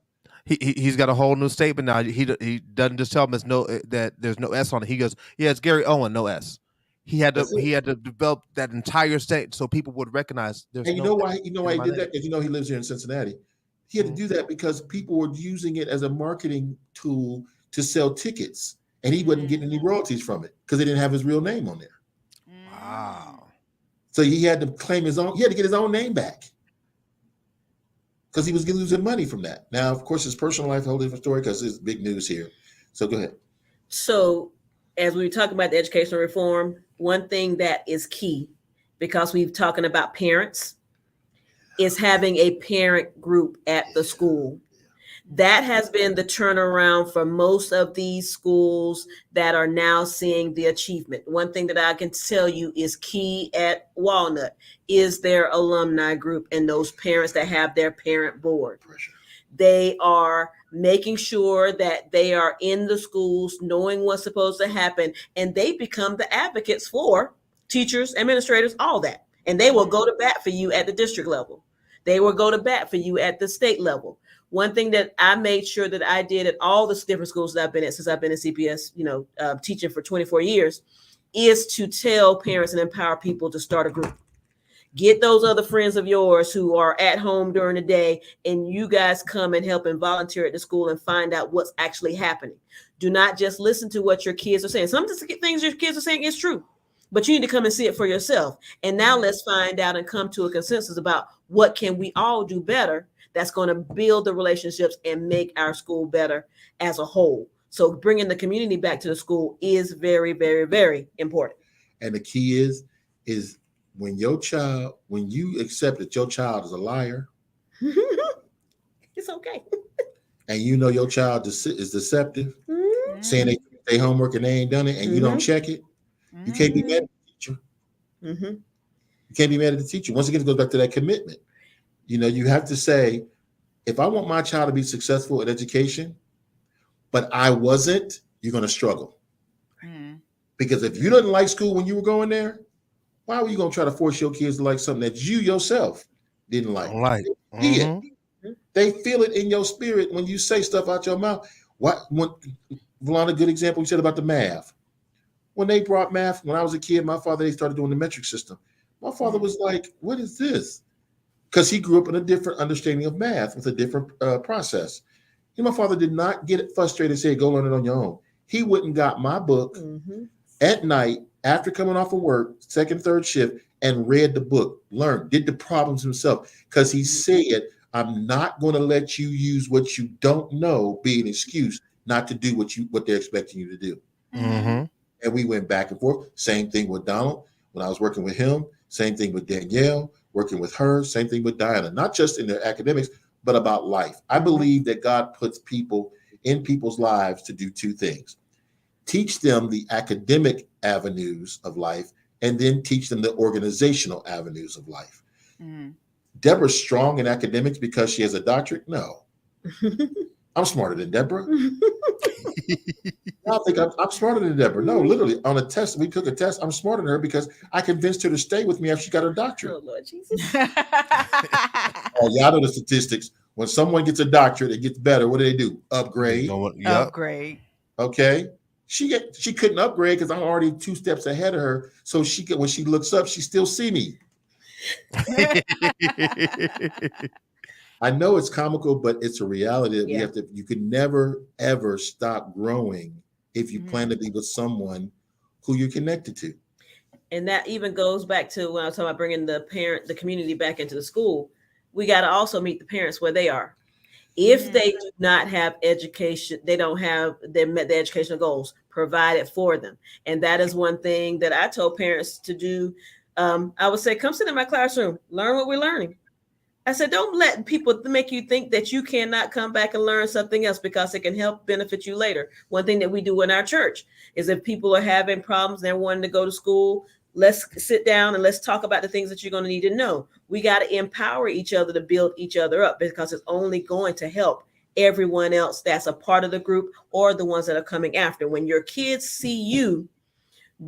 He's got a whole new statement now. He doesn't just tell them it's no that there's no S on it. He goes, yeah, it's Gary Owen, no S. He had to develop that entire state so people would recognize there's. And you know why he did that? Because he lives here in Cincinnati. He had to do that because people were using it as a marketing tool to sell tickets, and he wasn't getting any royalties from it because they didn't have his real name on there. Wow. So he had to claim his own. He had to get his own name back because he was losing money from that. Now, of course, his personal life, a whole different story because it's big news here. So go ahead. So as we talk about the educational reform, one thing that is key, because we've talking about parents, is having a parent group at the school. That has been the turnaround for most of these schools that are now seeing the achievement. One thing that I can tell you is key at Walnut is their alumni group and those parents that have their parent board. They are making sure that they are in the schools, knowing what's supposed to happen, and they become the advocates for teachers, administrators, all that. And they will go to bat for you at the district level. They will go to bat for you at the state level. One thing that I made sure that I did at all the different schools that I've been at since I've been in CPS, teaching for 24 years, is to tell parents and empower people to start a group. Get those other friends of yours who are at home during the day, and you guys come and help and volunteer at the school and find out what's actually happening. Do not just listen to what your kids are saying. Some of the things your kids are saying is true, but you need to come and see it for yourself. And now let's find out and come to a consensus about what can we all do better that's going to build the relationships and make our school better as a whole. So bringing the community back to the school is very, very, very important. And the key is when you accept that your child is a liar, it's okay. And you know your child is deceptive, saying they do their homework and they ain't done it, and you don't check it, you can't be mad at the teacher. You can't be mad at the teacher. Once again, it goes back to that commitment. You have to say, if I want my child to be successful in education, but I wasn't, you're going to struggle. Because if you didn't like school when you were going there, why were you going to try to force your kids to like something that you yourself didn't like? They feel it in your spirit when you say stuff out your mouth. Valana, good example you said about the math. When they brought math, when I was a kid, my father, they started doing the metric system. My father was like, what is this? Because he grew up in a different understanding of math with a different process. My father did not get frustrated and say, go learn it on your own. He went and got my book at night after coming off of work, second, third shift, and read the book, learned, did the problems himself. Because he said, I'm not going to let you use what you don't know be an excuse not to do what they're expecting you to do. And we went back and forth. Same thing with Donald when I was working with him. Same thing with Danielle, working with her. Same thing with Diana, not just in their academics, but about life. I believe that God puts people in people's lives to do two things. Teach them the academic avenues of life, and then teach them the organizational avenues of life. Deborah's strong in academics because she has a doctorate? No. I'm smarter than Deborah. I think I'm smarter than Deborah. No, literally, on a test, we took a test. I'm smarter than her because I convinced her to stay with me after she got her doctorate. Oh, Lord Jesus. Y'all know the statistics. When someone gets a doctorate, it gets better. What do? Upgrade. Upgrade. Okay. She couldn't upgrade because I'm already 2 steps ahead of her. So when she looks up, she still see me. I know it's comical, but it's a reality that you can never, ever stop growing if you plan to be with someone who you're connected to. And that even goes back to when I was talking about bringing the community back into the school. We got to also meet the parents where they are. If they do not have education, they don't have their educational goals provided for them. And that is one thing that I told parents to do. I would say, come sit in my classroom, learn what we're learning. I said, don't let people make you think that you cannot come back and learn something else because it can help benefit you later. One thing that we do in our church is if people are having problems, they're wanting to go to school, let's sit down and let's talk about the things that you're going to need to know. We got to empower each other to build each other up because it's only going to help everyone else that's a part of the group or the ones that are coming after. When your kids see you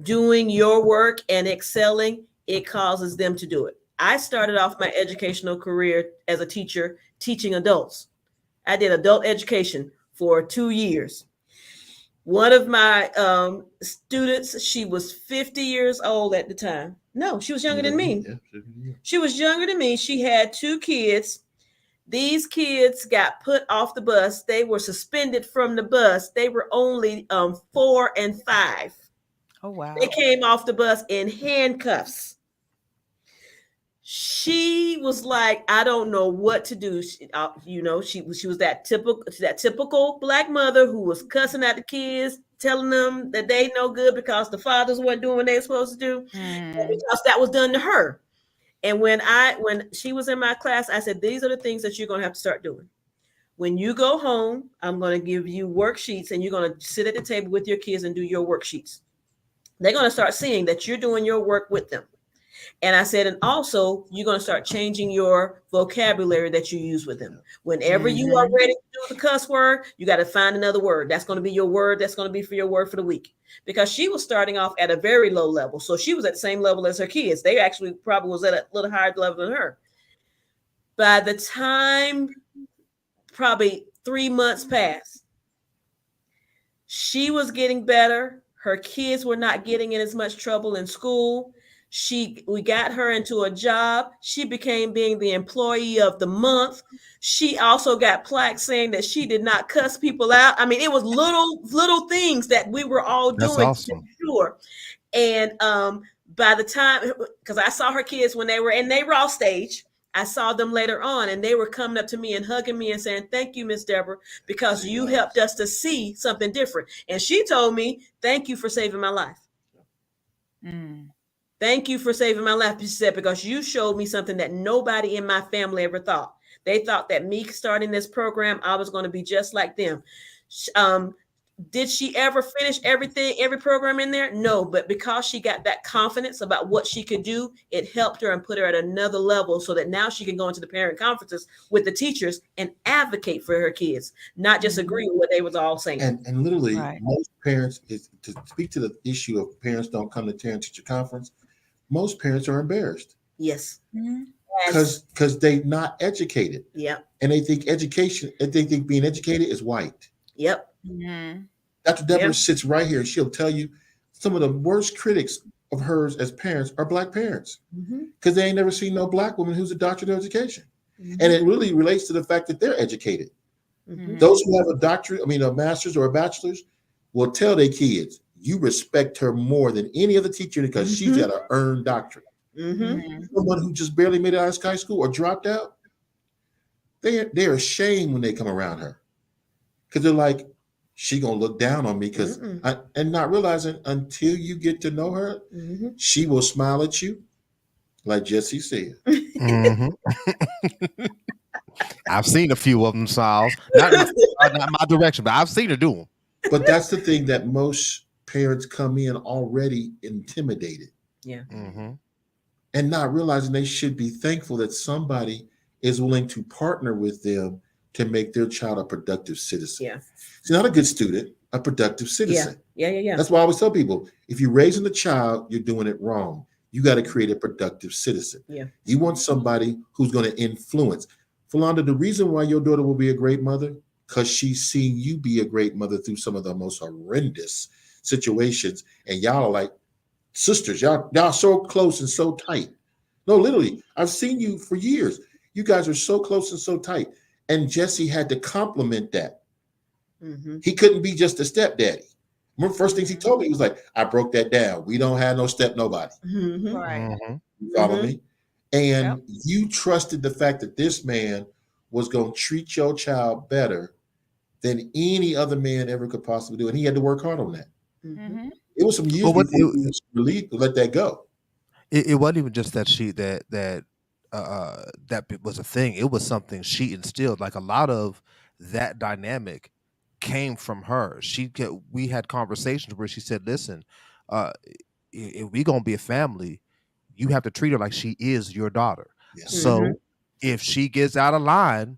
doing your work and excelling, it causes them to do it. I started off my educational career as a teacher teaching adults. I did adult education for 2 years. One of my students, she was 50 years old at the time. No, she was younger than me. She was younger than me. She had 2 kids. These kids got put off the bus. They were suspended from the bus. They were only 4 and 5. Oh wow. They came off the bus in handcuffs. She was like, I don't know what to do. She was that typical Black mother who was cussing at the kids, telling them that they no good because the fathers weren't doing what they were supposed to do, because that was done to her. And when she was in my class, I said, these are the things that you're going to have to start doing. When you go home, I'm going to give you worksheets, and you're going to sit at the table with your kids and do your worksheets. They're going to start seeing that you're doing your work with them. And I said, and also you're going to start changing your vocabulary that you use with them. Whenever you are ready to do the cuss word, you got to find another word. That's going to be your word. That's going to be for your word for the week. Because she was starting off at a very low level. So she was at the same level as her kids. They actually probably was at a little higher level than her. By the time probably 3 months passed, she was getting better. Her kids were not getting in as much trouble in school. We got her into a job. She became being the employee of the month. She also got plaques saying that she did not cuss people out. I mean, it was little things that we were all doing. That's awesome. Sure. And by the time, because I saw her kids when they were in their raw stage, I saw them later on, and they were coming up to me and hugging me and saying, thank you, Miss Deborah, because you helped us to see something different. And she told me, thank you for saving my life. Thank you for saving my life, she said, because you showed me something that nobody in my family ever thought. They thought that me starting this program, I was going to be just like them. Did she ever finish every program in there? No, but because she got that confidence about what she could do, it helped her and put her at another level so that now she can go into the parent conferences with the teachers and advocate for her kids, not just agree with what they was all saying. And literally, Right. most parents, to speak to the issue of parents don't come to parent-teacher conference, most parents are embarrassed. Yes. Because they're not educated. Yep. And they think being educated is white. Yep. Dr. Deborah sits right here. She'll tell you some of the worst critics of hers as parents are Black parents, because they ain't never seen no Black woman who's a doctorate of education. And it really relates to the fact that they're educated. Those who have a master's or a bachelor's will tell their kids, you respect her more than any other teacher because she's got an earned doctorate. Someone who just barely made it out of high school or dropped out, they're ashamed when they come around her, because they're like, she gonna look down on me and not realizing until you get to know her, she will smile at you, like Jesse said. I've seen a few of them smiles, not my direction, but I've seen her do them. But that's the thing, that most parents come in already intimidated. Yeah. And not realizing they should be thankful that somebody is willing to partner with them to make their child a productive citizen. Yeah. She's not a good student, a productive citizen. Yeah. That's why I always tell people, if you're raising a child, you're doing it wrong. You got to create a productive citizen. Yeah. You want somebody who's going to influence. Philonda, the reason why your daughter will be a great mother, because she's seen you be a great mother through some of the most horrendous situations. And y'all are like sisters. Y'all so close and so tight. No, literally, I've seen you for years. You guys are so close and so tight. And Jesse had to compliment that. He couldn't be just a stepdaddy. Remember, first things he told me, he was like, I broke that down. We don't have no step nobody. Right. You follow me? And you trusted the fact that this man was going to treat your child better than any other man ever could possibly do. And he had to work hard on that. It was some years before you let that go. It wasn't even just that that was a thing. It was something she instilled. Like, a lot of that dynamic came from her. We had conversations where she said, listen, if we gonna be a family, you have to treat her like she is your daughter. So if she gets out of line,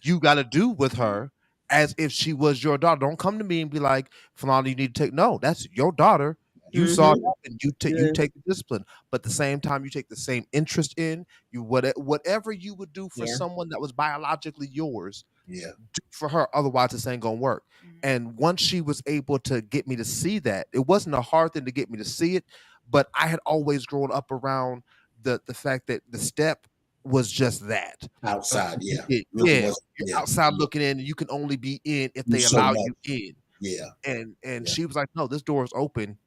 you got to do with her as if she was your daughter. Don't come to me and be like, Philonda, you need to take. No, that's your daughter. You saw it Mhm. happen. You take the discipline, but at the same time, you take the same interest in you. Whatever you would do for Yeah. someone that was biologically yours, Yeah. do for her. Otherwise, this ain't gonna work. And once she was able to get me to see that, it wasn't a hard thing to get me to see it, but I had always grown up around the fact that the step was just that. Outside, yeah. Looking Yeah, what's you're yeah. outside looking in, and you can only be in if they There's so allow much. you in. Yeah. And Yeah. she was like, "No, this door is open.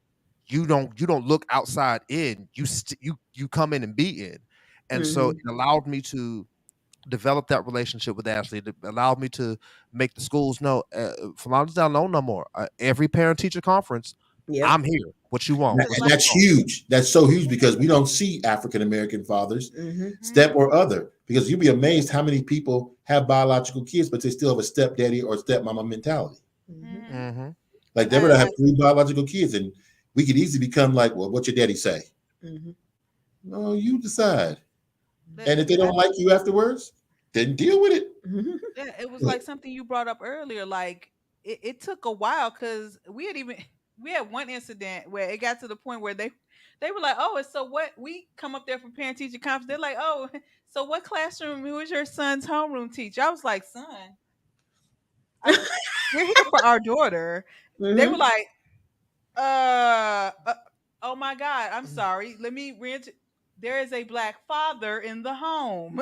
You don't look outside in. You come in and be in." And so it Mhm. allowed me to develop that relationship with Ashley. It allowed me to make the schools know Philonda's not alone no more. Every parent teacher conference, Yep. I'm here. What you want? And What's like- that's huge. That's so huge because we don't see African American fathers, Mhm. step or other. Because you'd be amazed how many people have biological kids, but they still have a stepdaddy or stepmama mentality. Mhm. Mm-hmm. Like Deborah and I have 3 biological kids, and we could easily become like, well, what's your daddy say? Mhm. No, you decide. And if they don't like you afterwards, then deal with it. Mhm. Yeah, it was Go like ahead. something you brought up earlier. Like it took a while because we had one incident where it got to the point where they were like, "Oh, and so what?" We come up there for parent teacher conference. They're like, "Oh, so what classroom? Who is your son's homeroom teacher?" I was like, "Son, we're here for our daughter." They were Mhm. like, oh my God, I'm sorry. Let me rent. There is a black father in the home."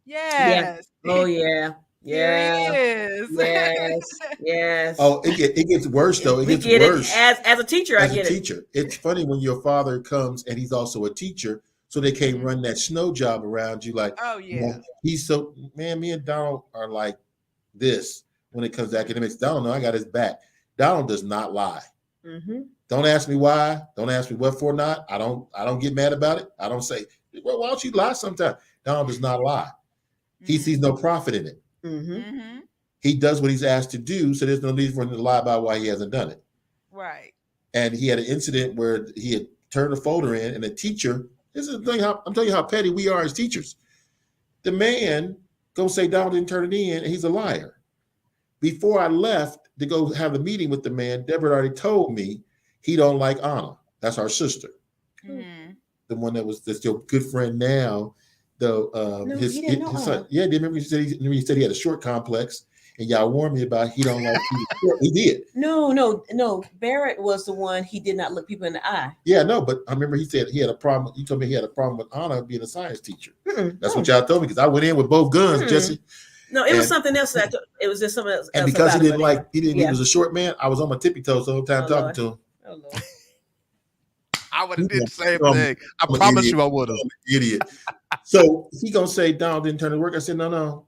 Yeah. Yes. Oh yeah. Here he Yeah. is. Yes. Yes. Oh, it gets worse though. It We gets get worse it as a teacher. I as a get it. teacher. It's funny when your father comes and he's also a teacher, so they can't run that snow job around you. Like, Oh you yeah. know, he's so man. Me and Donald are like this when it comes to academics. Donald, no, I got his back. Donald does not lie. Mm-hmm. Don't ask me why. Don't ask me what for not. I don't get mad about it. I don't say, well, why don't you lie sometimes? Donald does not lie. He sees no profit in it. Mm-hmm. Mm-hmm. He does what he's asked to do, so there's no need for him to lie about why he hasn't done it. Right. And he had an incident where he had turned a folder in, and the teacher, this is the thing, I'm telling you how petty we are as teachers. The man go say Donald didn't turn it in, and he's a liar. Before I left to go have the meeting with the man, Deborah already told me he don't like Anna. That's our sister, Mm-hmm. the one that's your good friend now. Though No, his he didn't know son, Anna. yeah, remember he said he had a short complex, and y'all warned me about he don't like he did. No. Barrett was the one he did not look people in the eye. Yeah, no, but I remember he said he had a problem. He told me he had a problem with Anna being a science teacher. Mm-mm. That's what y'all told me because I went in with both guns, Mm. Jesse. No, it was And- something else. It was just something else. And because he about didn't it, like, he Yeah. was a short man. I was on my tippy toes the whole time Oh, talking Lord. to him. Oh Lord. I would have did the same Um, thing. I I'm an promise idiot. you, I would have. Idiot. So he gonna say Donald didn't turn in work. I said, no.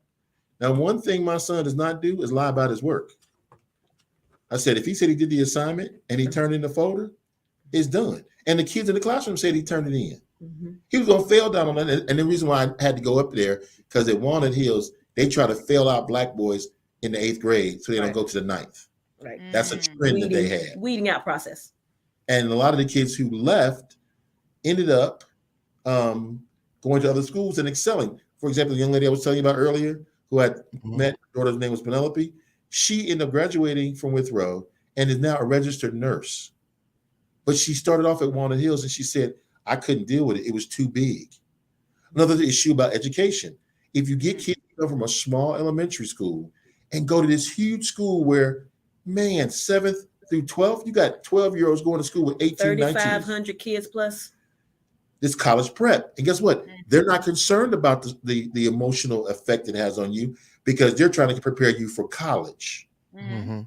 Now, one thing my son does not do is lie about his work. I said, if he said he did the assignment and he turned in the folder, it's done. And the kids in the classroom said he turned it in. Mm-hmm. He was gonna fail down on that. And the reason why I had to go up there, because at Walnut Hills, they try to fail out black boys in the 8th grade so they don't Right. go to the 9th. Right. That's a Mm. trend that they had. Weeding out process. And a lot of the kids who left ended up going to other schools and excelling. For example, the young lady I was telling you about earlier, who had met, her daughter's name was Penelope. She ended up graduating from Withrow and is now a registered nurse. But she started off at Walnut Hills and she said, I couldn't deal with it. It was too big. Another issue about education. If you get kids who come from a small elementary school and go to this huge school where, man, 7th through 12th, you got 12-year-olds going to school with 18, 19. 3,500 kids plus. This college prep. And guess what? They're not concerned about the emotional effect it has on you because they're trying to prepare you for college. Mm-hmm.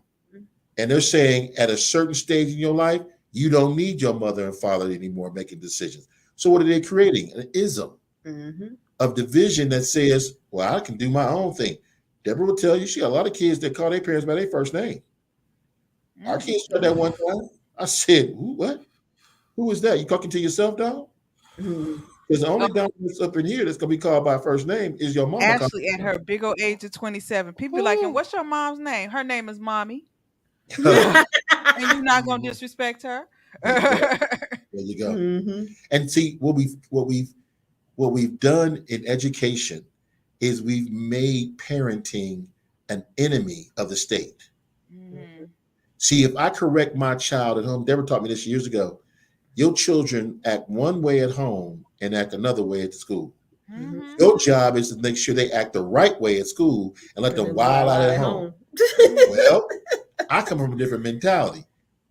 And they're saying at a certain stage in your life, you don't need your mother and father anymore making decisions. So what are they creating? An ism Mm-hmm. of division that says, well, I can do my own thing. Deborah will tell you she got a lot of kids that call their parents by their first name. Our kids said that one time. I said, what? Who is that? You talking to yourself, dog? Mm-hmm. Because the only dog that's up in here that's going to be called by first name is your mama. Ashley, at her big old age of 27, people be like, and what's your mom's name? Her name is Mommy. And you're not gonna disrespect her. There you go. Mm-hmm. And see what we've done in education is we've made parenting an enemy of the state. Mhm. See, if I correct my child at home, Deborah taught me this years ago. Your children act one way at home and act another way at school. Mhm. Your job is to make sure they act the right way at school and let them wild out at home. Well, I come from a different mentality.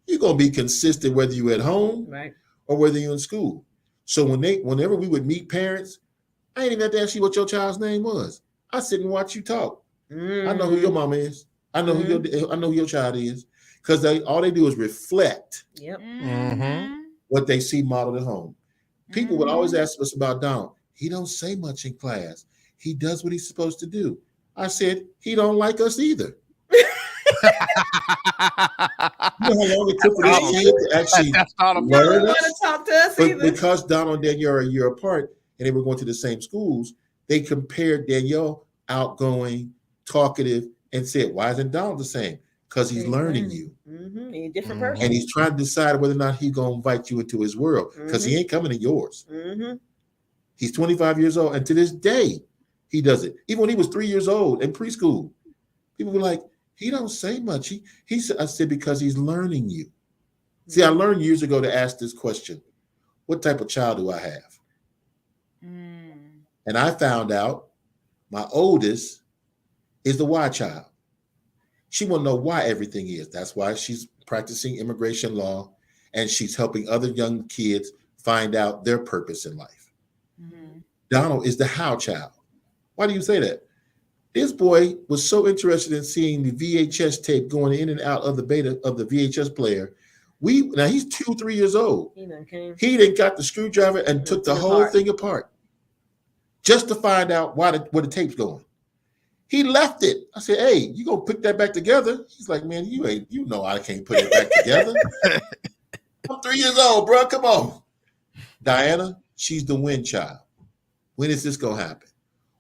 You're gonna be consistent whether you're at home Right. or whether you're in school. So whenever we would meet parents, I ain't even have to ask you what your child's name was. I sit and watch you talk. I know who your mama is. I know who your child is, because all they do is reflect Yep. Mhm. what they see modeled at home. People would always Mhm. ask us about Donald. He don't say much in class. He does what he's supposed to do. I said he don't like us either. You know how long it took for this kid to actually That's not a You learn don't want us? to talk to us But either. because Donald and Danielle are a year apart and they were going to the same schools, they compared Danielle outgoing, talkative, and said, why isn't Donald the same? Because he's learning you. A different Mhm. person. And he's trying to decide whether or not he's going to invite you into his world, because he ain't coming to yours. He's 25 years old, and to this day, he does it. Even when he was 3 years old in preschool, people were like, he don't say much. I said, because he's learning you. See, I learned years ago to ask this question: what type of child do I have? Mm. And I found out my oldest is the why child. She want to know why everything is. That's why she's practicing immigration law, and she's helping other young kids find out their purpose in life. Mhm. Donald is the how child. Why do you say that? This boy was so interested in seeing the VHS tape going in and out of the beta of the VHS player. Now he's 2-3 years old. He then got the screwdriver and took the whole thing apart just to find out where the tape's going. He left it. I said, hey, you gonna put that back together? He's like, man, you know I can't put it back together. I'm 3 years old, bro. Come on. Diana, she's the when child. When is this gonna happen?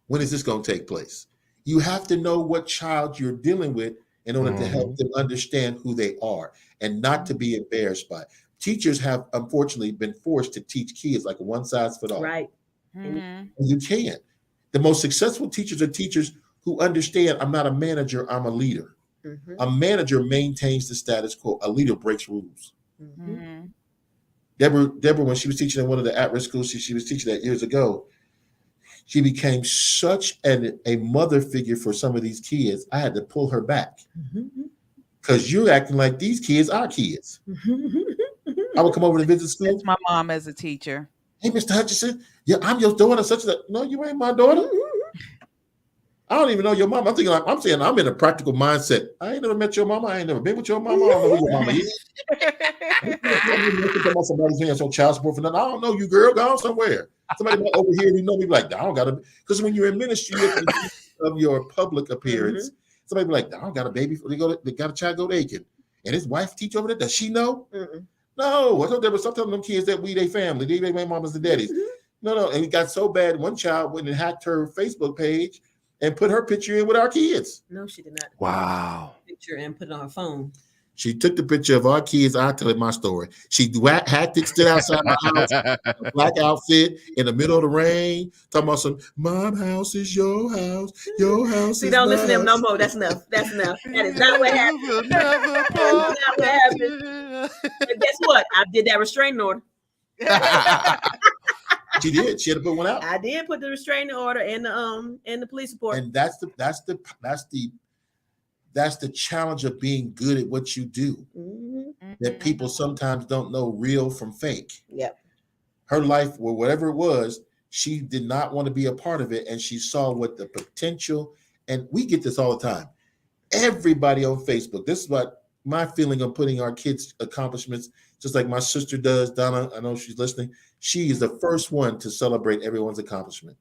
When is this gonna take place? You have to know what child you're dealing with in order to help them understand who they are and not to be embarrassed by it. Teachers have unfortunately been forced to teach kids like a one size fits all. Right. Mhm. You can't. The most successful teachers are teachers who understand I'm not a manager, I'm a leader. A manager maintains the status quo. A leader breaks rules. Mhm. Deborah, when she was teaching in one of the at-risk schools she was teaching that years ago, she became such a mother figure for some of these kids. I had to pull her back because you're acting like these kids are kids. I would come over to visit school. That's my mom as a teacher. Hey, Mr. Hutchinson, yeah, I'm your daughter. Such a no, you ain't my daughter. I don't even know your mom. I'm saying I'm in a practical mindset. I ain't never met your mama. I ain't never been with your mama. I don't know who your mama is. Somebody's paying some child support for nothing. I don't know you, girl. Go somewhere. Somebody over here, you know me, like, I don't got to. Because when you're in ministry, you have to of your public appearance. Somebody be like, I don't got a baby. They got a child go to Aiken. And his wife teach over there. Does she know? No. I thought there was some of them kids that we, they family. They my mamas and daddies. No. And it got so bad, one child went and hacked her Facebook page and put her picture in with our kids. No, she did not. Wow. Picture and put it on her phone. She took the picture of our kids. I'll tell it my story. She hacked it, stood outside my house, a black outfit in the middle of the rain, talking about some, mom house is your house See, is don't listen to him no mine." more. That's enough. That's enough. That is not what happened. That is not what happened. And guess what? I did that restraining order. She did. She had to put one out. I did put the restraining order in the police report. And that's the challenge of being good at what you do. That people sometimes don't know real from fake. Yep. Her life, or whatever it was, she did not want to be a part of it, and she saw what the potential. And we get this all the time. Everybody on Facebook. This is what my feeling of putting our kids' accomplishments, just like my sister does. Donna, I know she's listening. She is the first one to celebrate everyone's accomplishment.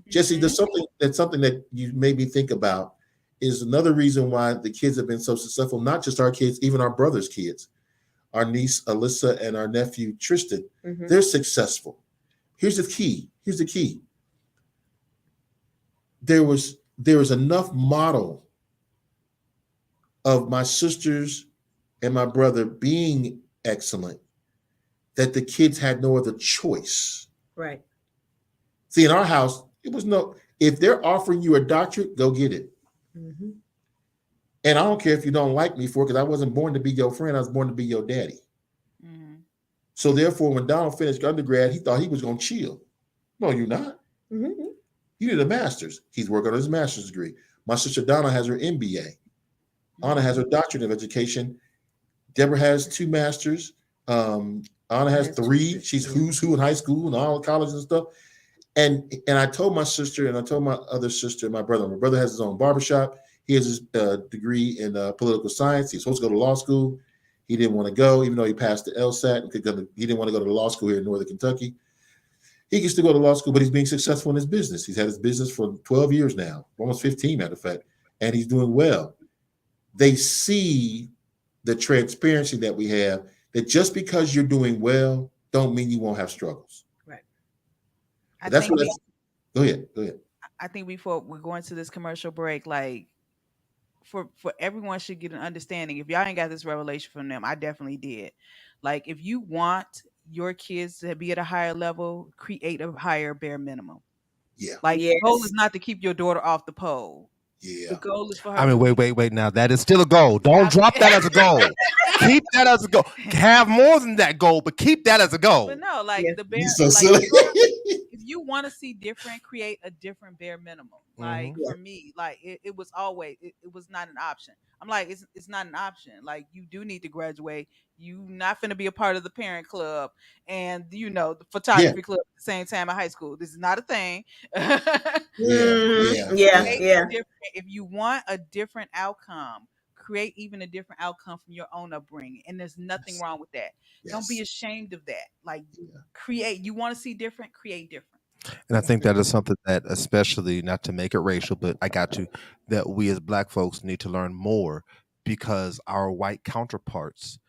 Jesse, there's something that you made me think about. Is another reason why the kids have been so successful, not just our kids, even our brother's kids, our niece Alyssa and our nephew Tristan. They're successful. Here's the key. There was enough model of my sisters and my brother being excellent that the kids had no other choice. Right. See, in our house, it was no, if they're offering you a doctorate, go get it. And I don't care if you don't like me for it, because I wasn't born to be your friend. I was born to be your daddy. Mhm. So therefore, when Donald finished undergrad, he thought he was going to chill. No, you're not. Mhm. You need a master's. He's working on his master's degree. My sister Donna has her MBA. Anna has her doctorate of education. Deborah has 2 masters. Anna has 3. She's who's who in high school and all colleges and stuff. And I told my sister, and I told my other sister, my brother. My brother has his own barbershop. He has his degree in political science. He's supposed to go to law school. He didn't want to go, even though he passed the LSAT. He didn't want to go to the law school here in Northern Kentucky. He gets to go to law school, but he's being successful in his business. He's had his business for 12 years now, almost 15, matter of fact, and he's doing well. They see the transparency that we have, that just because you're doing well, don't mean you won't have struggles. Right. That's what. Go ahead. I think before we're going to this commercial break, like for everyone should get an understanding. If y'all ain't got this revelation from them, I definitely did. Like, if you want your kids to be at a higher level, create a higher bare minimum. Yeah. Like, the goal is not to keep your daughter off the pole. Yeah. The goal is for her. I mean, wait. Now that is still a goal. Don't drop that as a goal. Keep that as a goal. Have more than that goal, but keep that as a goal. But no, like the bare. You're so like, silly. if you want to see different, create a different bare minimum. Like for me, like it was always it was not an option. I'm like, it's not an option. Like, you do need to graduate. You not finna be a part of the parent club and the photography club at the same time in high school. This is not a thing. Yeah. If you want a different outcome, create even a different outcome from your own upbringing, and there's nothing wrong with that. Don't be ashamed of that. Like, create. You want to see different, create different. And I think that is something that, especially, not to make it racial, but that we as Black folks need to learn more, because our white counterparts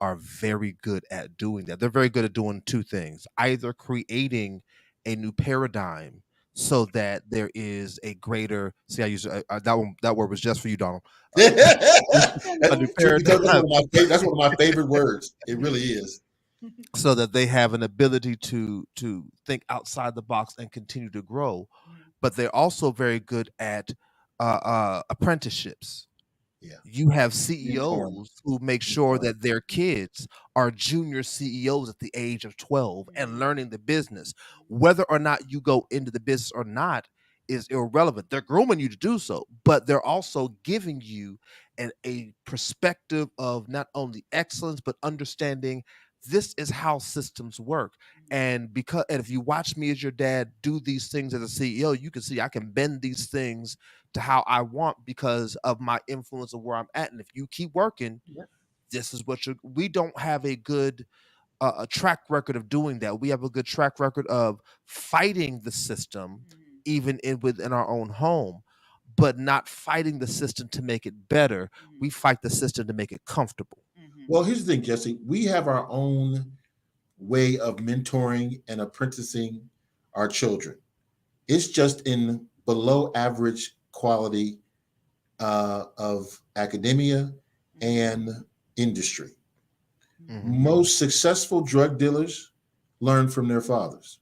are very good at doing that. They're very good at doing 2 things: either creating a new paradigm so that there is a greater, see, I use that word was just for you, Donald. A new paradigm. That's one of my favorite words. It really is. So that they have an ability to think outside the box and continue to grow. But they're also very good at apprenticeships. Yeah. You have CEOs who make sure that their kids are junior CEOs at the age of 12 and learning the business. Whether or not you go into the business or not is irrelevant. They're grooming you to do so, but they're also giving you a perspective of not only excellence, but understanding this is how systems work. And if you watch me as your dad do these things as a CEO, you can see I can bend these things to how I want because of my influence of where I'm at. And if you keep working, this is what we don't have a good a track record of doing that. We have a good track record of fighting the system, even within our own home, but not fighting the system to make it better. We fight the system to make it comfortable. Well, here's the thing, Jesse. We have our own way of mentoring and apprenticing our children. It's just in below average quality of academia and industry. Most successful drug dealers learn from their fathers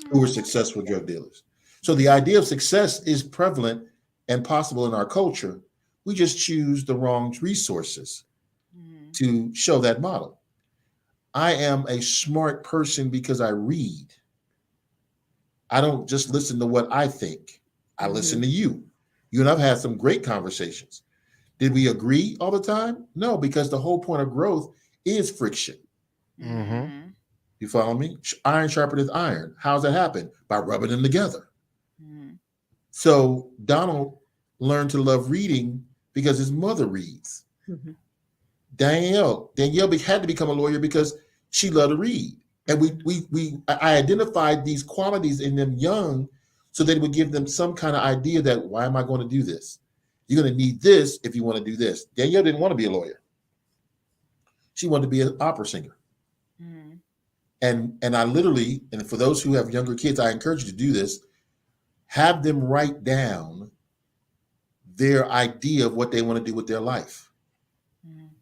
who were successful drug dealers. So the idea of success is prevalent and possible in our culture. We just choose the wrong resources to show that model. I am a smart person because I read. I don't just listen to what I think. I listen to you. You and I've had some great conversations. Did we agree all the time? No, because the whole point of growth is friction. You follow me? Iron sharpeneth iron. How's that happen? By rubbing them together. So Donald learned to love reading because his mother reads. Danielle had to become a lawyer because she loved to read. And I identified these qualities in them young so that it would give them some kind of idea that, why am I going to do this? You're going to need this if you want to do this. Danielle didn't want to be a lawyer. She wanted to be an opera singer. And I literally, and for those who have younger kids, I encourage you to do this, have them write down their idea of what they want to do with their life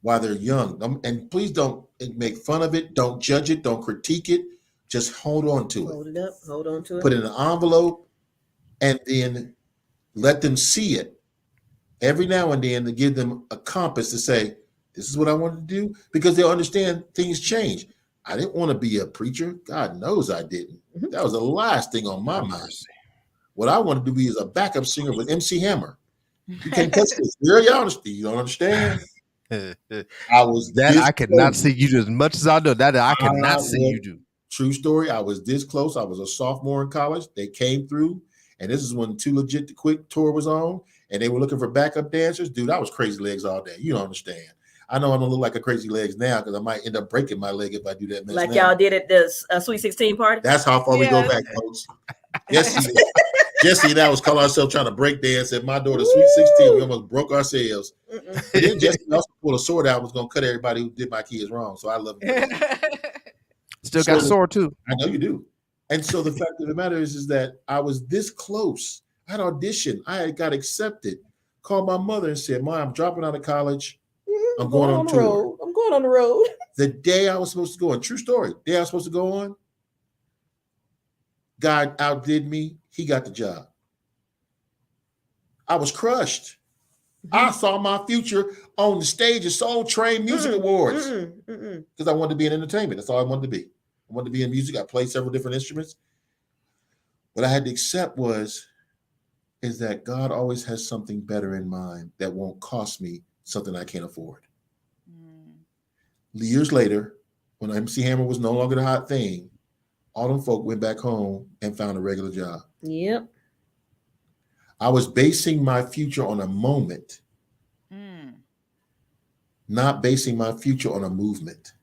while they're young. And please don't make fun of it. Don't judge it. Don't critique it. Just hold on to it. Hold it up. Hold on to it. Put it in an envelope and then let them see it every now and then to give them a compass to say, this is what I wanted to do, because they'll understand things change. I didn't want to be a preacher. God knows I didn't. That was the last thing on my mind. What I wanted to be is a backup singer with MC Hammer. You can't touch this. Very honest. You don't understand. I was That this I could not close. see you do as much as I do. That I could not I see was- you do. True story. I was this close. I was a sophomore in college. They came through, and this is when Too Legit to Quit tour was on, and they were looking for backup dancers. Dude, I was Crazy Legs all day. You don't understand. I know I don't look like a Crazy Legs now because I might end up breaking my leg if I do that mess Like now. y'all did at this Sweet 16 party. That's how far we go Yes. back, folks. Jesse and I was calling ourselves trying to break dance at my daughter's Sweet 16. We almost broke ourselves. Mm-mm. But then Jesse also pulled a sword out and was going to cut everybody who did my kids wrong. So I love him. Still got So- sore too. I know you do. And so the fact of the matter is that I was this close. I had auditioned. I had got accepted. Called my mother and said, Mom, I'm dropping out of college. I'm going on the tour. road. I'm going on the road. The day I was supposed to go on, true story, day I was supposed to go on, God outdid me. He got the job. I was crushed. I saw my future on the stage of Soul Train Music Awards because I wanted to be in entertainment. That's all I wanted to be. I wanted to be in music. I played several different instruments. What I had to accept is that God always has something better in mind that won't cost me something I can't afford. Years later, when MC Hammer was no longer the hot thing, all them folk went back home and found a regular job. Yep. I was basing my future on a moment, not basing my future on a movement.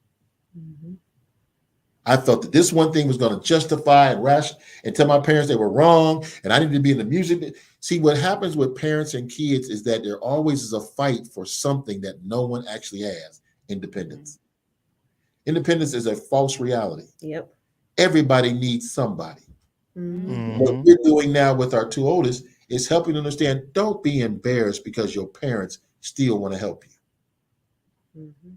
I thought that this one thing was going to justify and tell my parents they were wrong, and I needed to be in the music. See, what happens with parents and kids is that there always is a fight for something that no one actually has: independence. Independence is a false reality. Yep. Everybody needs somebody. Mhm. What we're doing now with our two oldest is helping them understand, don't be embarrassed because your parents still want to help you. Mhm.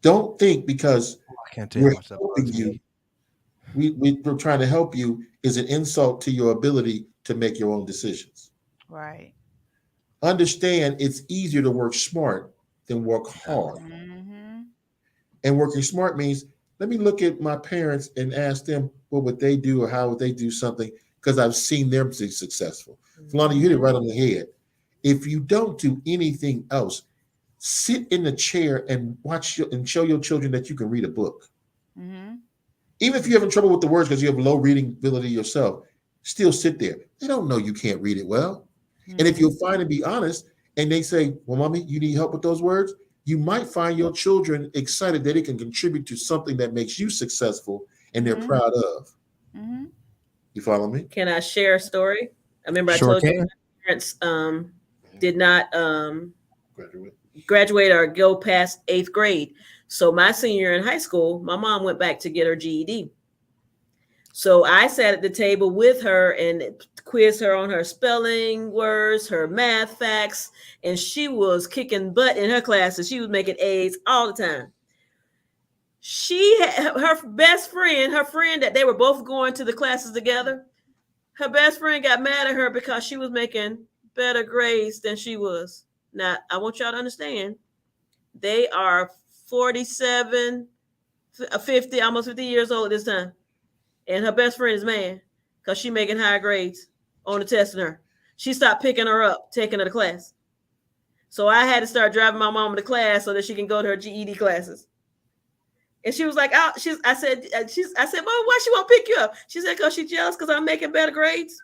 Don't think because I can't tell you we're how much that helping bugs you, me. we're trying to help you is an insult to your ability to make your own decisions. Right. Understand it's easier to work smart than work hard. Mm-hmm. And working smart means, let me look at my parents and ask them what would they do or how would they do something, because I've seen them be successful. Philani, you hit it right on the head. If you don't do anything else, sit in the chair and and show your children that you can read a book. Mm-hmm. Even if you're having trouble with the words because you have low reading ability yourself, still sit there. They don't know you can't read it well. And if you'll find and be honest, and they say, well, mommy, you need help with those words, you might find your children excited that it can contribute to something that makes you successful and they're proud of. Mm-hmm. You follow me? Can I share a story? I remember Sure I told you can. my parents did not Graduate. graduate or go past 8th grade. So my senior year in high school, my mom went back to get her GED. So I sat at the table with her and quizzed her on her spelling words, her math facts, and she was kicking butt in her classes. She was making A's all the time. She had her best friend, her friend that they were both going to the classes together. Her best friend got mad at her because she was making better grades than she was. Now, I want y'all to understand, they are 47, 50, almost 50 years old at this time. And her best friend is mad because she's making higher grades on the test than her. She stopped picking her up, taking her to class. So I had to start driving my mom to class so that she can go to her GED classes. And she was like, oh, I said, Mom, why she won't pick you up? She said, because she's jealous because I'm making better grades.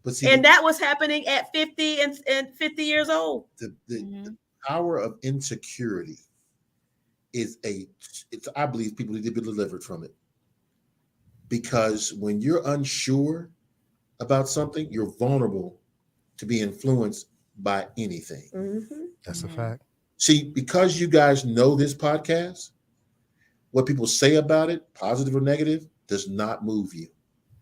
But see, And that was happening at 50 and 50 years old. the power of insecurity is I believe people need to be delivered from it. Because when you're unsure about something, you're vulnerable to be influenced by anything. Mm-hmm. That's a fact. See, because you guys know this podcast, what people say about it, positive or negative, does not move you.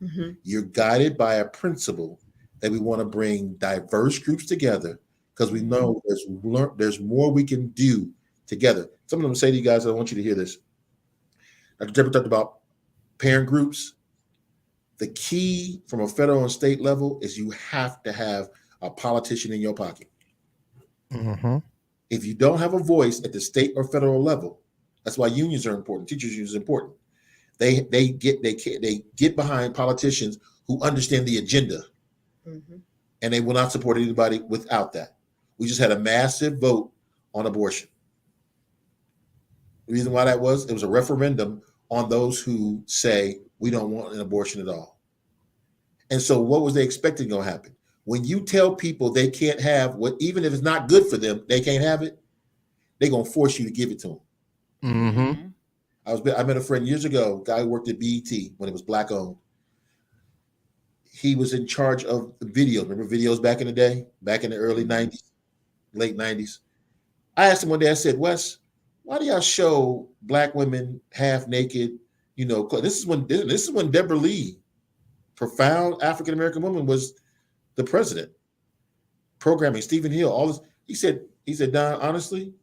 Mm-hmm. You're guided by a principle that we want to bring diverse groups together because we know there's more we can do together. Some of them say to you guys, I want you to hear this. Dr. Deborah talked about parent groups. The key from a federal and state level is you have to have a politician in your pocket. Mm-hmm. If you don't have a voice at the state or federal level, that's why unions are important. Teachers' unions are important. They get behind politicians who understand the agenda, and they will not support anybody without that. We just had a massive vote on abortion. The reason why that was, it was a referendum on those who say we don't want an abortion at all. And so what was they expecting going to happen? When you tell people they can't have what, even if it's not good for them, they can't have it, they're going to force you to give it to them. Mm-hmm. I met a friend years ago, a guy who worked at BET when it was black owned. He was in charge of the videos. Remember videos back in the day, back in the early 90s, late 90s? I asked him one day, I said, Wes, why do y'all show black women half naked? You know, this is when Deborah Lee, profound African-American woman, was the president. Programming, Stephen Hill, all this. He said, Don, honestly,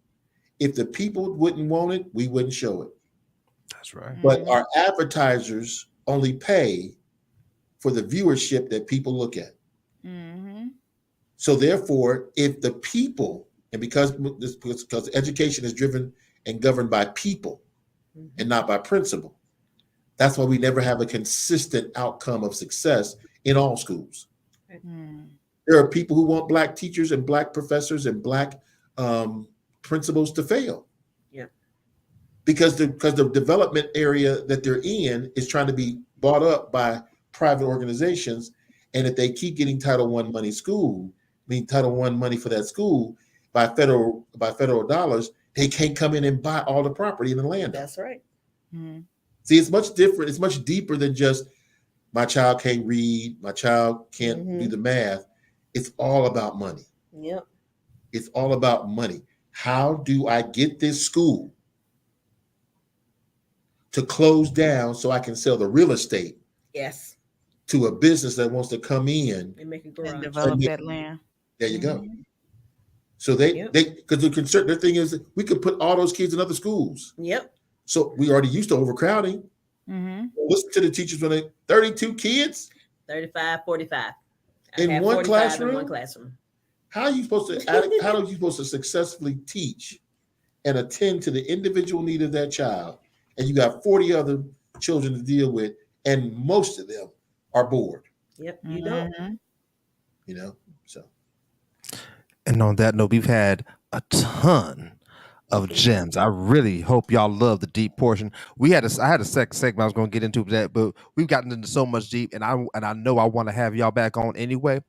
if the people wouldn't want it, we wouldn't show it. That's right. But our advertisers only pay for the viewership that people look at. Mm-hmm. So therefore, if the people, and because education is driven and governed by people and not by principle, that's why we never have a consistent outcome of success in all schools. There are people who want black teachers and black professors and black principals to fail. Yeah. Because the development area that they're in is trying to be bought up by private organizations. And if they keep getting Title I money Title I money for that school by federal dollars, they can't come in and buy all the property in the land. That's right. Mm-hmm. See, it's much different. It's much deeper than just my child can't read, my child can't do the math. It's all about money. Yep. It's all about money. How do I get this school to close down so I can sell the real estate Yes. to a business that wants to come in And make it And grow. develop that land. There you go. So because their thing is we could put all those kids in other schools. Yep. So we already used to overcrowding. Mm-hmm. Listen to the teachers when they 32 kids 35, 45. in have one 45 classroom. in one classroom. How are you supposed to successfully teach and attend to the individual need of that child? And you got 40 other children to deal with, and most of them are bored. Yep. You don't. You know, so. And on that note, we've had a ton of gems. I really hope y'all love the deep portion. I had a second segment I was going to get into that, but we've gotten into so much deep, and I know I want to have y'all back on anyway.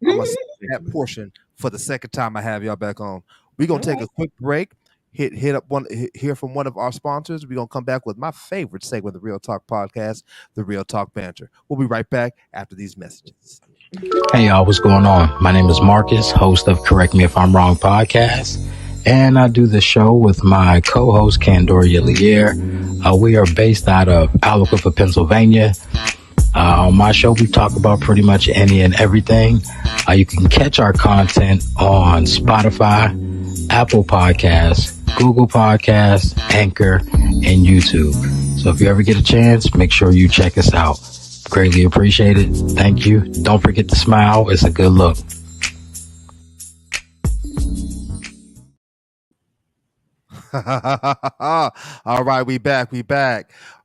I'm gonna save that portion for the second time I have y'all back on. We're gonna take a quick break. Hear from one of our sponsors. We're gonna come back with my favorite segment of the Real Talk Podcast, the Real Talk Banter. We'll be right back after these messages. Hey y'all, what's going on? My name is Marcus, host of Correct Me If I'm Wrong podcast, and I do the show with my co-host Candoria Lier. We are based out of Albuquerque, Pennsylvania. On my show, we talk about pretty much any and everything. You can catch our content on Spotify, Apple Podcasts, Google Podcasts, Anchor, and YouTube. So if you ever get a chance, make sure you check us out. Greatly appreciate it. Thank you. Don't forget to smile. It's a good look. All right, we back.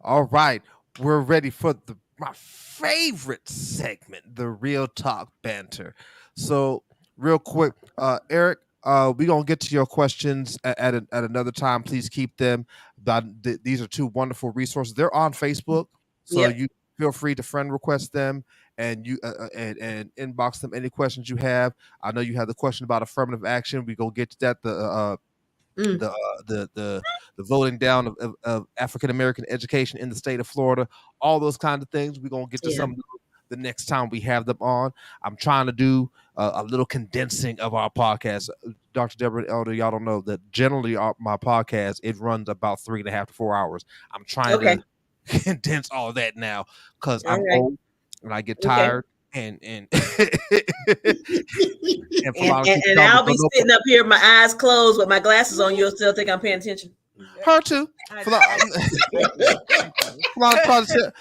All right, we're ready for my favorite segment, the Real Talk Banter. So real quick, Eric, we're gonna get to your questions at another time. Please keep them. These are two wonderful resources. They're on Facebook, so you feel free to friend request them and you and inbox them any questions you have. I know you have the question about affirmative action. We're gonna get to that. The voting down of African American education in the state of Florida, all those kinds of things. We're gonna get to some of the next time we have them on. I'm trying to do a little condensing of our podcast. Dr. Deborah and Elder, y'all don't know that generally my podcast, it runs about 3.5 to 4 hours. I'm trying to condense all that now because I'm old and I get tired. And I'll be sitting up here, my eyes closed with my glasses on. You'll still think I'm paying attention. Her too.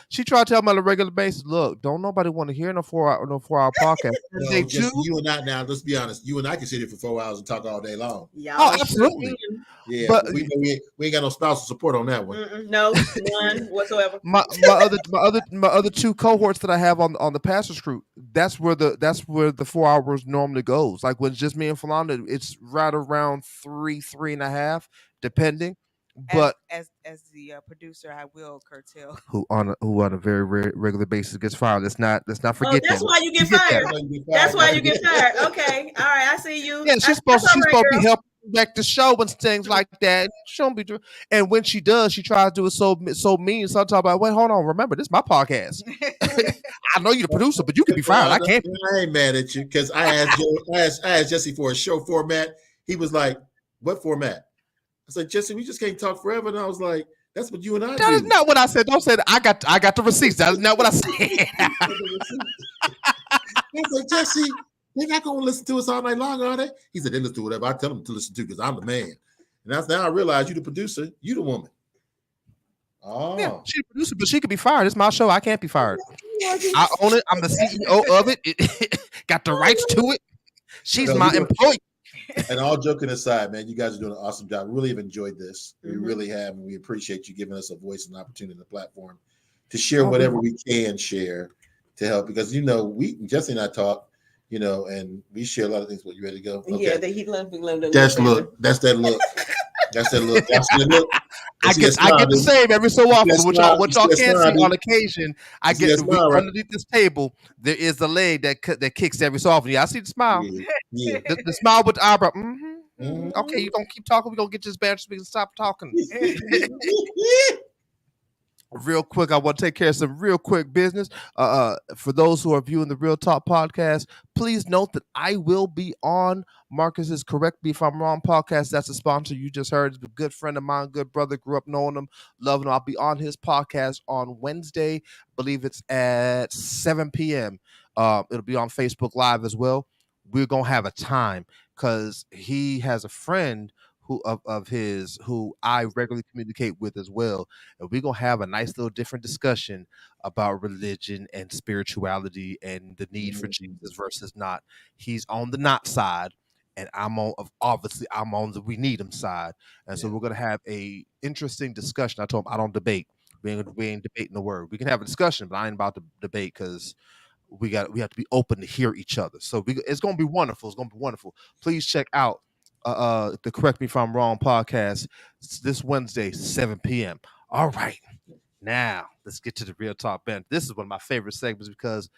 She tried to tell me on a regular basis, look, don't nobody want to hear no 4 hour podcast. No, They just do. you and I now. Let's be honest. You and I can sit here for 4 hours and talk all day long. Y'all Oh, sure absolutely. can. Yeah, But- but we ain't got no spousal support on that one. No, none whatsoever. My other 2 cohorts that I have on the pastors crew, that's where the 4 hours normally goes. Like when it's just me and Philanda, it's right around 3.5, depending. But as the producer, I will curtail. who on a very regular basis gets fired. Let's not Oh, forget that's that. why you get Forget that. fired. That's why you get fired. Okay. All right. I see you. Yeah, she's supposed That's all to right, be girl. helping back the show and things like that. She don't be doing. And when she does, she tries to do it so mean. So I talk about, wait, hold on, remember this is my podcast. I know you're the producer, but you can be fired. I can't. I ain't mad at you because I asked Jesse for a show format. He was like, "What format?" I said, "Jesse, we just can't talk forever." And I was like, "That's what you and I That is do." not what I said. Don't say that. I got the receipts. That is not what I said. I was like, Jesse, they're not going to listen to us all night long, are they? He said, they listen to whatever I tell them to listen to because I'm the man. And that's now I realize you the producer, you the woman. Oh. Yeah, she's a producer, but she could be fired. It's my show. I can't be fired. I own it. I'm the CEO of it. Got the rights to it. She's No, my you know- employee. And all joking aside, man, you guys are doing an awesome job. Really have enjoyed this. We Mhm. really have. And we appreciate you giving us a voice and opportunity and a platform to share whatever we can share to help. Because, Jesse and I talk, and we share a lot of things. What, you ready to go? Okay. Yeah, he loved me. That's look. That's that look. That's that look. That's that look. I get the same every so often. Yes, What smile. y'all can't Yes, smile, see dude. on occasion, I You see get that smile, right? underneath this table. There is a leg that kicks every so often. Yeah, I see the smile. Yeah. The smile with the eyebrow. Mm-hmm. Mhm. Okay, you gonna keep talking. We're gonna get this bad so we can stop talking. Real quick, I want to take care of some real quick business. For those who are viewing the Real Talk podcast, please note that I will be on Marcus's Correct Me If I'm Wrong podcast. That's a sponsor you just heard. It's a good friend of mine, good brother. Grew up knowing him, loving him. I'll be on his podcast on Wednesday. I believe it's at 7 p.m. It'll be on Facebook Live as well. We're gonna have a time because he has a friend of his who I regularly communicate with as well. And we're gonna have a nice little different discussion about religion and spirituality and the need for Jesus versus not. He's on the not side, and I'm on the we need him side. And so we're gonna have a interesting discussion. I told him I don't debate. We ain't debating the word. We can have a discussion, but I ain't about to debate because we have to be open to hear each other. So it's gonna be wonderful. It's gonna be wonderful. Please check out the Correct Me If I'm Wrong podcast this Wednesday, 7 p.m. All right. Now let's get to the Real Talk Ben. This is one of my favorite segments because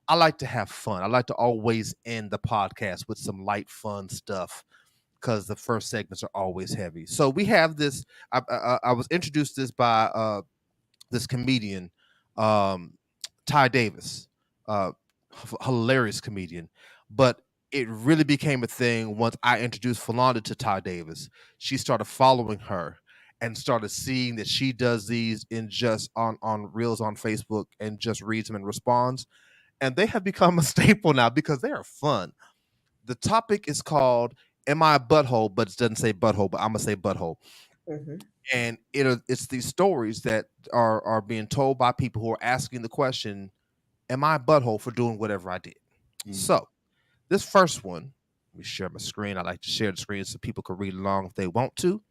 I like to have fun. I like to always end the podcast with some light, fun stuff because the first segments are always heavy. So we have this. I was introduced to this by this comedian, Ty Davis, hilarious comedian, but it really became a thing once I introduced Philanda to Ty Davis. She started following her and started seeing that she does these in just on reels on Facebook and just reads them and responds. And they have become a staple now because they are fun. The topic is called "Am I a Butthole?" But it doesn't say butthole, but I'm gonna say butthole. Mhm. And it's these stories that are being told by people who are asking the question, "Am I a butthole for doing whatever I did?" So this first one, let me share my screen. I like to share the screen so people can read along if they want to.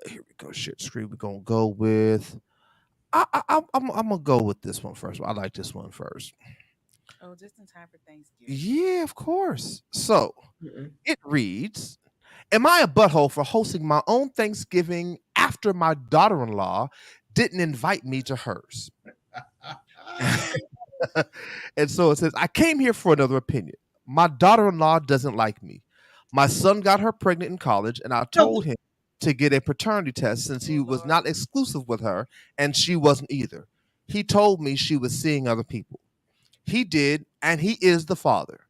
Here we go. Share the screen. We're gonna go with. I'm gonna go with this one first. I like this one first. Oh, just in time for Thanksgiving. Yeah, of course. So Mm-mm. it reads, "Am I a butthole for hosting my own Thanksgiving after my daughter-in-law didn't invite me to hers?" And so it says, "I came here for another opinion. My daughter-in-law doesn't like me. My son got her pregnant in college, and I told him to get a paternity test since he was not exclusive with her, and she wasn't either. He told me she was seeing other people. He did, and he is the father.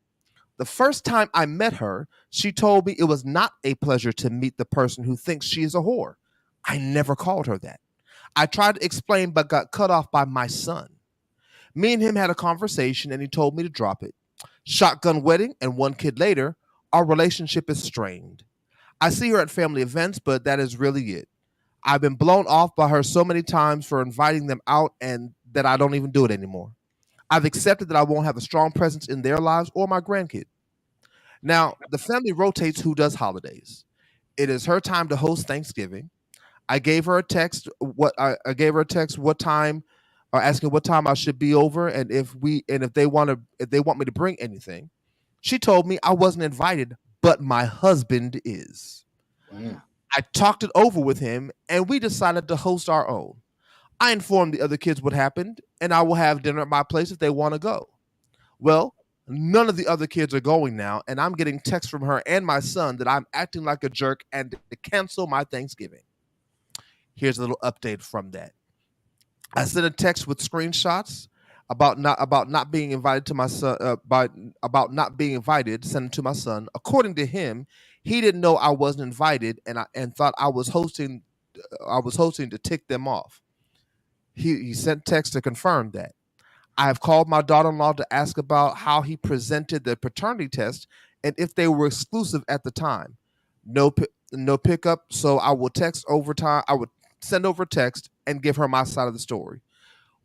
The first time I met her, she told me it was not a pleasure to meet the person who thinks she is a whore. I never called her that. I tried to explain, but got cut off by my son. Me and him had a conversation, and he told me to drop it. Shotgun wedding, and 1 kid later, our relationship is strained. I see her at family events, but that is really it. I've been blown off by her so many times for inviting them out and that I don't even do it anymore. I've accepted that I won't have a strong presence in their lives or my grandkid. Now, the family rotates who does holidays. It is her time to host Thanksgiving. I gave her a text. I gave her a text what time, or asking what time I should be over, and if they want me to bring anything. She told me I wasn't invited, but my husband is. Mm. I talked it over with him, and we decided to host our own. I informed the other kids what happened, and I will have dinner at my place if they want to go. Well, none of the other kids are going now, and I'm getting texts from her and my son that I'm acting like a jerk and to cancel my Thanksgiving. Here's a little update from that. I sent a text with screenshots about not being invited to my son about not being invited. Sent it to my son. According to him, he didn't know I wasn't invited, and thought I was hosting. I was hosting to tick them off. He sent text to confirm that. I have called my daughter-in-law to ask about how he presented the paternity test and if they were exclusive at the time. No pickup, so I will text over time. I would send over text and give her my side of the story.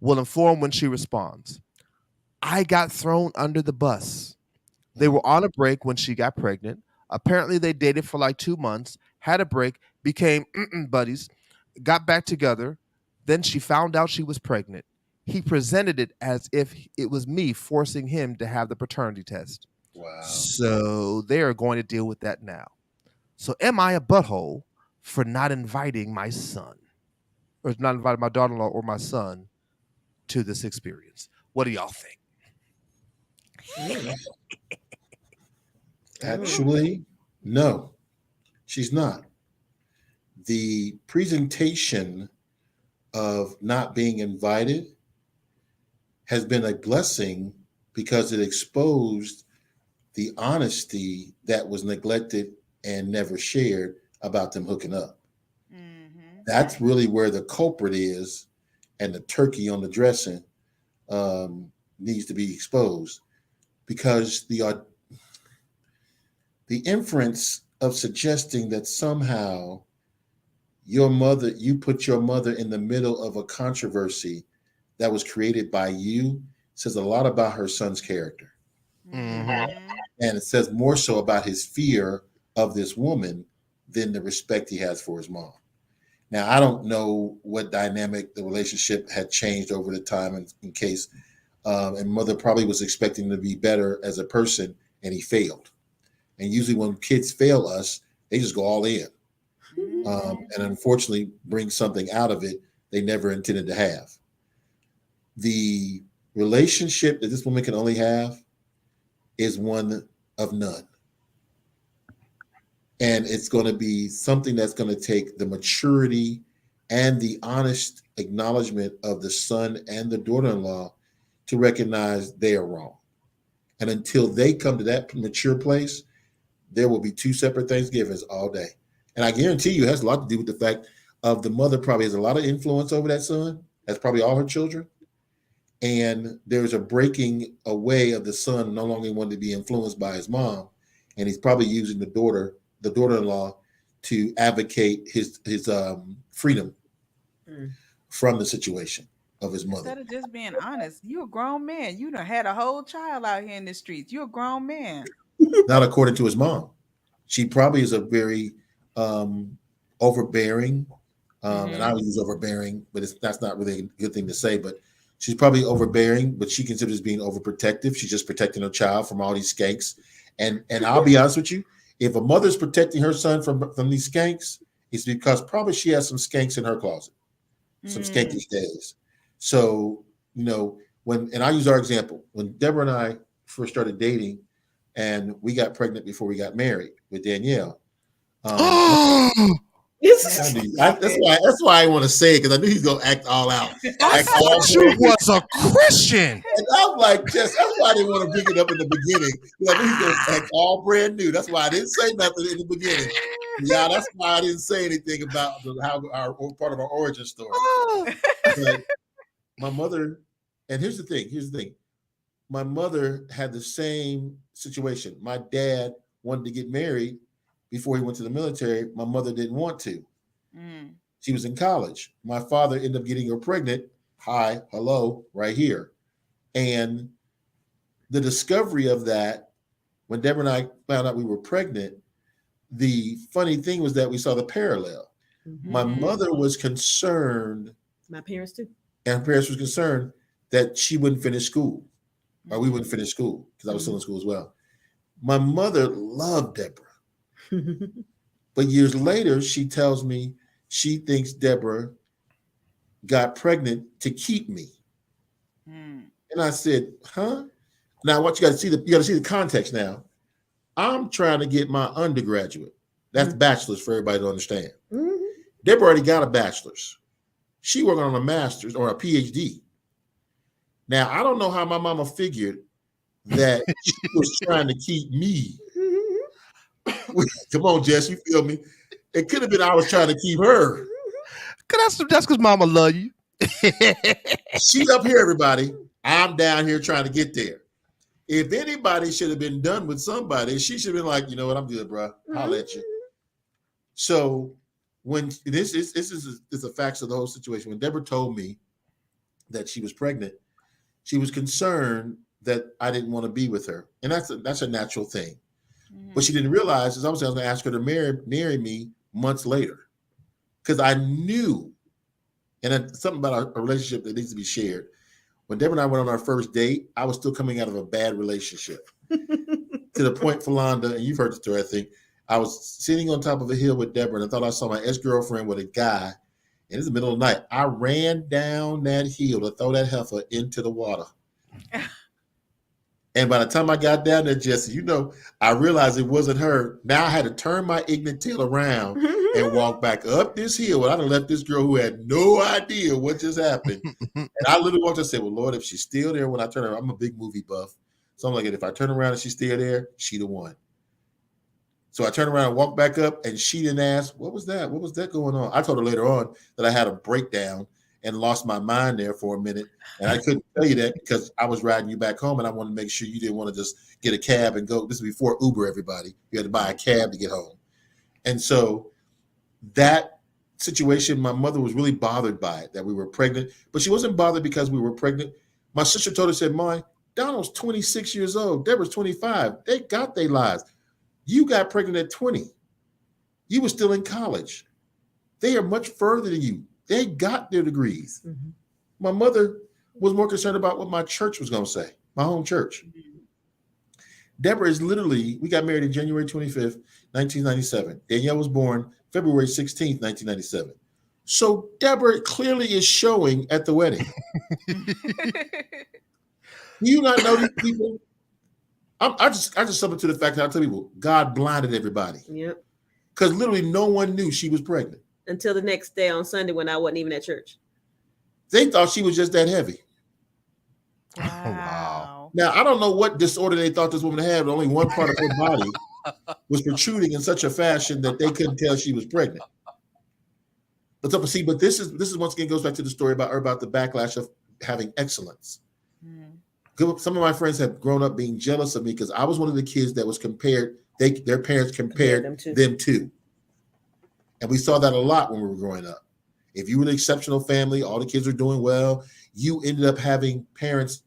Will inform when she responds. I got thrown under the bus. They were on a break when she got pregnant. Apparently, they dated for like 2 months, had a break, became buddies, got back together. Then she found out she was pregnant. He presented it as if it was me forcing him to have the paternity test. Wow. So they are going to deal with that now. So am I a butthole for not inviting my son, or not inviting my daughter-in-law or my son to this experience? What do y'all think? Actually, no, she's not. The presentation of not being invited has been a blessing because it exposed the honesty that was neglected and never shared about them hooking up. Mm-hmm. That's really where the culprit is, and the turkey on the dressing needs to be exposed, because the inference of suggesting that somehow you put your mother in the middle of a controversy that was created by you says a lot about her son's character. Mm-hmm. And it says more so about his fear of this woman than the respect he has for his mom. Now, I don't know what dynamic the relationship had changed over the time in case, and mother probably was expecting him to be better as a person, and he failed. And usually when kids fail us, they just go all in. And unfortunately bring something out of it they never intended to have. The relationship that this woman can only have is one of none. And it's going to be something that's going to take the maturity and the honest acknowledgement of the son and the daughter-in-law to recognize they are wrong. And until they come to that mature place, there will be two separate Thanksgivings all day. And I guarantee you it has a lot to do with the fact of the mother probably has a lot of influence over that son. That's probably all her children. And there's a breaking away of the son no longer wanting to be influenced by his mom. And he's probably using the daughter-in-law to advocate his freedom from the situation of his mother. Instead of just being honest, you're a grown man. You done had a whole child out here in the streets. You're a grown man. Not according to his mom. She probably is a very overbearing, and I would use overbearing, but that's not really a good thing to say, but she's probably overbearing, but she considers being overprotective. She's just protecting her child from all these skanks. And I'll be honest with you, if a mother's protecting her son from these skanks, it's because probably she has some skanks in her closet, some skanky days. So, and I use our example. When Deborah and I first started dating and we got pregnant before we got married with Danielle. That's why I want to say it, because I knew he's going to act all out. I thought you was a Christian. And I'm like, that's why I didn't want to bring it up in the beginning. Because I knew he's going to act all brand new. That's why I didn't say nothing in the beginning. Yeah, that's why I didn't say anything about how our part of our origin story. But my mother, and here's the thing. My mother had the same situation. My dad wanted to get married before he went to the military. My mother didn't want to. She was in college. My father ended up getting her pregnant. Hi, hello, right here. And the discovery of that, when Deborah and I found out we were pregnant, the funny thing was that we saw the parallel. My mother was concerned, My parents too. and her parents was concerned that she wouldn't finish school, or we wouldn't finish school, because I was still in school as well. My mother loved Deborah. But years later, she tells me she thinks Deborah got pregnant to keep me. And I said, huh? Now what you got to see the context now. I'm trying to get my undergraduate. That's bachelor's for everybody to understand. Deborah already got a bachelor's. She working on a master's or a PhD. Now, I don't know how my mama figured that she was trying to keep me. Come on, Jess, you feel me? It could have been I was trying to keep her. That's because mama love you. She's up here, everybody. I'm down here trying to get there. If anybody should have been done with somebody, she should have been like, you know what, I'm good, bro. I'll let you. So when this is the facts of the whole situation. When Deborah told me that she was pregnant, she was concerned that I didn't want to be with her. And that's a natural thing. What she didn't realize is I was going to ask her to marry me months later. Because I knew, and something about a relationship that needs to be shared. When Deborah and I went on our first date, I was still coming out of a bad relationship. To the point, Philanda, and you've heard the story, I think, I was sitting on top of a hill with Deborah, and I thought I saw my ex-girlfriend with a guy, and it's the middle of the night. I ran down that hill to throw that heifer into the water. And by the time I got down there, Jesse, you know, I realized it wasn't her. Now I had to turn my ignorant tail around and walk back up this hill. Well, I'd have left this girl who had no idea what just happened. And I literally walked and said, well, Lord, if she's still there when I turn around, I'm a big movie buff. So I'm like, if I turn around and she's still there, she the one. So I turned around and walked back up, and she didn't ask, what was that? What was that going on? I told her later on that I had a breakdown and lost my mind there for a minute. And I couldn't tell you that because I was riding you back home, and I wanted to make sure you didn't want to just get a cab and go. This is before Uber, everybody. You had to buy a cab to get home. And so that situation, my mother was really bothered by it, that we were pregnant. But she wasn't bothered because we were pregnant. My sister told her, said, Mom, Donald's 26 years old. Deborah's 25. They got their lives. You got pregnant at 20. You were still in college. They are much further than you. They got their degrees. My mother was more concerned about what my church was going to say, my home church. Deborah is literally, we got married on January 25th, 1997. Danielle was born February 16th, 1997. So Deborah clearly is showing at the wedding. Do you not know these people? I just submit to the fact that I tell people, God blinded everybody. Yep. Because literally no one knew she was pregnant. Until the next day on Sunday when I wasn't even at church. They thought she was just that heavy. Wow. Now, I don't know what disorder they thought this woman had, but only one part of her body was protruding in such a fashion that they couldn't tell she was pregnant. But this is once again goes back to the story about the backlash of having excellence. Some of my friends have grown up being jealous of me because I was one of the kids that was compared, their parents compared them to. And we saw that a lot when we were growing up. If you were an exceptional family, all the kids were doing well, you ended up having parents.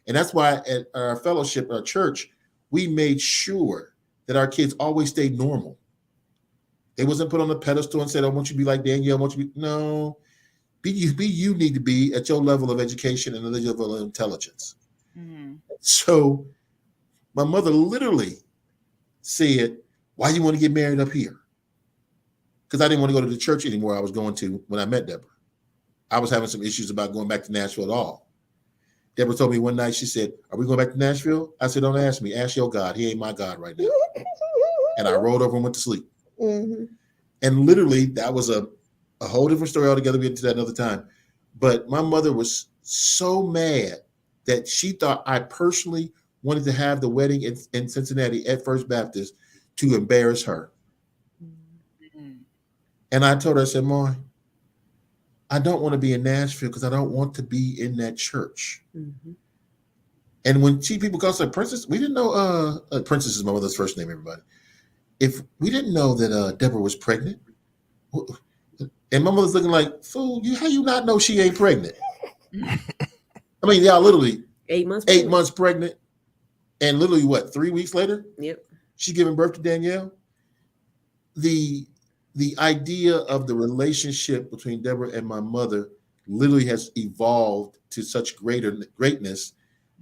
And that's why at our fellowship, our church, we made sure that our kids always stayed normal. They wasn't put on a pedestal and said, I want you to be like Danielle. I want you to be, no, be you need to be at your level of education and the level of intelligence. So my mother literally said, why you want to get married up here? Because I didn't want to go to the church anymore I was going to when I met Deborah. I was having some issues about going back to Nashville at all. Deborah told me one night, she said, are we going back to Nashville? I said, don't ask me. Ask your God. He ain't my God right now. And I rolled over and went to sleep. And literally, that was a whole different story altogether. We'll get into that another time. But my mother was so mad that she thought I personally wanted to have the wedding in Cincinnati at First Baptist to embarrass her. And I told her, I said, Mom, I don't want to be in Nashville because I don't want to be in that church. And when people call her Princess, we didn't know, Princess is my mother's first name, everybody. If we didn't know that Deborah was pregnant, And my mother's looking like, fool, how you not know she ain't pregnant? I mean, y'all literally 8 months. 8 months pregnant, and literally what, 3 weeks later, Yep. she giving birth to Danielle. The idea of the relationship between Deborah and my mother literally has evolved to such greatness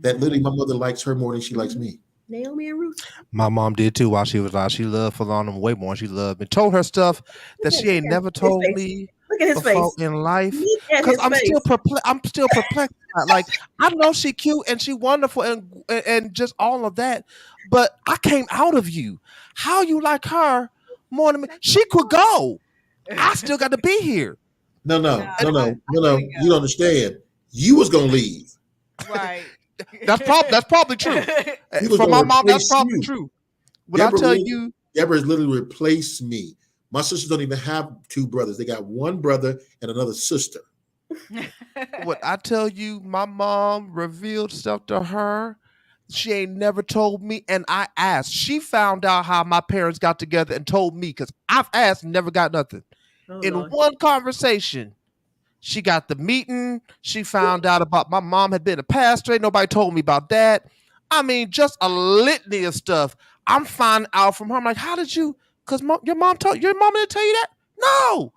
that literally my mother likes her more than she likes me. Naomi and Ruth. My mom did too while she was alive. She loved Falana way more. She loved me. Told her stuff that she ain't never told me Look at his before face. in life. Look at Because his I'm face. still perplexed. I'm still perplexed. Like, I know she cute and she wonderful and just all of that, but I came out of you. How you like her more than me? She could go. I still got to be here. No. I You couldn't don't understand. You was gonna leave. Right. That's probably true. He was For my gonna mom, that's replace probably you. true. When I tell you, Deborah has literally replaced me. My sisters don't even have two brothers. They got one brother and another sister. what I tell you, my mom revealed stuff to her. She ain't never told me, and I asked. She found out how my parents got together and told me because I've asked and never got nothing. Oh, In Lord. one conversation, she got the meeting. She found out about my mom had been a pastor. Ain't nobody told me about that. I mean, just a litany of stuff. I'm finding out from her. I'm like, how did you? Because your mom didn't tell you that? No.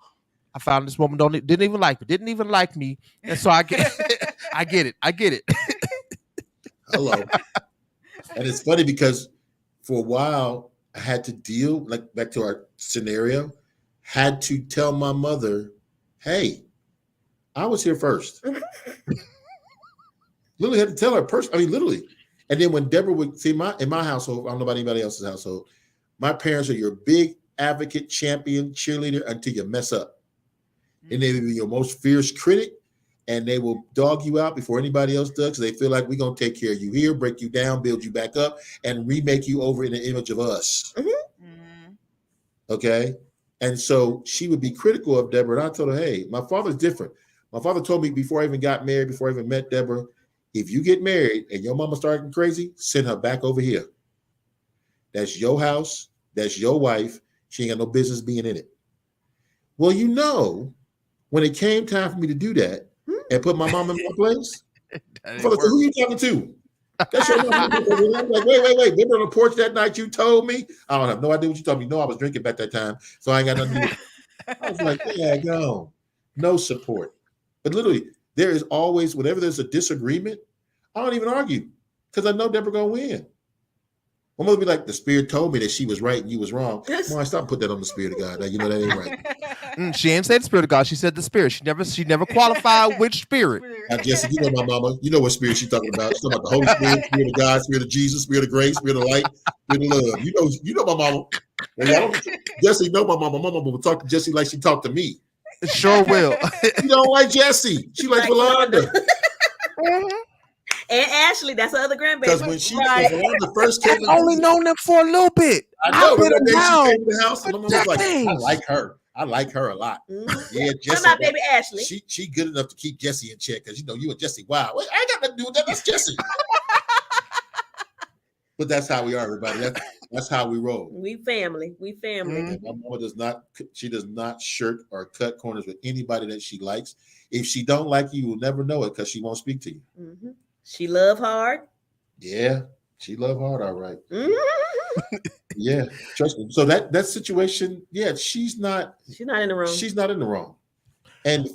I found this woman didn't even like me, and so I get I get it. Hello. And it's funny because for a while I had to deal, like back to our scenario, had to tell my mother, hey, I was here first. Literally had to tell her personally. I mean, literally. And then when Deborah would see in my household, I don't know about anybody else's household, my parents are your big advocate, champion, cheerleader until you mess up. And they will be your most fierce critic, and they will dog you out before anybody else does because they feel like we're going to take care of you here, break you down, build you back up, and remake you over in the image of us. Mm-hmm. Okay? And so she would be critical of Deborah, and I told her, hey, my father's different. My father told me before I even got married, before I even met Deborah, if you get married and your mama starting crazy, send her back over here. That's your house. That's your wife. She ain't got no business being in it. Well, when it came time for me to do that and put my mom in my place, father said, who you talking to? That's your mom. I'm like, wait. Remember on the porch that night you told me? I don't have no idea what you told me. No, I was drinking back that time, so I ain't got nothing to do with it. I was like, yeah, no support. But literally, there is always, whenever there's a disagreement, I don't even argue because I know Deborah gonna win. My mother be like, the spirit told me that she was right and you was wrong. Well, I stopped putting that on the spirit of God. Now, you know that ain't right. She ain't said the spirit of God. She said the spirit. She never qualified which spirit. Now, Jesse, you know my mama. You know what spirit she's talking about. She's talking about the Holy Spirit, Spirit of God, Spirit of Jesus, Spirit of grace, Spirit of light, Spirit of love. You know my mama. Jesse know my mama. My mama will talk to Jesse like she talked to me. Sure will. She don't like Jesse. She likes Valanda. And Ashley, that's the other grandbaby. Because when Valanda first came, I've only known them for a little bit. I know. I've been She around came to the house, and my mama was like, I decades. like her. I like her a lot. Mm-hmm. Yeah, What Jesse. about baby Ashley? She good enough to keep Jesse in check because you and Jesse. Wow, I ain't got nothing to do with that. That's Jesse. But that's how we are, everybody. That's how we roll. We family. And my mama does not shirk or cut corners with anybody that she likes. If she don't like you, you'll never know it because she won't speak to you. Mm-hmm. She love hard. Yeah, she love hard, all right. Mm-hmm. Yeah, trust me. So that situation, yeah, she's not in the wrong. She's not in the wrong. And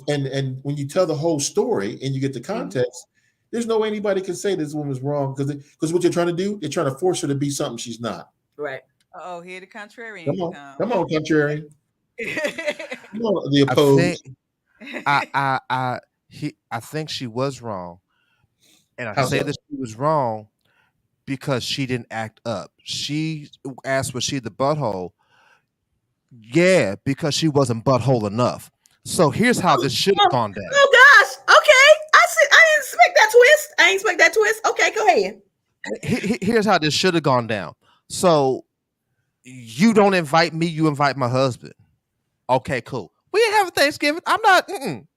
when you tell the whole story and you get the context, there's no way anybody can say this woman's wrong because what you're trying to do, you're trying to force her to be something she's not. Right. Oh, here the contrarian. Come on, contrarian. Come on, the opposed. I think she was wrong. And I How say so? that she was wrong because she didn't act up. She asked, was she the butthole? Yeah, because she wasn't butthole enough. So here's how this should have gone down. Oh gosh. Okay. I didn't expect that twist. Okay, go ahead. Here's how this should have gone down. So you don't invite me, you invite my husband. Okay, cool. We ain't having Thanksgiving. I'm not.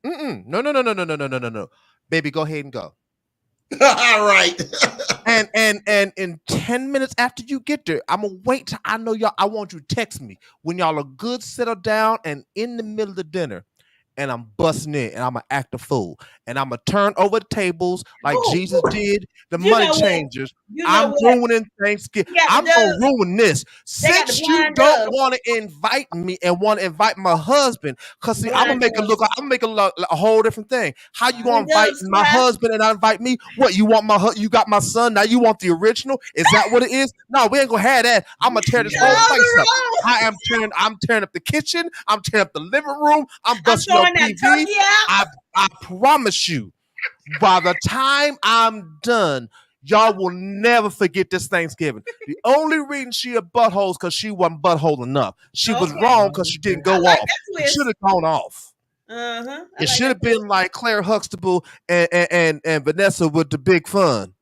No. Baby, go ahead and go. All right. And in 10 minutes after you get there, I'm gonna wait till I know y'all. I want you to text me when y'all are good, settled down, and in the middle of the dinner. And I'm busting in, and I'm gonna act a fool, and I'm gonna turn over the tables like Ooh, Jesus did the You money know what? changers. You know I'm what? ruining Thanksgiving. You got I'm the gonna doves. ruin this. They got the Since you blind don't doves. want to invite me and want to invite my husband, cause see, I'm gonna Blind make it doves. look. I'm gonna make it look like a whole different thing. How you gonna When invite doves my cry, husband and not invite me? What you want you got my son now? You want the original? Is that what it is? No, we ain't gonna have that. I'm gonna tear this whole doves place are up. wrong. I'm tearing up the kitchen. I'm tearing up the living room. I'm I'm busting your throwing that TV. turkey out. I promise you, by the time I'm done, y'all will never forget this Thanksgiving. The only reason she a butthole is because she wasn't butthole enough. She was Okay. wrong because she didn't I go like off. that It should twist. have gone off. I It like should have that twist. been like Claire Huxtable and Vanessa with the big fun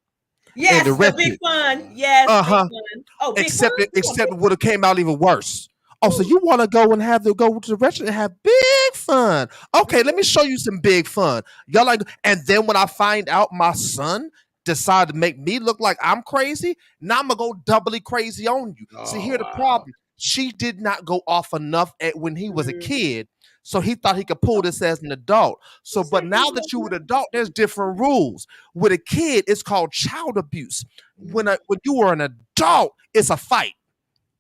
Yes, and the the rest. big fun. Yes, big Uh-huh. fun. Oh, big fun. Except it would have came out even worse. Oh, so you want to go and go to the restaurant and have big fun? Okay, let me show you some big fun. Y'all like, and then when I find out my son decided to make me look like I'm crazy, now I'm gonna go doubly crazy on you. See, Oh, here the wow. problem: she did not go off enough when he was a kid, so he thought he could pull this as an adult. So, but now that you're an adult, there's different rules. With a kid, it's called child abuse. When you are an adult, it's a fight.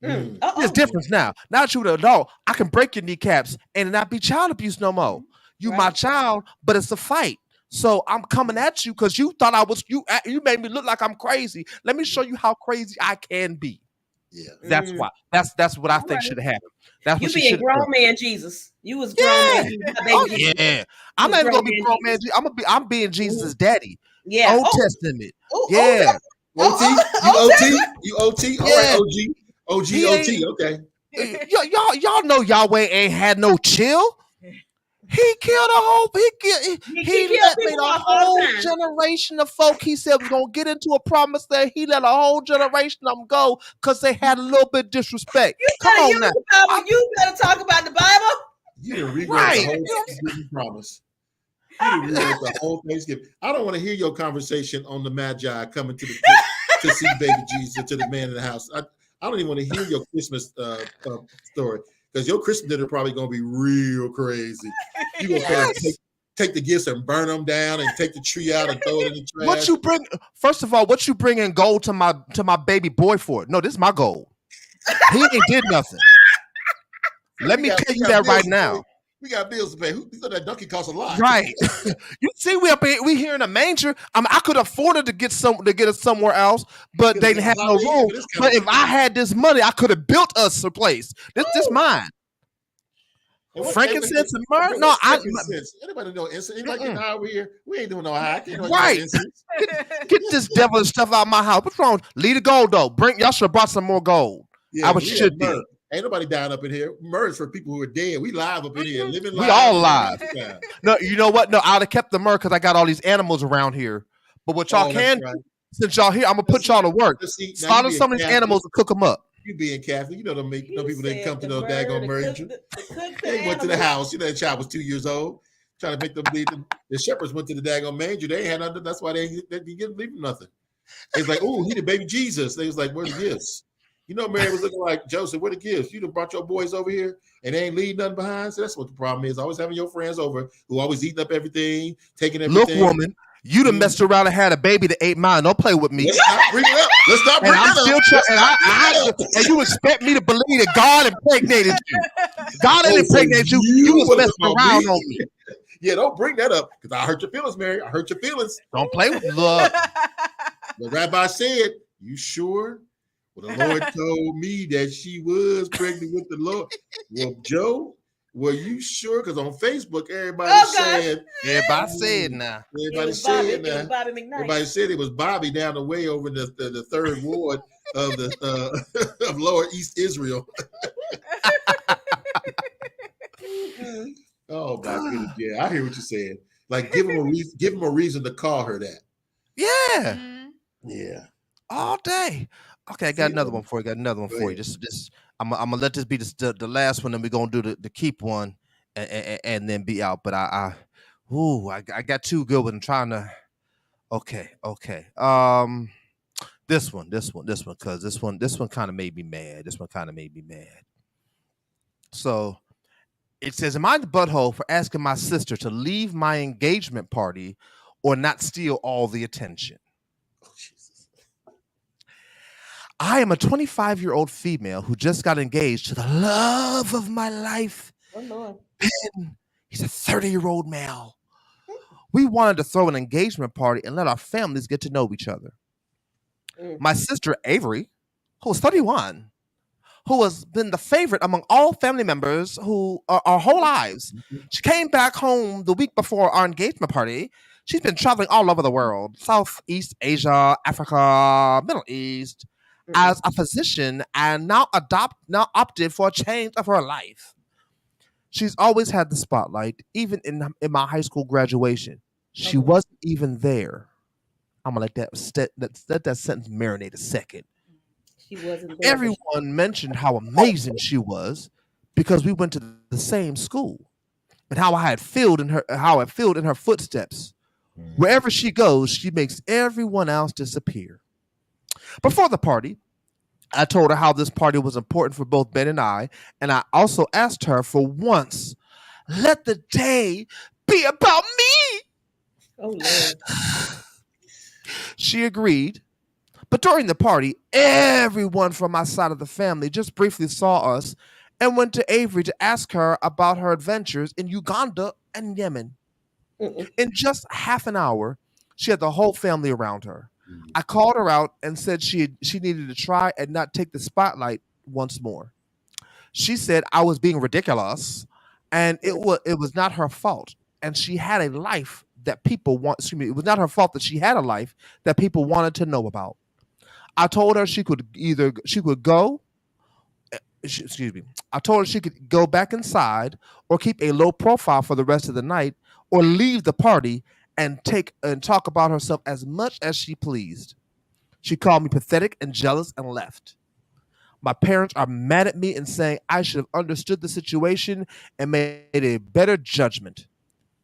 There's Uh-oh. difference now. Now that you're an adult, I can break your kneecaps and it not be child abuse no more. You my Right. child, but it's a fight. So I'm coming at you because you thought I was you. You made me look like I'm crazy. Let me show you how crazy I can be. Yeah. That's why. That's what I All think right. should have happened. That's You what she being should have done. grown man Jesus. You was grown man Yeah. Jesus. Not Oh baby Jesus. yeah. You I'm was not even gonna grown be man grown man. Jesus. I'm being Jesus' daddy. Yeah. Old Oh, Testament. oh, Yeah. OT, you OT, you OT. All right, Yeah. OG, OG, He OT. ain't. Okay. Y'all know Yahweh ain't had no chill. He killed a whole. He He killed made people a off all whole the time. generation of folk. He said was gonna get into a promise that he let a whole generation of them go because they had a little bit of disrespect. Come better on use now, the Bible. You better talk about the Bible. You didn't rewrote the right? whole Thanksgiving promise. You didn't rewrote the whole Thanksgiving. I don't want to hear your conversation on the Magi coming to see baby Jesus, to the man in the house. I don't even want to hear your Christmas story because your Christmas dinner probably gonna be real crazy. You gonna try to Yes. take the gifts and burn them down and take the tree out and throw it in the trash. What you bring? First of all, what you bringing gold to my baby boy for? No, this is my gold. He ain't did nothing. Let me tell you that right now. We got bills to pay. You know that donkey costs a lot, right? You see, we here in a manger. I could afford it to get us somewhere else, but they didn't have no room. But if I had this money, I could have built us a place. This mine. Frankincense and myrrh? No, frankincense. Anybody know incense? Anybody getting high over here? We ain't doing no high. Right. Get this devil stuff out of my house. What's wrong? Leave the gold though. Y'all should have brought some more gold. Yeah, I should be. Ain't nobody dying up in here. Myrrh is for people who are dead. We live up in here, living live. We all live. No, you know what? No, I'd have kept the myrrh because I got all these animals around here. But what y'all can, since y'all here, I'm gonna put y'all to work. Slaughter some of these animals and cook them up. You being Catholic, you know them people that come to no daggone marriage. They went to the house. You know, the child was 2 years old, trying to make them believe. The shepherds went to the daggone manger. They ain't had nothing. That's why they didn't leave them nothing. It's like, oh, he the baby Jesus. They was like, where the gifts? You know, Mary was looking like Joseph. Where the gifts? You done brought your boys over here and they ain't leaving nothing behind. So that's what the problem is. Always having your friends over who always eating up everything, taking everything. Look, woman. You done messed around and had a baby that ate mine. Don't play with me. Let's not bring it up. Let's not bring it up. And you expect me to believe that God impregnated you. God didn't impregnate you. You was messing around on me. Yeah, don't bring that up because I hurt your feelings, Mary. I hurt your feelings. Don't play with love. The rabbi said, you sure? Well, the Lord told me that she was pregnant with the Lord. Well, Joe, were you sure? Because on Facebook, everybody said. Everybody said now. Everybody said now. Everybody said it was Bobby down the way over in the third ward of the of Lower East Israel. Oh my goodness! Yeah, I hear what you're saying. Like, give him a reason to call her that. Yeah. Yeah. All day. Okay, I got another one for you. Just I'm gonna let this be the last one, and we're gonna do the keep one, and then be out. But I got two good ones. I'm trying to. Okay. This one, because this one kind of made me mad. So it says, "Am I the butthole for asking my sister to leave my engagement party or not steal all the attention? Oh, Jesus. I am a 25-year-old female who just got engaged to the love of my life. Oh Lord. Ben, he's a 30-year-old male. We wanted to throw an engagement party and let our families get to know each other. My sister Avery, who was 31, who has been the favorite among all family members who our whole lives. She came back home the week before our engagement party. She's been traveling all over the world, Southeast Asia, Africa, Middle East, as a physician, and now opted for a change of her life. She's always had the spotlight, even in my high school graduation. She wasn't even there. I'm gonna let that sentence marinate a second. She wasn't there. Everyone mentioned how amazing she was because we went to the same school, and how I filled in her footsteps. Wherever she goes, she makes everyone else disappear. Before the party, I told her how this party was important for both Ben and I also asked her for once, let the day be about me. Oh Lord. She agreed. But during the party, everyone from my side of the family just briefly saw us and went to Avery to ask her about her adventures in Uganda and Yemen. In just half an hour, she had the whole family around her. I called her out and said she needed to try and not take the spotlight once more. She said I was being ridiculous, and it was not her fault. And she had a life that people want. Excuse me, it was not her fault that she had a life that people wanted to know about. I told her she could go. I told her she could go back inside or keep a low profile for the rest of the night, or leave the party and talk about herself as much as she pleased. She called me pathetic and jealous and left. My parents are mad at me and saying I should have understood the situation and made a better judgment.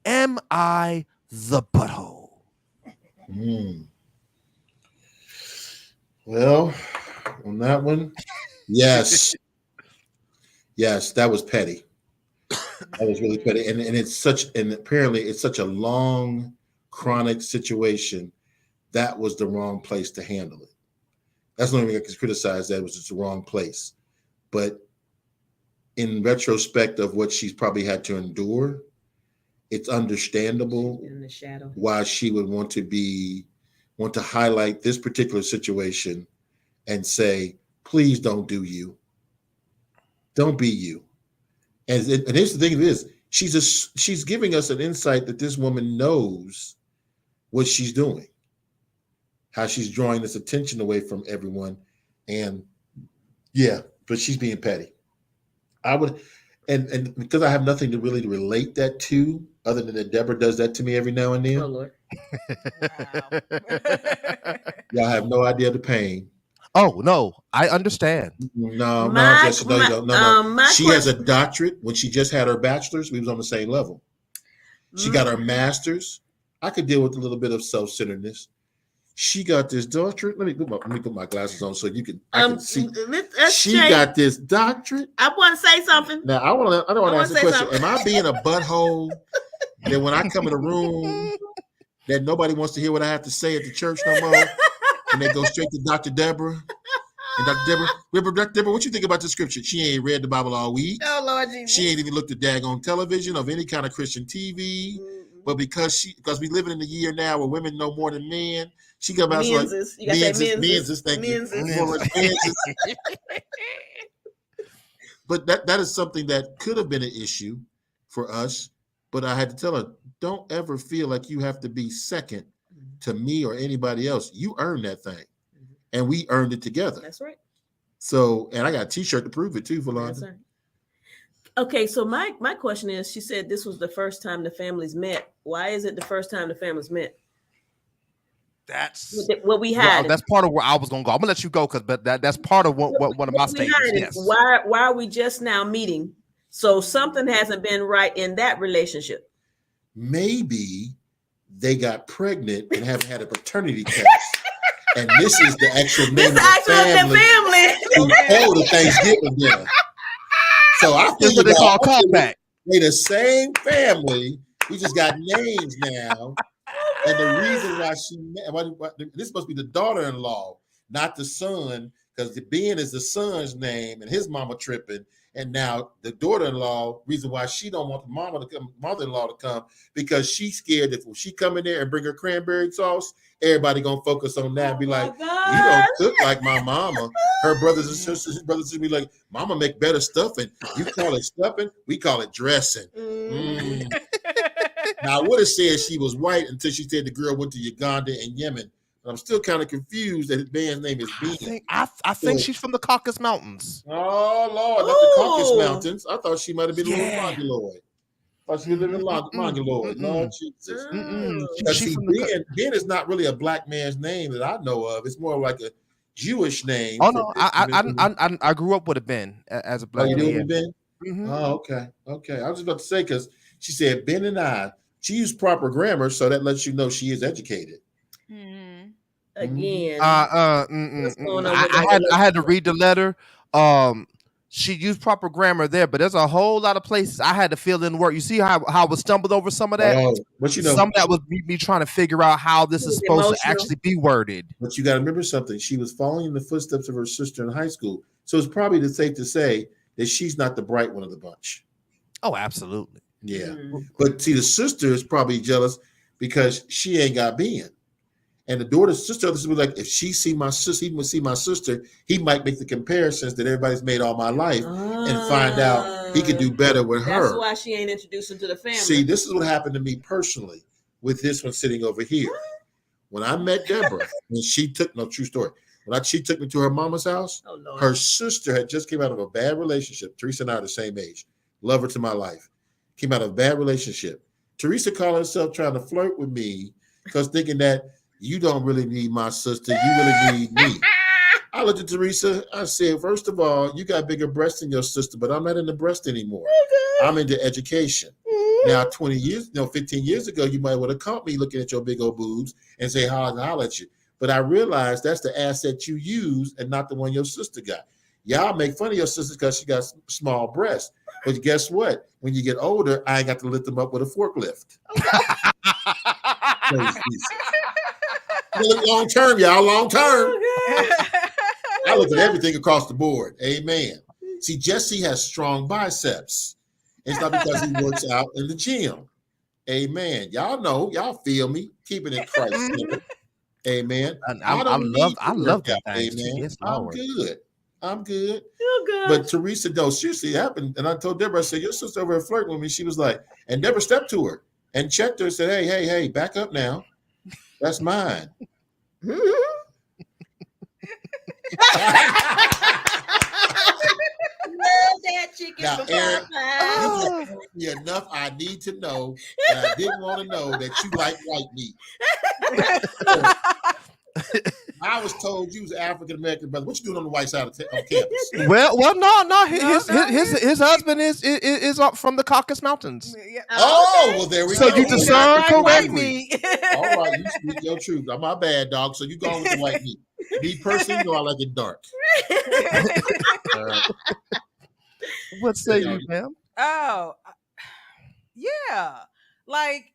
Am I the butthole? Well, on that one, yes. Yes, that was petty. That was really petty. And apparently it's such a long, chronic situation. That was the wrong place to handle it. That's the only thing I can criticize. That was just the wrong place. But in retrospect of what she's probably had to endure, it's understandable In the shadow. why she would want to highlight this particular situation and say, please don't do you. Don't be you. And here's the thing of it is, she's giving us an insight that this woman knows what she's doing, how she's drawing this attention away from everyone. And yeah, but she's being petty. I would, and because I have nothing to really relate that to, other than that Deborah does that to me every now and then. Oh Lord. Y'all have no idea the pain. Oh no, I understand. No, My- Jessica, no, you don't. No. my She has a doctorate. When she just had her bachelor's, we was on the same level. She got her master's. I could deal with a little bit of self-centeredness. She got this doctorate. Let me put my glasses on so I can see. She got this doctorate. I want to say something. Now I don't want to wanna ask the say question. something. Am I being a butthole that when I come in a room that nobody wants to hear what I have to say at the church no more, and they go straight to Dr. Deborah? And Dr. Deborah, what you think about the scripture? She ain't read the Bible all week. Oh Lord Jesus. She ain't even looked at daggone television of any kind of Christian TV. But because we living in a year now where women know more than men, she got about like Menses. You gotta say menses. Thank you. Menses. But that is something that could have been an issue for us. But I had to tell her, don't ever feel like you have to be second to me or anybody else. You earned that thing. And we earned it together. That's right. So, and I got a t-shirt to prove it too, That's Valanda. right. Okay, so my question is, she said this was the first time the families met. Why is it the first time the families met? That's What we had. that's part of where I was gonna go. I'm gonna let you go because that's part of what one of my statements. Yes. Why are we just now meeting? So something hasn't been right in that relationship. Maybe they got pregnant and haven't had a paternity test. And this is the actual name This of the actual family who held the Thanksgiving dinner. So I This is what figured they call out callback. they the same family. We just got names now. And the reason why this must be the daughter-in-law, not the son, because the Ben is the son's name and his mama tripping. And now the daughter-in-law, reason why she don't want the mother-in-law to come, because she's scared that when she come in there and bring her cranberry sauce, everybody gonna focus on that and be like, you don't cook like my mama. Her brothers and sisters, his brothers and sisters be like, mama make better stuffing. You call it stuffing, we call it dressing. Now, I would have said she was white until she said the girl went to Uganda and Yemen. But I'm still kind of confused that his band's name is Ben. I think she's from the Caucasus Mountains. Oh, Lord, not the Caucasus Mountains. I thought she might have been a little mongoloid. I thought she was living mongoloid. Lord Jesus. Because see, Ben is not really a black man's name that I know of. It's more like a Jewish name. Oh, no, I grew up with a Ben as a black man. Oh, you knew Ben? Oh, okay. Okay. I was just about to say, because she said Ben and I. She used proper grammar, so that lets you know she is educated. Again, I had to read the letter. She used proper grammar there, but there's a whole lot of places I had to fill in work. You see how I was stumbled over some of that? But you know, some of that was me trying to figure out how this is supposed to actually be worded. But you got to remember something. She was following in the footsteps of her sister in high school. So it's probably safe to say that she's not the bright one of the bunch. Oh, absolutely. Yeah. But see, the sister is probably jealous because she ain't got Ben. And the sister will be like, if she see my sister, he would see my sister, he might make the comparisons that everybody's made all my life and find out he could do better with her. That's why she ain't introduced him to the family. See, this is what happened to me personally with this one sitting over here. When I met Deborah, and she took true story. She took me to her mama's house, her sister had just came out of a bad relationship. Teresa and I are the same age. Love her to my life. Came out of a bad relationship. Teresa called herself trying to flirt with me because thinking that you don't really need my sister. You really need me. I looked at Teresa. I said, first of all, you got bigger breasts than your sister, but I'm not into breast anymore. I'm into education. Now, 15 years ago, you might would have caught me looking at your big old boobs and say, holler at you. But I realized that's the asset you use and not the one your sister got. Y'all make fun of your sister because she got small breasts. But guess what? When you get older, I ain't got to lift them up with a forklift. Long term, y'all, long term. I look at everything across the board. Amen. See, Jesse has strong biceps. It's not because he works out in the gym. Amen. Y'all know, y'all feel me. Keeping it Christ. Amen. I love that. Amen. I'm good. But Teresa, no, seriously, it happened. And I told Deborah, I said, your sister over here flirting with me. She was like, and Deborah stepped to her and checked her and said, hey, back up now. That's mine. That chicken now, Eric, you told me enough I need to know, and I didn't want to know that you like white meat. I was told you was an African American brother. What you doing on the white side of campus? Well, no. His husband is up from the Caucasus Mountains. Oh, well, there we go. So you discern correctly. All right, you speak your truth. I'm my bad, dog. So you go with the white meat. Me personally, I like it dark. What say you, ma'am? Oh, yeah. Like,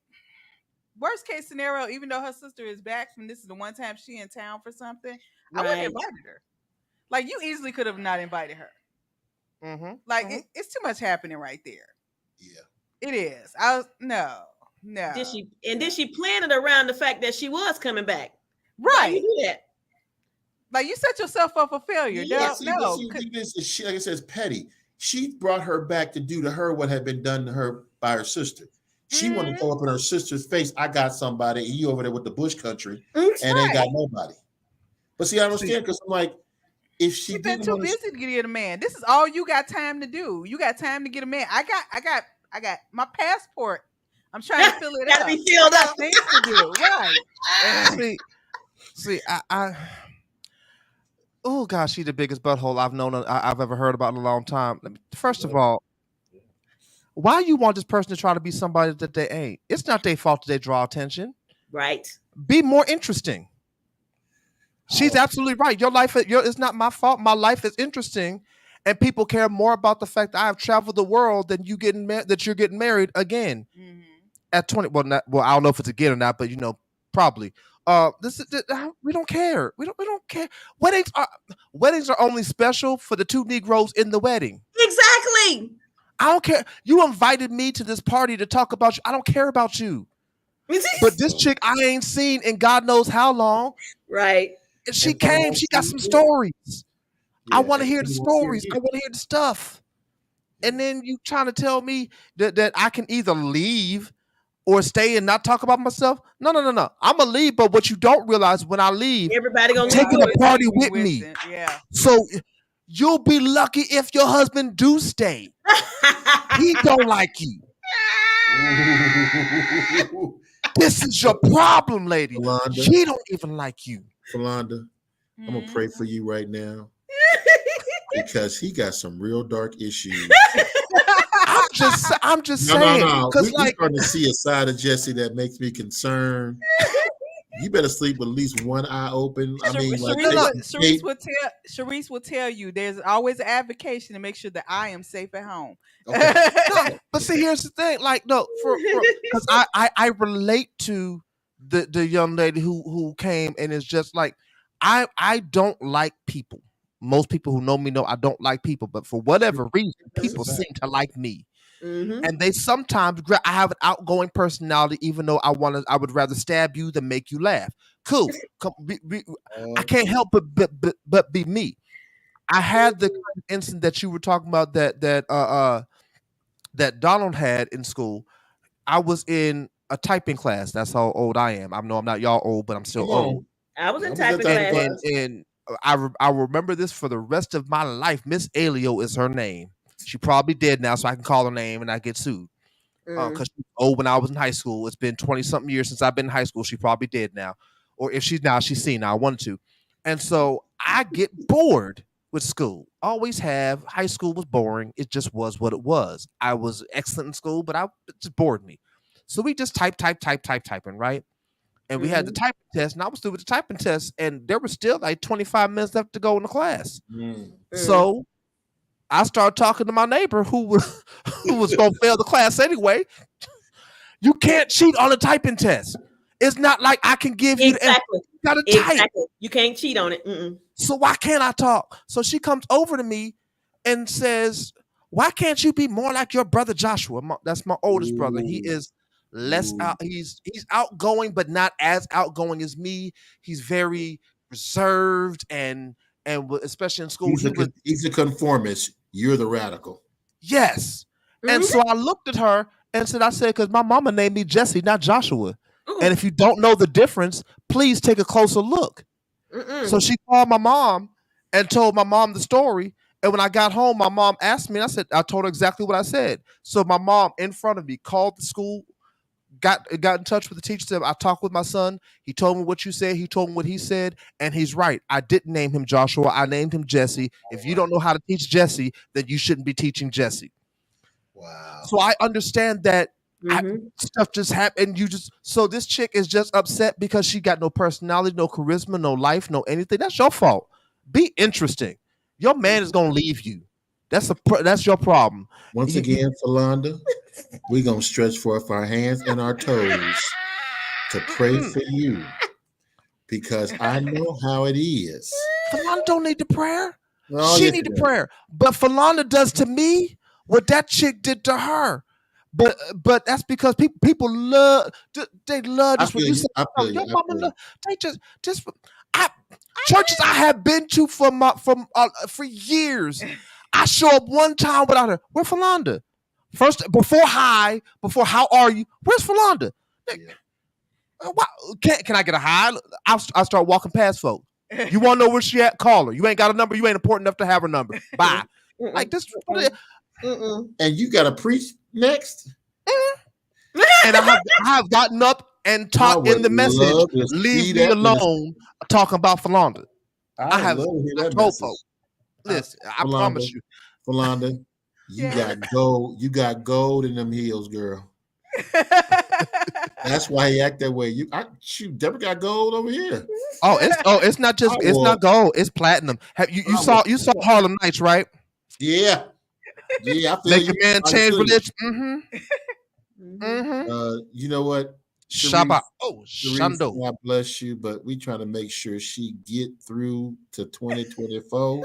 worst case scenario, even though her sister is back from this is the one time she in town for something, I wouldn't have invited her. Like, you easily could have not invited her. Like, it's too much happening right there. Yeah. It is. No. Did she plan it around the fact that she was coming back? Right. Why you do that? Like, you set yourself up for failure. Yeah, like I said, it's petty. She brought her back to do to her what had been done to her by her sister. She wanted to throw up in her sister's face, I got somebody, and you over there with the bush country, and ain't got nobody. But see, I understand, because I'm like, if she been too busy to get a man. This is all you got time to do. You got time to get a man. I got my passport. I'm trying to fill it out. Gotta be filled up. Things to do. Right. See, I oh gosh, she's the biggest butthole I've ever heard about in a long time. First of all, why you want this person to try to be somebody that they ain't? It's not their fault that they draw attention. Right. Be more interesting. She's absolutely right. Your life it's not my fault. My life is interesting, and people care more about the fact that I have traveled the world than you that you're getting married again at 20. Well, I don't know if it's again or not, but probably. We don't care. We don't care. Weddings are only special for the two Negroes in the wedding. Exactly. I don't care. You invited me to this party to talk about you. I don't care about you. But this chick I ain't seen in God knows how long. Right. And she came. She got some stories. Yeah, I want to hear the stories. I want to hear the stuff. And then you trying to tell me that I can either leave or stay and not talk about myself? No. I'm gonna leave, but what you don't realize when I leave, Everybody gonna taking leave. a party with me. Yeah. So you'll be lucky if your husband do stay. He don't like you. This is your problem, lady. Philonda. She don't even like you. Philonda, I'm gonna pray for you right now because he got some real dark issues. I'm just saying. No. Because We're starting to see a side of Jesse that makes me concerned. You better sleep with at least one eye open. I mean, Sharice will tell you there's always an advocation to make sure that I am safe at home. Okay. No, but see, here's the thing. Like, no, because I relate to the young lady who came and is just like, I don't like people. Most people who know me know I don't like people, but for whatever reason, people seem to like me. Mm-hmm. And they sometimes I have an outgoing personality, even though I would rather stab you than make you laugh. Cool. I can't help but be me. I had the incident that you were talking about that Donald had in school. I was in a typing class. That's how old I am. I know I'm not y'all old, but I'm still old. I was in typing class. And I remember this for the rest of my life. Miss Alio is her name. She probably dead now, so I can call her name and I get sued. Because she's old when I was in high school. It's been 20-something years since I've been in high school. She probably dead now. Or if she's now, she's seen now. I wanted to. And so I get bored with school. Always have. High school was boring. It just was what it was. I was excellent in school, but it just bored me. So we just typing, right? And we had the typing test, and I was through with the typing test, and there was still like 25 minutes left to go in the class. So I started talking to my neighbor who was going to fail the class anyway. You can't cheat on a typing test. It's not like I can give you exactly. You gotta type. Exactly. You can't cheat on it. So why can't I talk? So she comes over to me and says, "Why can't you be more like your brother Joshua?" That's my oldest brother. He is less out. He's outgoing, but not as outgoing as me. He's very reserved and especially in school. He's a conformist. You're the radical. Yes. And so I looked at her and said, because my mama named me Jesse, not Joshua. And if you don't know the difference, please take a closer look. So she called my mom and told my mom the story. And when I got home, my mom asked me, and I told her exactly what I said. So my mom in front of me called the school, got in touch with the teacher, said, I talked with my son. He told me what you said. He told me what he said. And he's right. I didn't name him Joshua. I named him Jesse. If you don't know how to teach Jesse, then you shouldn't be teaching Jesse. Wow. So I understand that stuff just happened. So this chick is just upset because she got no personality, no charisma, no life, no anything. That's your fault. Be interesting. Your man is gonna leave you. That's your problem. Once again, Philonda, we're gonna stretch forth our hands and our toes to pray for you because I know how it is. Philonda don't need the prayer. She need the prayer. But Philonda does to me what that chick did to her. But that's because people love this. When you say, your mama love, they just churches I have been to for years. I show up one time without her. Where's Philonda? First, before how are you? Where's Philonda? Can I get a hi? I'll start walking past folks. You want to know where she at? Call her. You ain't got a number. You ain't important enough to have her number. Bye. Like this. And you got to preach next. And I have gotten up and taught in the message, leave me alone, talking about Philonda. I have told folks. Listen, I promise you. Philonda, you got gold in them heels, girl. That's why he act that way. Shoot, Deborah got gold over here. It's not just it's not gold, it's platinum. Have you saw Harlem Nights, right? Yeah. Yeah, I feel Make you. a man I change feel you. religion. You know what? Shabbat. Sharice, Shando. God bless you, but we trying to make sure she get through to 2024.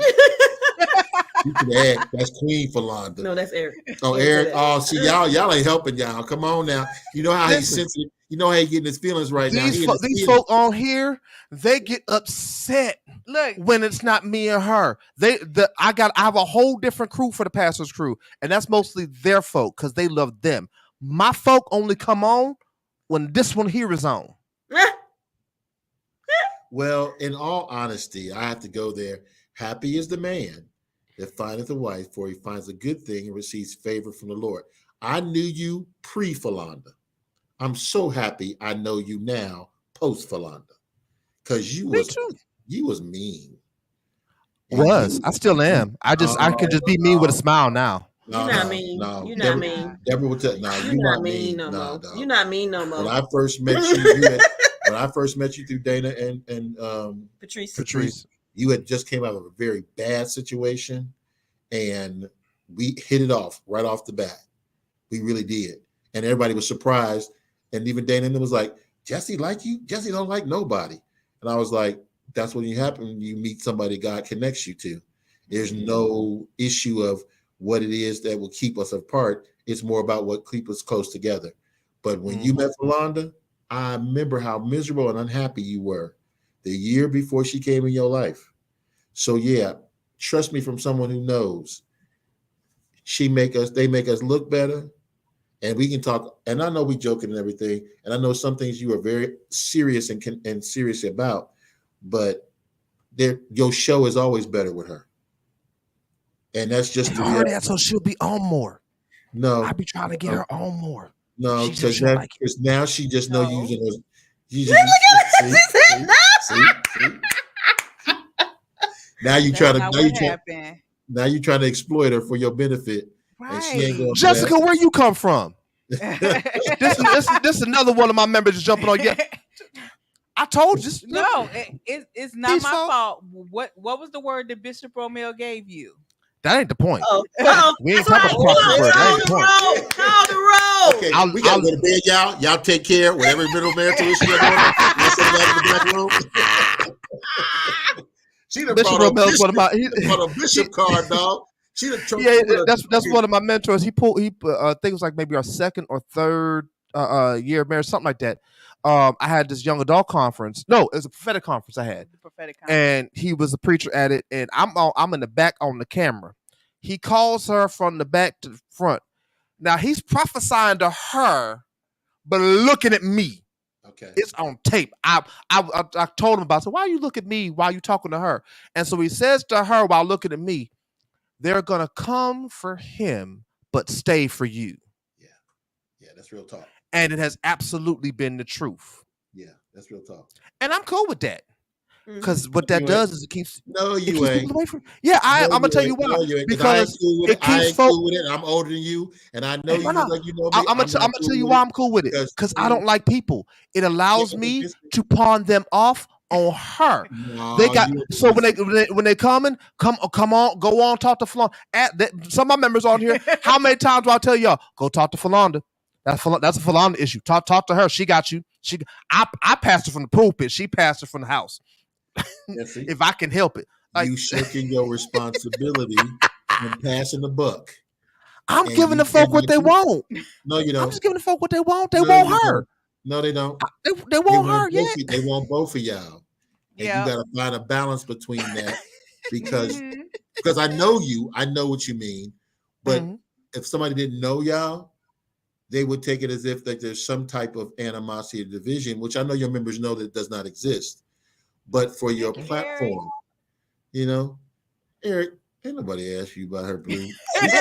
You can add that's Queen Philonda. No, that's Eric. Oh, Eric. Oh, see, y'all ain't helping y'all. Come on now. You know how he's sensitive. You know how he getting his feelings right now. These folk on here, they get upset. Look, when it's not me and her. I have a whole different crew for the pastor's crew, and that's mostly their folk because they love them. My folk only come on when this one here is on. Well, in all honesty, I have to go there. Happy is the man that findeth a wife, for he finds a good thing and receives favor from the Lord. I knew you pre-Philonda. I'm so happy I know you now post-Philonda. Because you was mean. I still am. I can just be mean with a smile now. You're not mean. You're not mean. Deborah will tell. No, you're not mean no more. You're not mean no more. When I first met you, through Dana and Patrice, you had just came out of a very bad situation, and we hit it off right off the bat. We really did, and everybody was surprised. And even Dana was like, "Jesse like you? Jesse don't like nobody." And I was like, "That's when you meet somebody God connects you to. There's no issue of what it is that will keep us apart. It's more about what keeps us close together." But when you met Philonda, I remember how miserable and unhappy you were the year before she came in your life. So yeah, trust me from someone who knows. They make us look better, and we can talk. And I know we joking and everything, and I know some things you are very serious and serious about, but your show is always better with her. And that's just that, so she'll be on more. No, I be trying to get her on more. No, because now she just know using those. Now you trying to exploit her for your benefit. Right. And she ain't going. Jessica, where you come from? this is another one of my members jumping on. Yeah, I told you. No, it's not my fault. What was the word that Bishop Romeo gave you? That ain't the point. We ain't talking about the word. That ain't the point. Call the roll. Okay, we got to go to bed, y'all. Y'all take care. Whatever middle marital issue you're going on, she done Bishop Romeo's one of my. He brought a bishop card, dog. That's one of my mentors. He I think it was like maybe our second or third year of marriage, something like that. I had this young adult conference. No, it was a prophetic conference I had. And he was a preacher at it, and I'm in the back on the camera. He calls her from the back to the front. Now he's prophesying to her, but looking at me. Okay, it's on tape. I told him about. So why you look at me while you talking to her? And so he says to her while looking at me, "They're gonna come for him, but stay for you." Yeah, that's real talk. And it has absolutely been the truth. Yeah, that's real talk. And I'm cool with that. Because what that does is it keeps ain't. Away from. Yeah, I'm gonna tell you why. Because it keeps cool with it. I'm older than you, and I know you like you know me. I'm gonna tell you why I'm cool with it. Because I don't like people. It allows me to pawn them off on her. They got so when they come on, go on, talk to Philonda. Some of my members on here. How many times do I tell y'all go talk to Philonda? That's a Philonda issue. Talk to her. She got you. I passed her from the pulpit. She passed her from the house. If I can help it, you shirking your responsibility and passing the buck. I'm giving the folk what they want. No, you don't. I'm just giving the folk what they want. They want her. No, they don't. They want her. Yeah, they want both of y'all. And you got to find a balance between that because I know you. I know what you mean. But if somebody didn't know y'all, they would take it as if that there's some type of animosity or division, which I know your members know that does not exist. But for your platform, Eric, ain't nobody asked you about her blue. He's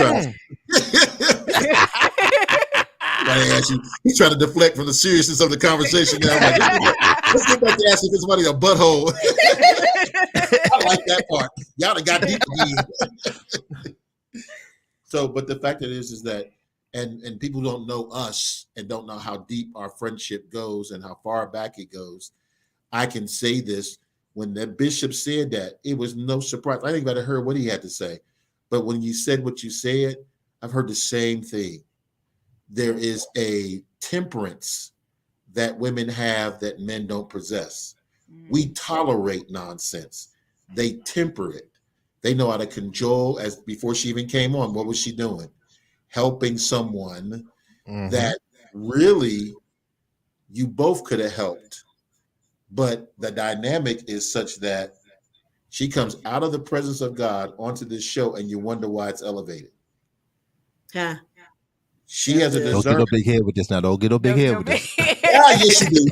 trying to deflect from the seriousness of the conversation now. Like, let's get back to asking if somebody a butthole. I like that part. Y'all done got deep again. So, but the fact that is that and people don't know us and don't know how deep our friendship goes and how far back it goes. I can say this: when the bishop said that, it was no surprise. I think I heard what he had to say, but when you said what you said, I've heard the same thing. There is a temperance that women have that men don't possess. We tolerate nonsense. They temper it. They know how to cajole. As before she even came on, what was she doing? Helping someone that really you both could have helped. But the dynamic is such that she comes out of the presence of God onto this show, and you wonder why it's elevated. Huh. She has a Don't get no discernment. big head with this now. Don't get no big head with this. Yeah, yes, she do.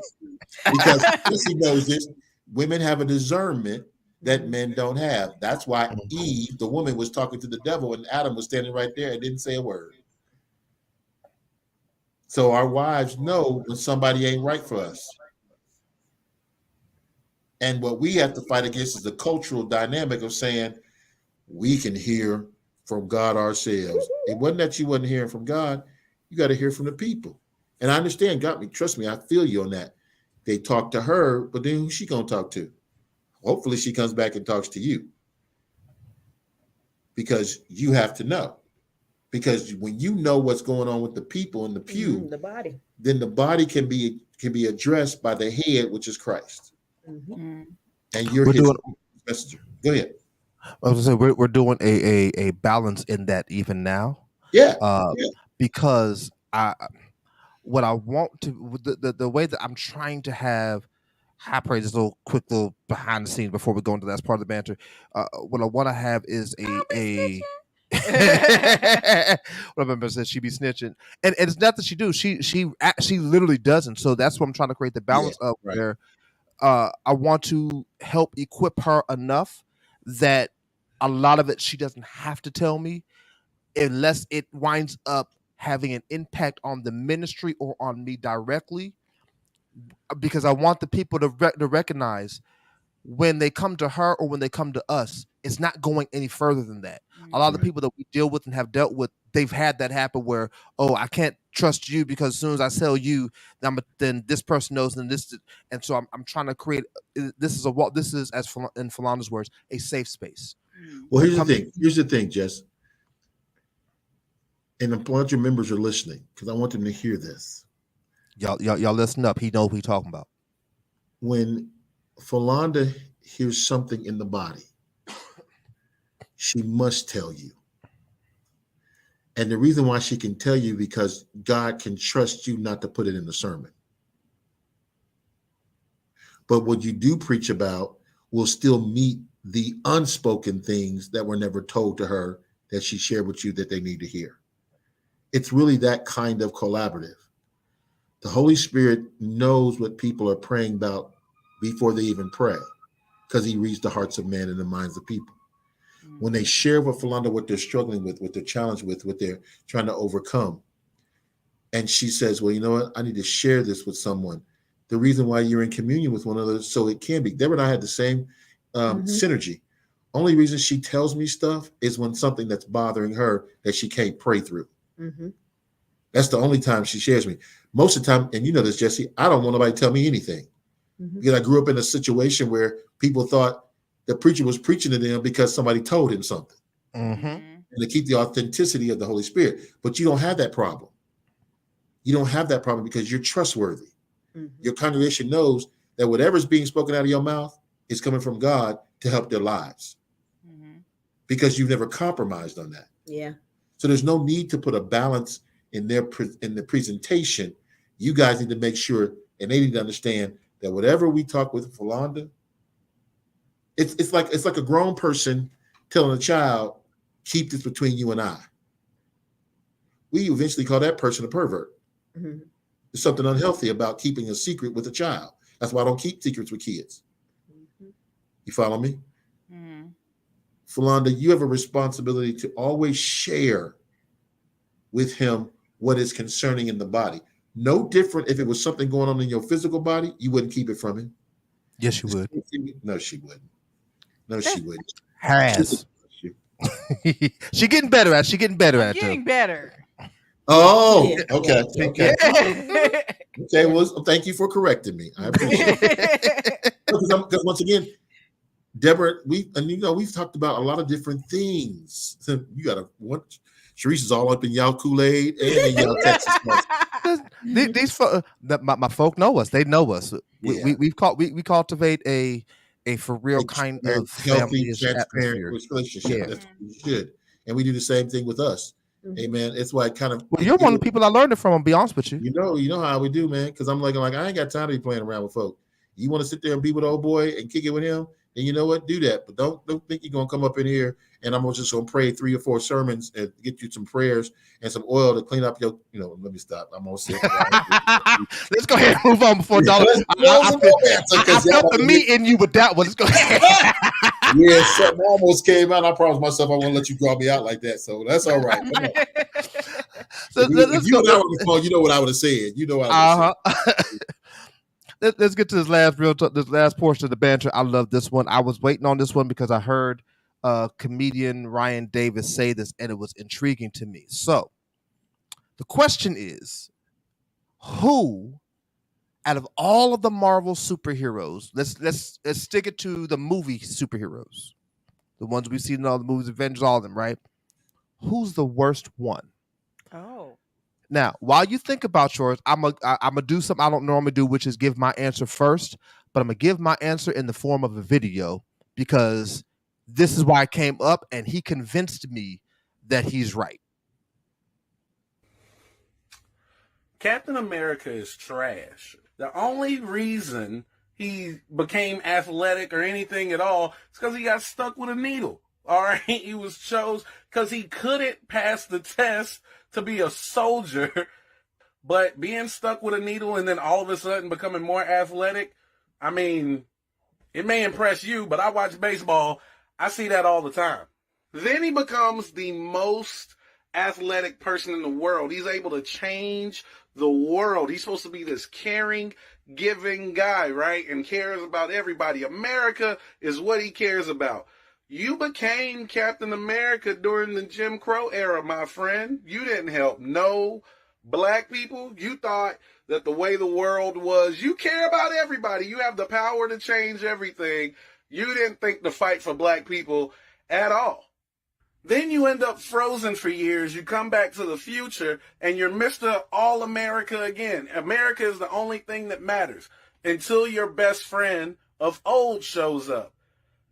Because she knows this. Women have a discernment that men don't have. That's why Eve, the woman, was talking to the devil, and Adam was standing right there and didn't say a word. So our wives know when somebody ain't right for us. And what we have to fight against is the cultural dynamic of saying we can hear from God ourselves. It wasn't that you wasn't hearing from God. You got to hear from the people. And I understand, got me. Trust me, I feel you on that. They talk to her, but then who's she going to talk to? Hopefully she comes back and talks to you. Because you have to know. Because when you know what's going on with the people in the pew, The body. then the body can be addressed by the head, which is Christ. Mm. And you're We're his doing- messenger. Go ahead. I was gonna say we're doing a balance in that even now. Yeah. Because what I want to the way that I'm trying to have high praise, this little quick little behind the scenes before we go into that part of the banter. What I want to have is a what I remember said she be snitching, and it's not that she do. She literally doesn't. So that's what I'm trying to create the balance of right. where I want to help equip her enough that a lot of it she doesn't have to tell me unless it winds up having an impact on the ministry or on me directly, because I want the people to recognize when they come to her or when they come to us, it's not going any further than that. A lot of the people that we deal with and have dealt with, they've had that happen where, oh, I can't trust you because as soon as I tell you, then this person knows, and this, and so I'm trying to create. This is as in Philanda's words, a safe space. Well, here's the thing, Jess. And a bunch of members are listening because I want them to hear this. Y'all listen up. He knows what he's talking about. When Philanda hears something in the body, she must tell you. And the reason why she can tell you because God can trust you not to put it in the sermon. But what you do preach about will still meet the unspoken things that were never told to her that she shared with you that they need to hear. It's really that kind of collaborative. The Holy Spirit knows what people are praying about before they even pray, because he reads the hearts of men and the minds of people. When they share with Philanda what they're struggling with, what they're challenged with, what they're trying to overcome, and she says, well, you know what? I need to share this with someone. The reason why you're in communion with one another, so it can be. Deborah and I had the same synergy. Only reason she tells me stuff is when something that's bothering her that she can't pray through. Mm-hmm. That's the only time she shares me. Most of the time, and you know this, Jesse, I don't want nobody to tell me anything. Mm-hmm. Because I grew up in a situation where people thought the preacher was preaching to them because somebody told him something. Mm-hmm. And to keep the authenticity of the Holy Spirit. But you don't have that problem. You don't have that problem because you're trustworthy. Mm-hmm. Your congregation knows that whatever's being spoken out of your mouth is coming from God to help their lives. Mm-hmm. Because you've never compromised on that. Yeah. So there's no need to put a balance in the presentation. You guys need to make sure, and they need to understand that whatever we talk with Philanda, it's like a grown person telling a child, keep this between you and I. We eventually call that person a pervert. Mm-hmm. There's something unhealthy about keeping a secret with a child. That's why I don't keep secrets with kids. Mm-hmm. You follow me? Mm-hmm. Philanda, you have a responsibility to always share with him what is concerning in the body. No different if it was something going on in your physical body, you wouldn't keep it from him. Yes, you would. No, she wouldn't. No, she wouldn't. Has. She getting better at. She getting better at. Getting better. Oh, Yeah. okay. Okay. Yeah. Okay. Well, thank you for correcting me. I appreciate it. Because once again, Deborah, we've talked about a lot of different things. So you got Sharice is all up in y'all Kool-Aid and in y'all Texas. My folk know us. They know us. Yeah. We cultivate a for real kind of healthy, family-ish transparent atmosphere. relationship. Yeah. That's what we should. And we do the same thing with us. Amen. It's why kind of. Well, you're one of the people I learned it from. I'll be honest with you. You know how we do, man. Because I'm like, I ain't got time to be playing around with folk. You want to sit there and be with old boy and kick it with him, then you know what? Do that. But don't think you're gonna come up in here and I'm just gonna pray 3 or 4 sermons and get you some prayers and some oil to clean up your. Let me stop. I'm gonna say. Let's go ahead and move on before Dollar. I felt the meat in you with that one. Let's go ahead. Yeah, something almost came out. I promised myself I won't let you draw me out like that. So that's all right. Come on. So if you and I were on the phone, you know what I would have said. You know what I would have said. Let's get to this last portion of the banter. I love this one. I was waiting on this one because I heard comedian Ryan Davis say this, and it was intriguing to me. So the question is, who out of all of the Marvel superheroes, let's stick it to the movie superheroes, the ones we've seen in all the movies, Avengers, all of them, right? Who's the worst one? Oh. Now, while you think about yours, I'm gonna do something I don't normally do, which is give my answer first. But I'm gonna give my answer in the form of a video because this is why it came up, and he convinced me that he's right. Captain America is trash. The only reason he became athletic or anything at all is because he got stuck with a needle. All right, he was chose because he couldn't pass the test to be a soldier, but being stuck with a needle and then all of a sudden becoming more athletic, I mean, it may impress you, but I watch baseball. I see that all the time. Then he becomes the most athletic person in the world. He's able to change the world. He's supposed to be this caring, giving guy, right? And cares about everybody. America is what he cares about. You became Captain America during the Jim Crow era, my friend. You didn't help no black people. You thought that the way the world was, you care about everybody. You have the power to change everything. You didn't think to fight for black people at all. Then you end up frozen for years. You come back to the future and you're Mr. All America again. America is the only thing that matters until your best friend of old shows up.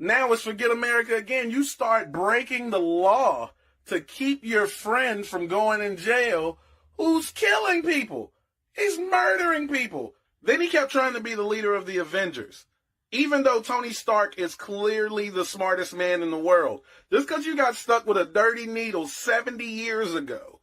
Now it's forget America again. You start breaking the law to keep your friend from going in jail who's killing people. He's murdering people. Then he kept trying to be the leader of the Avengers. Even though Tony Stark is clearly the smartest man in the world. Just because you got stuck with a dirty needle 70 years ago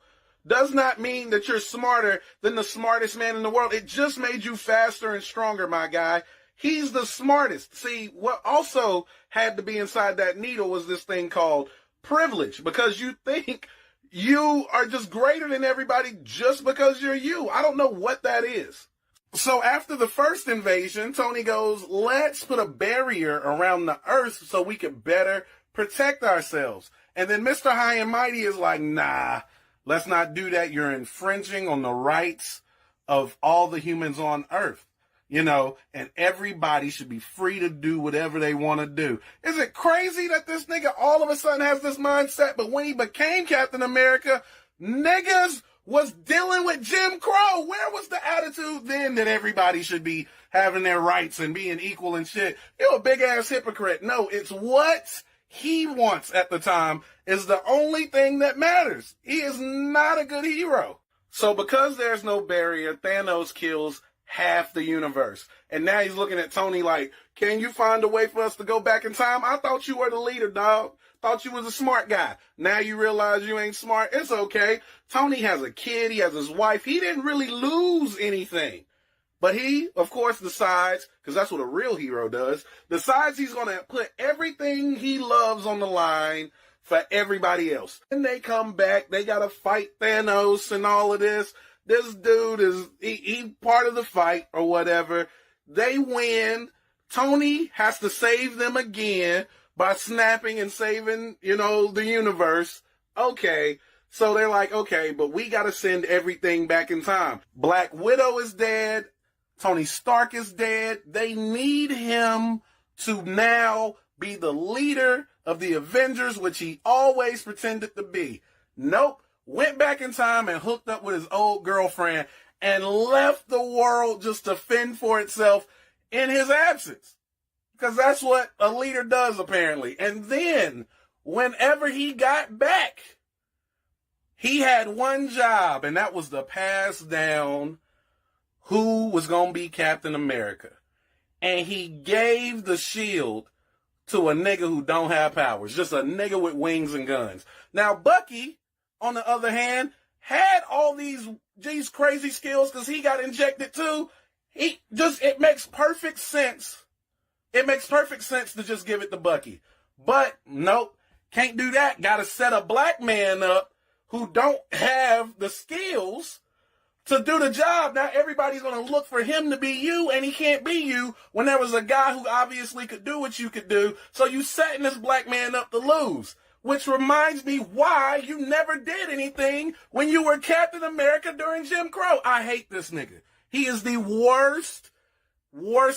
does not mean that you're smarter than the smartest man in the world. It just made you faster and stronger, my guy. He's the smartest. See, what also had to be inside that needle was this thing called privilege, because you think you are just greater than everybody just because you're you. I don't know what that is. So after the first invasion, Tony goes, let's put a barrier around the earth so we can better protect ourselves. And then Mr. High and Mighty is like, nah, let's not do that. You're infringing on the rights of all the humans on earth. You know, and everybody should be free to do whatever they want to do. Is it crazy that this nigga all of a sudden has this mindset, but when he became Captain America, niggas was dealing with Jim Crow? Where was the attitude then that everybody should be having their rights and being equal and shit? You're a big-ass hypocrite. No, it's what he wants at the time is the only thing that matters. He is not a good hero. So because there's no barrier, Thanos kills half the universe. And now he's looking at Tony like, can you find a way for us to go back in time? I thought you were the leader, dog. Thought you was a smart guy. Now you realize you ain't smart. It's okay. Tony has a kid. He has his wife. He didn't really lose anything. But he, of course, decides, because that's what a real hero does, decides he's going to put everything he loves on the line for everybody else. And they come back. They got to fight Thanos and all of this. This dude is, he part of the fight or whatever. They win. Tony has to save them again by snapping and saving, the universe. Okay. So they're like, okay, but we got to send everything back in time. Black Widow is dead. Tony Stark is dead. They need him to now be the leader of the Avengers, which he always pretended to be. Nope. Went back in time and hooked up with his old girlfriend and left the world just to fend for itself in his absence. Because that's what a leader does, apparently. And then, whenever he got back, he had one job, and that was to pass down who was going to be Captain America. And he gave the shield to a nigga who don't have powers, just a nigga with wings and guns. Now, Bucky, on the other hand, had all these crazy skills because he got injected too. It makes perfect sense. It makes perfect sense to just give it to Bucky. But nope, can't do that. Got to set a black man up who don't have the skills to do the job. Now everybody's going to look for him to be you, and he can't be you when there was a guy who obviously could do what you could do. So you setting this black man up to lose. Which reminds me why you never did anything when you were Captain America during Jim Crow. I hate this nigga. He is the worst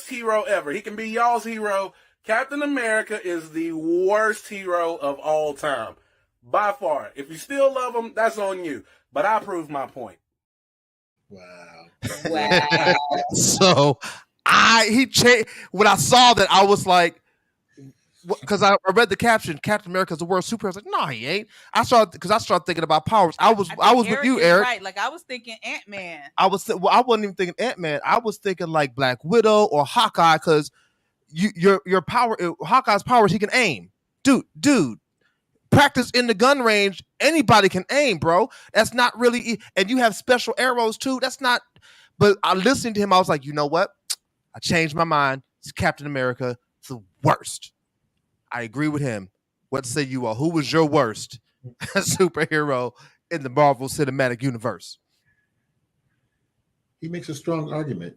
hero ever. He can be y'all's hero. Captain America is the worst hero of all time. By far. If you still love him, that's on you. But I proved my point. Wow. Wow. So when I saw that, I was like, because I read the caption, Captain America's the worst superhero. I was like, no, he ain't. I started thinking about powers. I was with you, is Eric. Right, like I was thinking Ant-Man. I wasn't even thinking Ant-Man. I was thinking like Black Widow or Hawkeye, because your power, Hawkeye's powers, he can aim. Dude, practice in the gun range. Anybody can aim, bro. That's not really, and you have special arrows too. That's not. But I listened to him. I was like, you know what? I changed my mind. It's Captain America. It's the worst. I agree with him. What say you all? Who was your worst superhero in the Marvel Cinematic Universe? He makes a strong argument.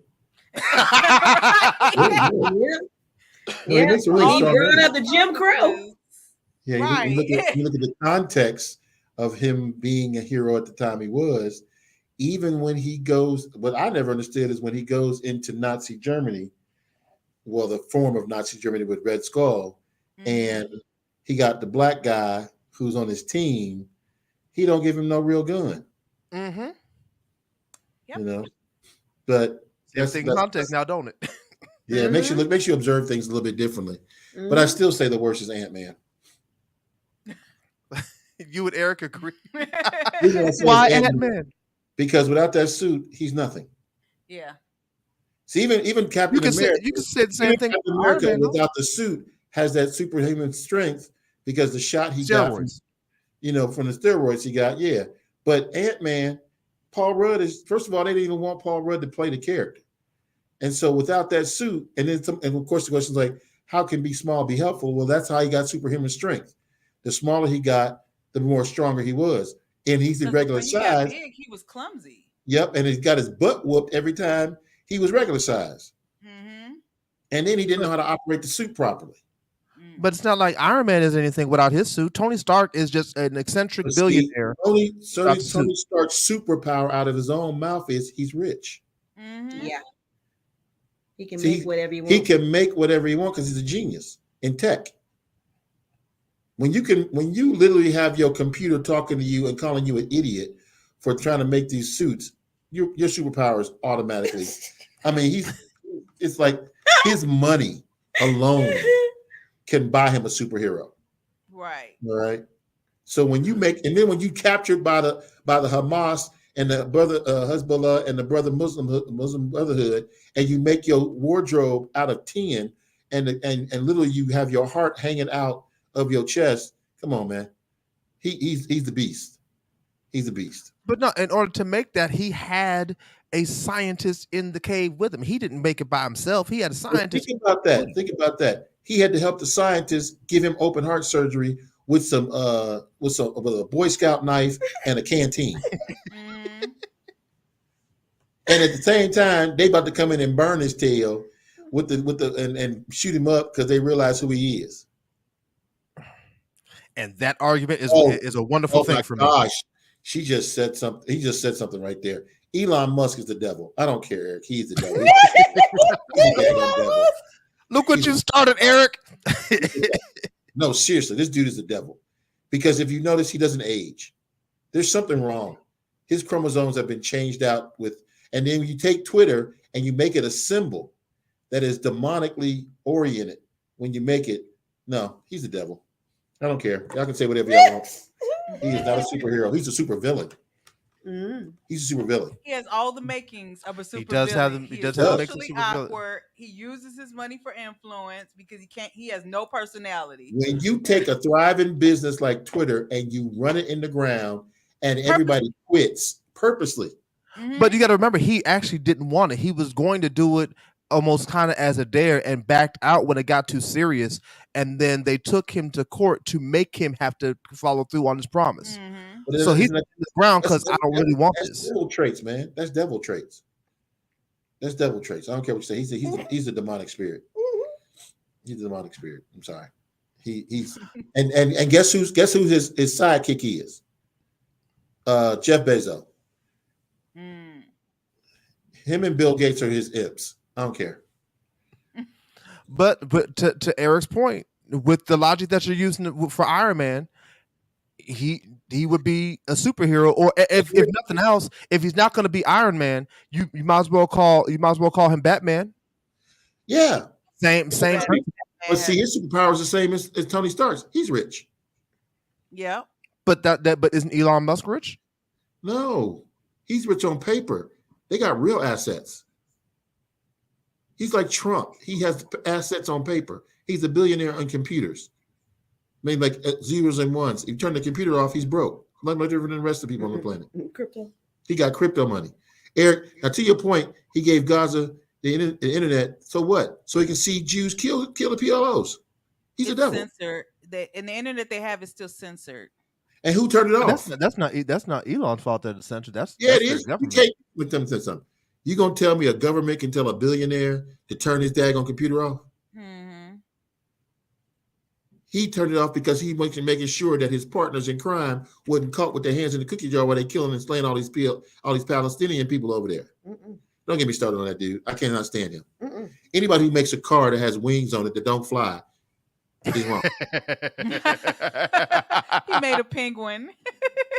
Yeah. He makes a really He strong brought argument. up the Jim Crow. Yeah, Right. you look at the context of him being a hero at the time he was. Even when he goes, what I never understood is when he goes into Nazi Germany, well, the form of Nazi Germany with Red Skull, and he got the black guy who's on his team, he don't give him no real gun. Mm-hmm. Yep. You know, but Everything in context now, don't it? Yeah, it makes you observe things a little bit differently. But I still say the worst is Ant-Man. You and Eric agree. Why Ant-Man? Because without that suit, he's nothing. Yeah. See, even Captain America, you can say the same thing. Captain America without the suit has that superhuman strength because the shot he got from, from the steroids he got, yeah. But Ant-Man, Paul Rudd is, first of all, they didn't even want Paul Rudd to play the character. And so without that suit, and of course the question is like, how can be small be helpful? Well, that's how he got superhuman strength. The smaller he got, the more stronger he was. And he's the regular when he got size. big, he was clumsy. Yep, and he got his butt whooped every time he was regular size. Mm-hmm. And then he didn't know how to operate the suit properly. But it's not like Iron Man is anything without his suit. Tony Stark is just an eccentric billionaire. Tony Stark's superpower out of his own mouth is he's rich. Mm-hmm. Yeah. He can make whatever he wants. He can make whatever he wants because he's a genius in tech. When you literally have your computer talking to you and calling you an idiot for trying to make these suits, your superpowers automatically. I mean, it's like his money alone can buy him a superhero. Right. All right. So when you captured by the Hamas and the brother Hezbollah and the brother Muslim Brotherhood, and you make your wardrobe out of tin, and literally you have your heart hanging out of your chest. Come on, man. He's the beast. He's a beast. But no, in order to make that, he had a scientist in the cave with him. He didn't make it by himself. He had a scientist. Think about that. He had to help the scientist give him open heart surgery with a Boy Scout knife and a canteen. And at the same time, they about to come in and burn his tail and shoot him up because they realize who he is. And that argument is a wonderful thing for me. She just said something. He just said something right there. Elon Musk is the devil. I don't care, Eric. He's the devil. He's the daggone devil. Look what you started, Eric. No, seriously, this dude is the devil. Because if you notice, he doesn't age. There's something wrong. His chromosomes have been changed out with, and then you take Twitter and you make it a symbol that is demonically oriented. When you make it, no, he's the devil. I don't care. Y'all can say whatever y'all want. He is not a superhero. He's a super villain. He's a super villain. He has all the makings of a super He does villain. have them. He He does is have the makings of socially super villain. awkward. He uses his money for influence because he has no personality. When you take a thriving business like Twitter and you run it in the ground and everybody quits purposely. But you got to remember, he actually didn't want it. He was going to do it almost kind of as a dare and backed out when it got too serious. And then they took him to court to make him have to follow through on his promise. But So he's isn't in the ground because I don't really want that's this. devil traits, man. That's devil traits. That's devil traits. I don't care what you say. He's a demonic spirit. He's a demonic spirit. I'm sorry. He's and guess who his sidekick is? Jeff Bezos. Him and Bill Gates are his ips. I don't care. But to Eric's point, with the logic that you're using for Iron Man, he would be a superhero, or if nothing else, if he's not going to be Iron Man, you might as well call him Batman. Yeah, same. But see, his superpower is the same as Tony Stark's. He's rich. Yeah. But but isn't Elon Musk rich? No, he's rich on paper. They got real assets. He's like Trump. He has assets on paper. He's a billionaire on computers. Made like zeros and ones. If you turn the computer off, he's broke. Not much different than the rest of the people on the planet. Crypto. He got crypto money. Eric, now to your point, he gave Gaza the internet. So what? So he can see Jews kill the PLOs. He's a devil. Censored. And the internet they have is still censored. And who turned it off? That's not Elon's fault that it's censored. That's Yeah, it their is. You government. can't let them say something. You gonna tell me a government can tell a billionaire to turn his daggone computer off? He turned it off because he was making sure that his partners in crime wasn't caught with their hands in the cookie jar while they killing and slaying all these Palestinian people over there. Don't get me started on that dude. I cannot stand him. Anybody who makes a car that has wings on it that don't fly is wrong. He made a penguin.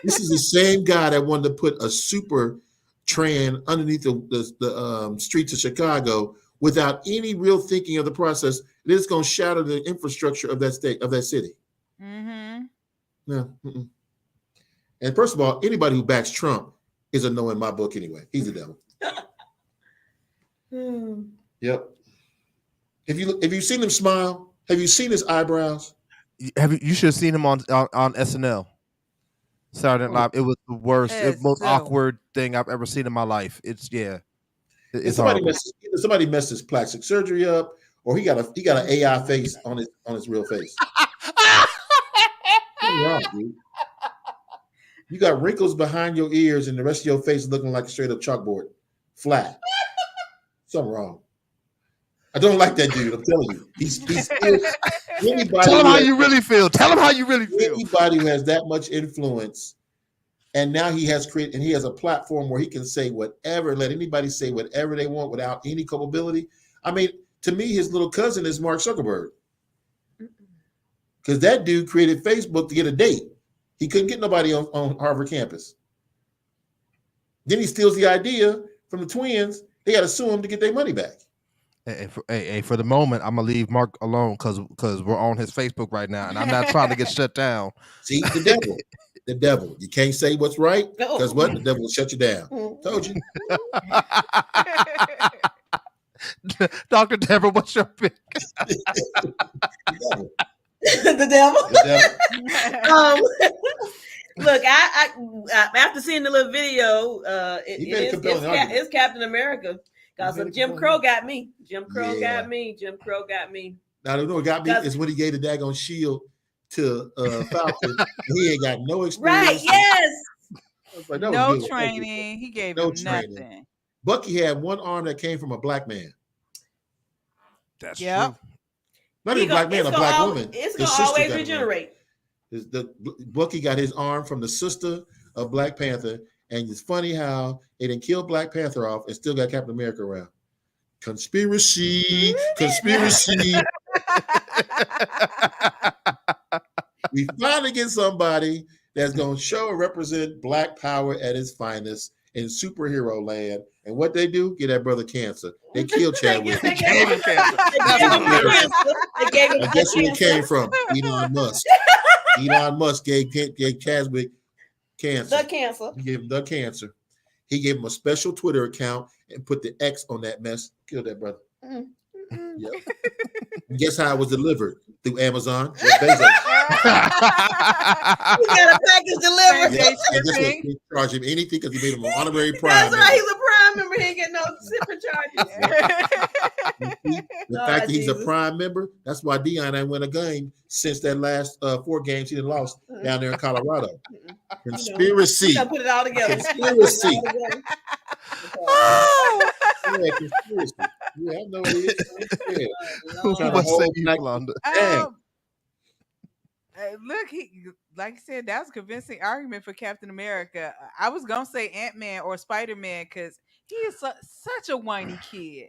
This is the same guy that wanted to put a super train underneath the streets of Chicago without any real thinking of the process. It's going to shatter the infrastructure of that state, of that city. No. And first of all, anybody who backs Trump is a no in my book anyway. He's a devil. Yep. If you've seen him smile, have you seen his eyebrows? You should have seen him on SNL. Saturday Night Live. It was the worst, most awkward thing I've ever seen in my life. It's somebody messed his plastic surgery up, or he got an AI face on his real face. What's wrong, dude? You got wrinkles behind your ears, and the rest of your face looking like a straight up chalkboard, flat. Something wrong. I don't like that dude. I'm telling you, he's anybody. Tell him how you really feel. Tell him how you really feel. Anybody who has that much influence, and now he has created, and he has a platform where he can say whatever, let anybody say whatever they want without any culpability. I mean, to me, his little cousin is Mark Zuckerberg, because that dude created Facebook to get a date. He couldn't get nobody on Harvard campus. Then he steals the idea from the twins. They got to sue him to get their money back. Hey, for the moment, I'm gonna leave Mark alone because we're on his Facebook right now, and I'm not trying to get shut down. See, the devil. You can't say what's right because what? The devil will shut you down. Told you. Dr. Deborah, what's your pick? The devil. Look, I after seeing the little video, it's Captain America. Because Jim Crow got me. Jim Crow got me. Now, you know what got me is when he gave the daggone shield to Falcon. He ain't got no experience. Right, yes. Like, no training. He gave him nothing. Bucky had one arm that came from a black man. That's true. Not even a black man, a black woman. It's going to always regenerate. Bucky got his arm from the sister of Black Panther, and it's funny how they didn't kill Black Panther off and still got Captain America around. Conspiracy. We finally get somebody that's going to show and represent Black power at its finest in superhero land. And what they do? Get that brother cancer. They killed Chadwick. They gave him cancer. And guess where it came from? Elon Musk. Elon Musk gave Chadwick cancer. The cancer. He gave him the cancer. He gave him a special Twitter account and put the X on that mess. Killed that brother. Yep. And guess how it was delivered? Through Amazon. Jeff Bezos. He got a package delivered. Yeah. And guess what? They didn't charge him anything because he made him an honorary prime. That's right. He's a prime member. He ain't getting no zipper charges. The fact that he's a prime member, that's why Deion ain't win a game since that last 4 games he done lost down there in Colorado. Conspiracy. You gotta put it all together. Conspiracy. Oh. Yeah, conspiracy. Yeah, I know it is. Yeah. Who Trying to must say hold you, back- Yolanda? Um, look, like I said, that was a convincing argument for Captain America. I was gonna say Ant-Man or Spider-Man because he is such a whiny kid.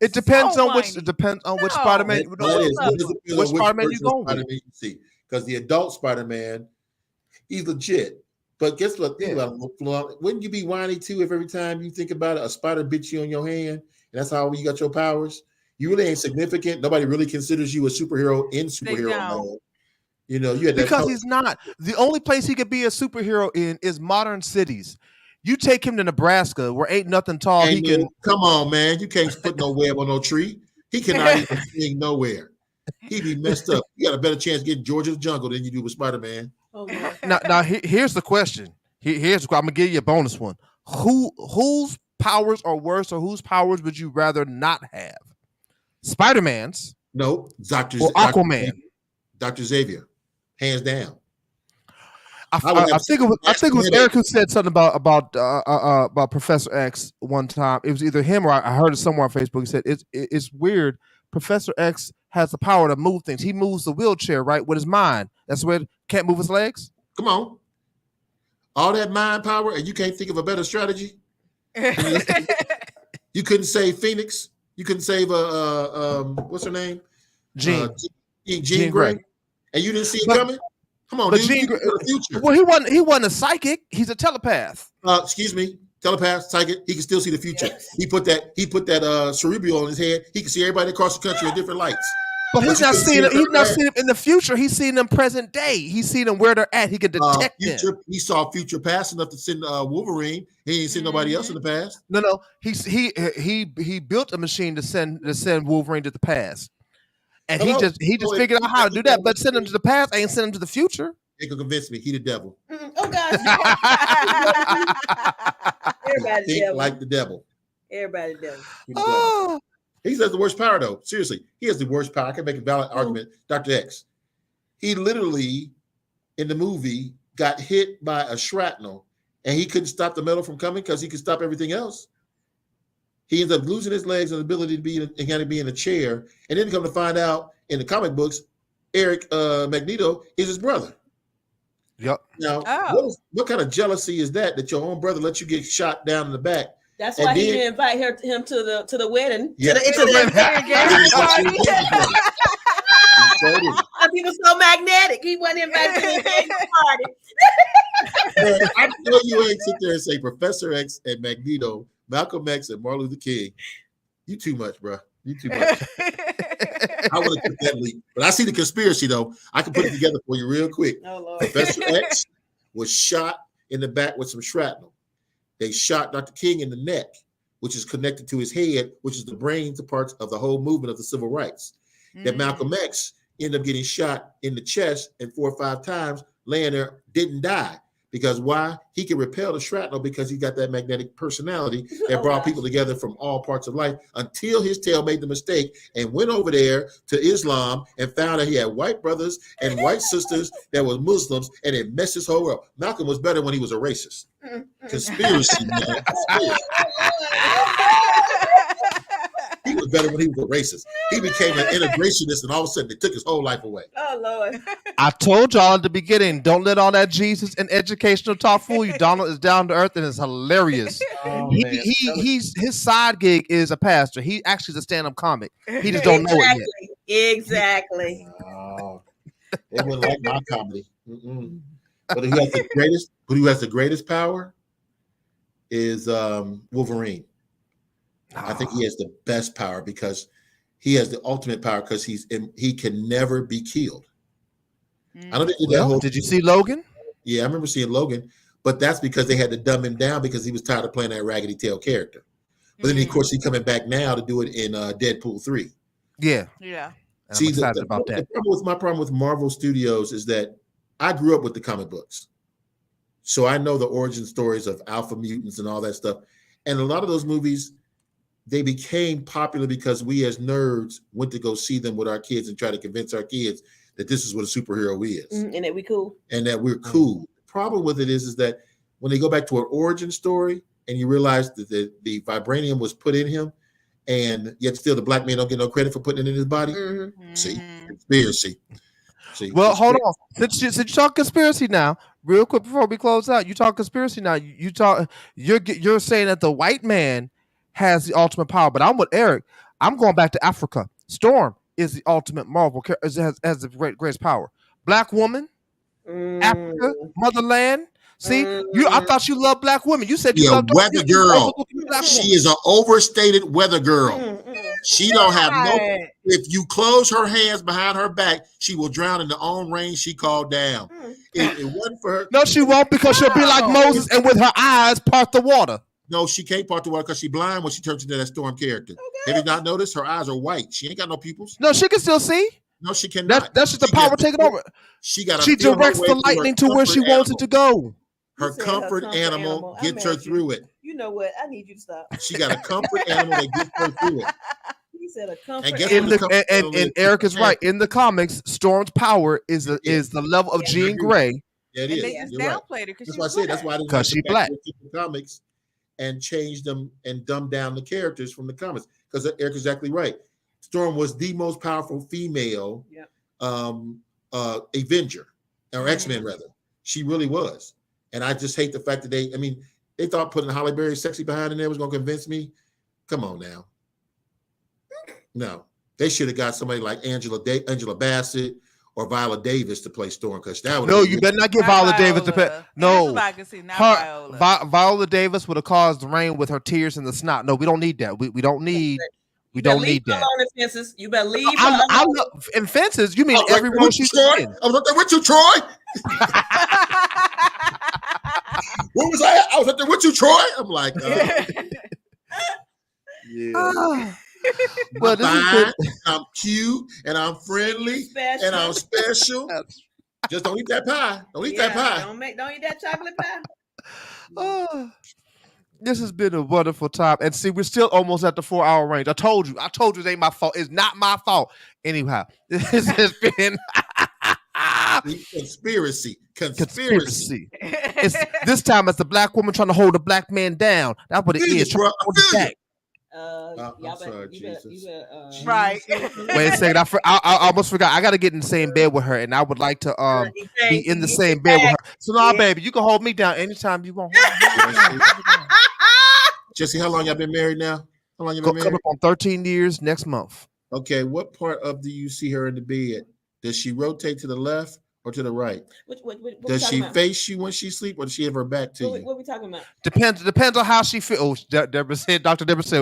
It depends So on which. whiny. It depends on which No. Spider-Man. That is, Which it depends on Which Spider-Man you version of going with? Spider-Man you see. Because the adult Spider-Man, he's legit. But guess what? Think about it, Flo. Wouldn't you be whiny too if every time you think about it, a spider bit you on your hand, and that's how you got your powers? You really ain't significant. Nobody really considers you a superhero in superhero don't. mode. You know, you had that Because he's not. The only place he could be a superhero in is modern cities. You take him to Nebraska where ain't nothing tall. And He can. come on, man. You can't put no web on no tree. He cannot even sing nowhere. He'd be messed up. You got a better chance getting Georgia the jungle than you do with Spider-Man. Oh, Lord. Now, here's the question. Here's I'm gonna give you a bonus one. Whose powers are worse, or whose powers would you rather not have? Spider-Man's No, Dr. or Aquaman? Dr. Xavier, hands down. I would have think it was headache. Eric who said something about Professor X one time. It was either him or I heard it somewhere on Facebook. He said it's weird. Professor X has the power to move things. He moves the wheelchair right with his mind. That's where can't move his legs. Come on. All that mind power, and you can't think of a better strategy? You couldn't save Phoenix. You couldn't save what's her name? Jean. Jean Grey. And you didn't see it But- coming? Come on, but dude. Jean You Grey- for the future. Well, he wasn't a psychic. He's a telepath. Excuse me. Telepath, psychic, he can still see the future. Yes. He put that cerebral on his head. He can see everybody across the country in different lights. But he's you not can see seeing it it. He's not there. seeing them in the future. He's seeing them present day. He's seeing them where they're at. He can detect them. Future, he saw future past enough to send Wolverine. He ain't seen nobody else in the past. No. He built a machine to send Wolverine to the past, and Hello? he just Oh, figured out how to do that. But send him to the past ain't send him to the future. They can convince me. He the devil. Oh, gosh. Everybody Think devil. like the devil. Everybody devil. He the devil. Oh, He has the worst power, though. Seriously, he has the worst power. I can make a valid argument. Dr. X. He literally, in the movie, got hit by a shrapnel, and he couldn't stop the metal from coming because he could stop everything else. He ends up losing his legs and the ability to be in a chair, and then come to find out in the comic books, Eric Magneto is his brother. yep. Now, Oh. what kind of jealousy is that your own brother lets you get shot down in the back? That's And why he then- didn't invite him to the wedding. Yeah. To the Because he was so magnetic. He wasn't invited to the engagement party. Man, I know you ain't sit there and say Professor X and Magneto, Malcolm X and Martin Luther King. You too much, bro. You too much. I would have took that leap. But I see the conspiracy, though. I can put it together for you real quick. Oh, Lord. Professor X was shot in the back with some shrapnel. They shot Dr. King in the neck, which is connected to his head, which is the brains parts of the whole movement of the civil rights. That Malcolm X ended up getting shot in the chest and 4 or 5 times, laying there, didn't die. Because why? He can repel the shrapnel because he got that magnetic personality that brought people together from all parts of life until his tail made the mistake and went over there to Islam and found that he had white brothers and white sisters that were Muslims, and it messed his whole world. Malcolm was better when he was a racist. Conspiracy, man. Conspiracy. He was better when he was a racist. He became an integrationist, and all of a sudden, they took his whole life away. Oh, Lord. I told y'all at the beginning, don't let all that Jesus and educational talk fool you. Donald is down to earth and is hilarious. Oh, He, man. he's his side gig is a pastor. He actually is a stand-up comic. He just don't know it yet. Exactly. Oh, they wouldn't like my comedy. Mm-mm. But who has the greatest power is Wolverine. I think he has the best power because he has the ultimate power because he can never be killed. I don't think Did you see Logan? Yeah, I remember seeing Logan, but that's because they had to dumb him down because he was tired of playing that raggedy tail character. But then, of course, he's coming back now to do it in Deadpool 3. Yeah. Yeah. I'm excited about that. My problem with Marvel Studios is that I grew up with the comic books. So I know the origin stories of Alpha Mutants and all that stuff. And a lot of those movies, they became popular because we as nerds went to go see them with our kids and try to convince our kids that this is what a superhero is. And that we cool. And that we're cool. The problem with it is that when they go back to an origin story and you realize that the vibranium was put in him, and yet still the black man don't get no credit for putting it in his body. See, conspiracy. See, well, hold on. Since you talk conspiracy now, real quick before we close out, you talk conspiracy now. You're saying that the white man has the ultimate power, but I'm with Eric. I'm going back to Africa. Storm is the ultimate Marvel has the greatest power. Black woman, Africa, motherland. See, I thought you loved black women. You said you loved weather girl. She is an overstated weather girl. She don't have no. If you close her hands behind her back, she will drown in the own rain she called down. It wasn't for her. No, she won't because she'll be like Moses and with her eyes part the water. No, she can't part the water because she's blind when she turns into that Storm character. Have you not noticed? Her eyes are white. She ain't got no pupils. No, she can still see. No, she cannot. That's just the power taking over. She got. She directs the lightning to where she wants it to go. Her comfort animal gets her through it. You know what? I need you to stop. She got a comfort animal that gets her through it. He said a comfort animal. And Eric is right. In the comics, Storm's power is the level of Jean Grey. Yeah, it is. They just downplayed her that's why I said. That's why I didn't. Because she's black. Comics and change them and dumb down the characters from the comics. Because Eric is exactly right. Storm was the most powerful female Avenger or X-Men rather. She really was. And I just hate the fact that they thought putting Halle Berry sexy behind in there was going to convince me. Come on now. No, they should have got somebody like Angela Bassett or Viola Davis to play Storm because that would. No, you better not get Viola Davis to play. No, Viola Davis would have caused rain with her tears and the snot. No, we don't need that. We don't need. We don't need that. Fences. You better leave. I love in Fences. You mean every role she's in? I was up there with you, Troy. Where was I? I was up there with you, Troy. I'm like, yeah. Well, I'm cute and I'm friendly and I'm special. Just don't eat that pie. Don't eat that pie. Don't eat that chocolate pie. This has been a wonderful time. And see, we're still almost at the 4-hour range. I told you it ain't my fault. It's not my fault. Anyhow, this has been conspiracy. It's, this time it's the black woman trying to hold a black man down. That's what it is. I'm sorry, Jesus. Right. Wait a second. I almost forgot. I got to get in the same bed with her, and I would like to be in the same bed with her. So now, baby, you can hold me down anytime you want. Jesse, how long y'all been married now? How long you been married? Coming up on 13 years next month. Okay, what part of do you see her in the bed? Does she rotate to the left or to the right? What does she face you when she sleep, or does she have her back to you? What are we talking about? Depends on how she feels. Dr. Deborah said,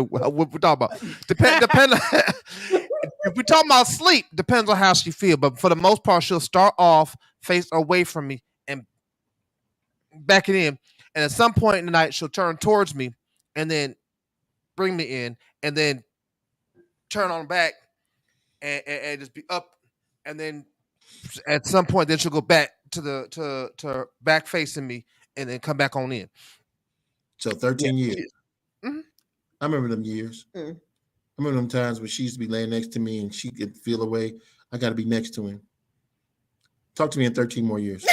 what we talking about. Depend. If we talking about sleep, depends on how she feel. But for the most part, she'll start off face away from me and back it in. And at some point in the night, she'll turn towards me and then bring me in and then turn on back and just be up. And then at some point, then she'll go back to back facing me and then come back on in. So 13 years. Mm-hmm. I remember them years. I remember them times when she used to be laying next to me and she could feel away. I got to be next to him. Talk to me in 13 more years.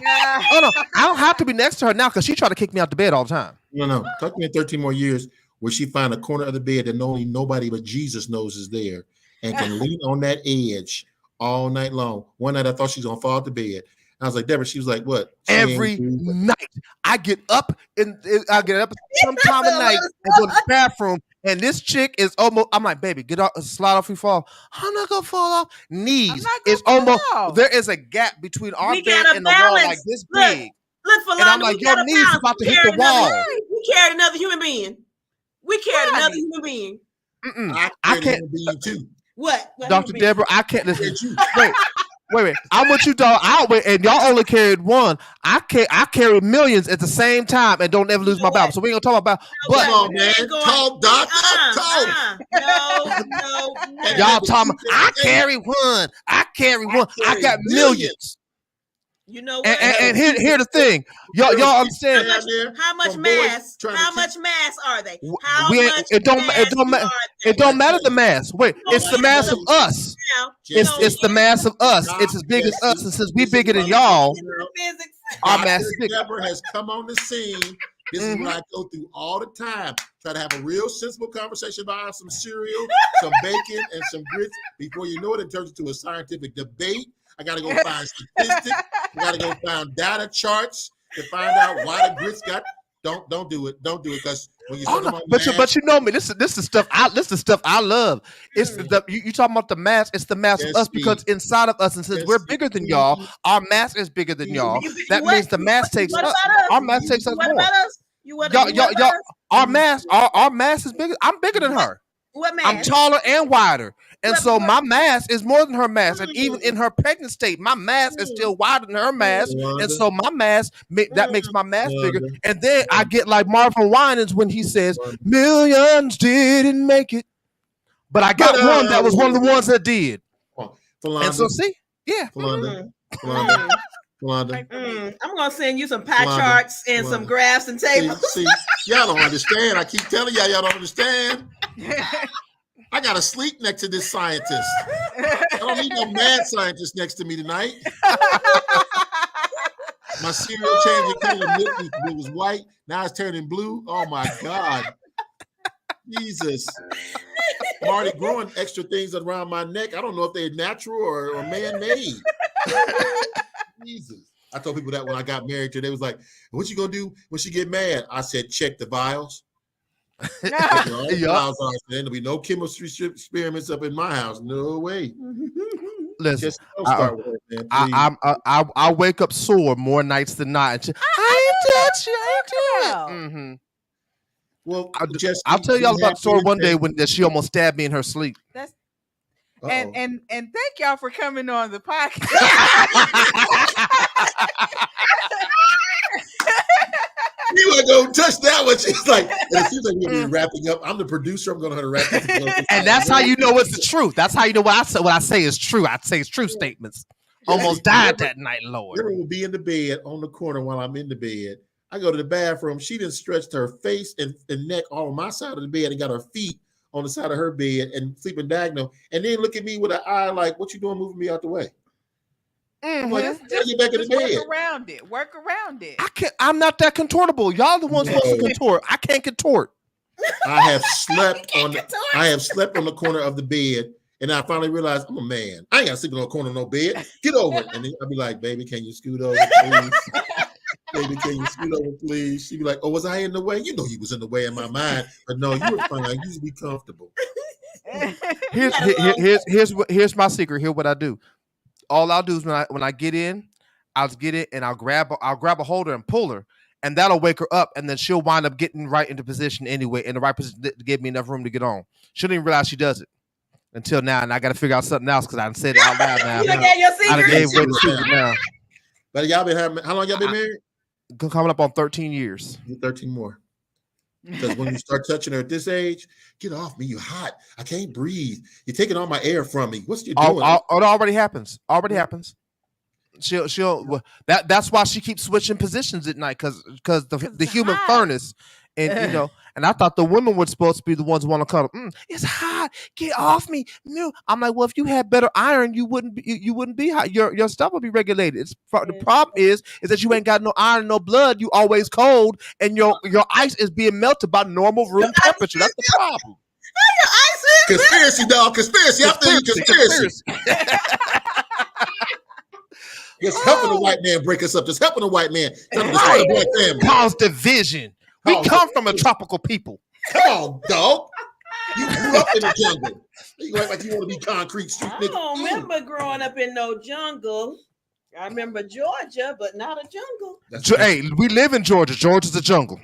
Oh no, I don't have to be next to her now because she tried to kick me out the bed all the time. No. Talk to me in 13 more years where she find a corner of the bed that only nobody but Jesus knows is there and can lean on that edge all night long. One night I thought she was gonna fall to bed. I was like, Deborah. She was like, "What?" Every night I get up sometime of night and go to the bathroom, and this chick is almost. I'm like, baby, get off, slide off, you fall. I'm not gonna fall off. Knees is almost. There is a gap between our bed and the wall, like this big. Look, for and I'm like, your knees about to hit the wall. We carried another human being. We carried another human being. I can't be too. What Dr. Deborah? I can't listen. Wait. I'm with you, dog. And y'all only carried one. I carry millions at the same time and don't ever lose my balance. So we ain't gonna talk about. But come on, man, talk, doc. Talk. No. Y'all talking? I carry one. I got millions. You know what? And here the thing, y'all understand? How much mass? How much mass are they? It don't matter the mass. Wait, it's the mass of us. It's the mass of us. It's as big as us, and since we bigger than y'all, our mass is bigger. Deborah has come on the scene. This is what I go through all the time. Try to have a real sensible conversation about some cereal, some bacon, and some grits. Before you know it, it turns into a scientific debate. I gotta go find statistics. I gotta go find data charts to find out why the grits got. Don't do it. Don't do it, because when you but you know me. This is stuff. This is stuff I love. It's you talking about the mass. It's the mass of us, because inside of us, and since we're bigger than y'all, our mass is bigger than y'all. That means the mass takes us. Our mass takes us more. Y'all, our mass is bigger. I'm bigger than her. What mass? I'm taller and wider. And so my mass is more than her mass. And even in her pregnant state, my mass is still wider than her mass. And so my mass, that makes my mass bigger. And then I get like Marvin Winans when he says, millions didn't make it. But I got one that was one of the ones that did. And so see? Yeah. I'm gonna send you some pie charts and some graphs and tables. See, y'all don't understand. I keep telling y'all don't understand. I gotta sleep next to this scientist. I don't need no mad scientist next to me tonight. My cereal changed color. It was white. Now it's turning blue. Oh my God. Jesus. I'm already growing extra things around my neck. I don't know if they're natural or man-made. Jesus. I told people that when I got married to her, they was like, what you gonna do when she get mad? I said, check the vials. There'll be no chemistry experiments up in my house. No way. Listen, I wake up sore more nights than not. I ain't touch you. Well, I'll tell y'all about the story one day when she almost stabbed me in her sleep. And thank y'all for coming on the podcast. You want to go touch that one? She's like, it seems like we're wrapping up. I'm the producer. I'm going to wrap up. And that's how you know it's the truth. That's how you know what I say is true. I say it's true statements. Almost died that night, Lord. Deborah will be in the bed on the corner while I'm in the bed. I go to the bathroom. She done stretched her face and neck all on my side of the bed and got her feet on the side of her bed and sleeping diagonal, and then look at me with an eye like, what you doing moving me out the way? I'm like, get back in the bed. Work around it. I'm not that contortable. Y'all the ones supposed to contort. I can't contort. I have slept on the corner of the bed, and I finally realized I'm a man. I ain't got to sleep on the corner of no bed. Get over it. And then I'll be like, baby, can you scoot over, please? Baby, can you scoot over, please? She'd be like, oh, was I in the way? You know you was in the way in my mind. But no, you were fine. You should be comfortable. Here's my secret. Here's what I do. All I'll do is when I get in, I'll get it and I'll grab a holder and pull her, and that'll wake her up, and then she'll wind up getting right into position anyway, in the right position to give me enough room to get on. She didn't even realize she does it until now, and I got to figure out something else because I said it out loud now. I gave away the secret now. But y'all been having, how long y'all been married? Coming up on 13 years. 13 more. Because when you start touching her at this age, get off me. You're hot. I can't breathe. You're taking all my air from me. What's you doing? It already happens. That's why she keeps switching positions at night, because the human furnace, and and I thought the women were supposed to be the ones who want to cuddle. It's hot. Get off me. No. I'm like, well, if you had better iron, you wouldn't be hot. Your stuff would be regulated. The problem is that you ain't got no iron, no blood. You always cold, and your ice is being melted by normal room temperature. That's the problem. Conspiracy, dog. Conspiracy. I'm thinking conspiracy. Just helping the white man break us up. Just helping the white man trying to destroy the black family. Cause division. We come from a tropical people. Come on, dog. You grew up in the jungle. You act like you want to be concrete street I nigga. don't remember growing up in no jungle. I remember Georgia, but not a jungle. Hey, we live in Georgia. Georgia's a jungle.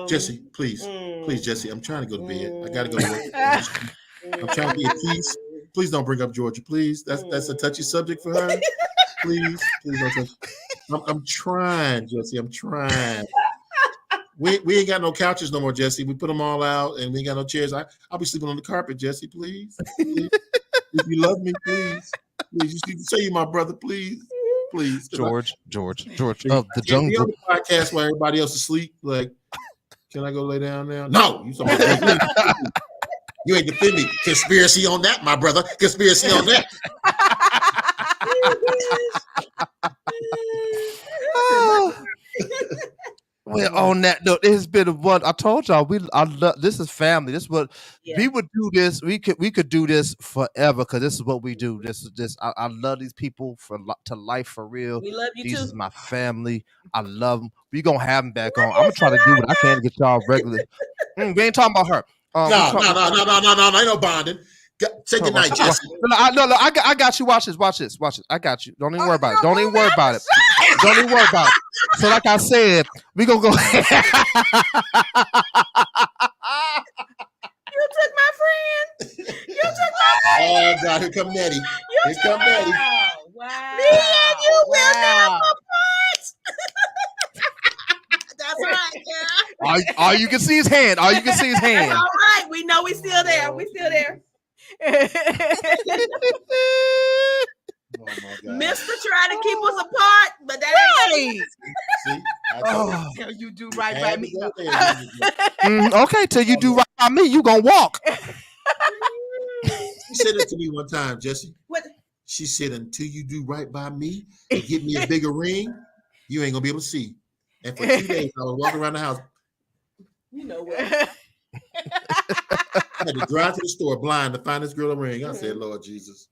Jesse, please, Jesse. I'm trying to go to bed. I gotta go to work. I'm trying to be at peace. Please don't bring up Georgia, please. That's a touchy subject for her. Please don't touch. I'm trying, Jesse. I'm trying. We ain't got no couches no more, Jesse. We put them all out, and we ain't got no chairs. I'll be sleeping on the carpet, Jesse. Please. If you love me, please. You say you're my brother, please. George Please. of the jungle. Be on the podcast while everybody else is asleep. Like, can I go lay down now? No, you ain't defend me. Conspiracy on that, my brother. Conspiracy on that. Well, on that note, it has been one. I told y'all I love this is family. This is what we would do. This we could do this forever because this is what we do. This is this. I love these people to life for real. We love you These too. is my family. I love them. We gonna have them back on. I'm gonna try to do what I can to get y'all regular. We ain't talking about her. No, ain't no bonding. Say good night, Jesse. No, I got you. Watch this. I got you. Don't even worry about it. Don't even worry about it. Don't even worry about it. So, like I said, we gonna go. You took my friend. Oh God, here come Nettie. Here come Nettie. Wow. Me and you will never part. That's right, girl. All you can see is hand. All right. We know we still there. Oh my God. Mister trying to keep us apart, but that ain't See? Till you do right by me. Okay, till you do right by me, you gonna walk. She said it to me one time, Jesse. What? She said, until you do right by me and get me a bigger ring, you ain't gonna be able to see. And for 2 days, I was walking around the house. You know what? I had to drive to the store blind to find this girl a ring. I said, Lord Jesus.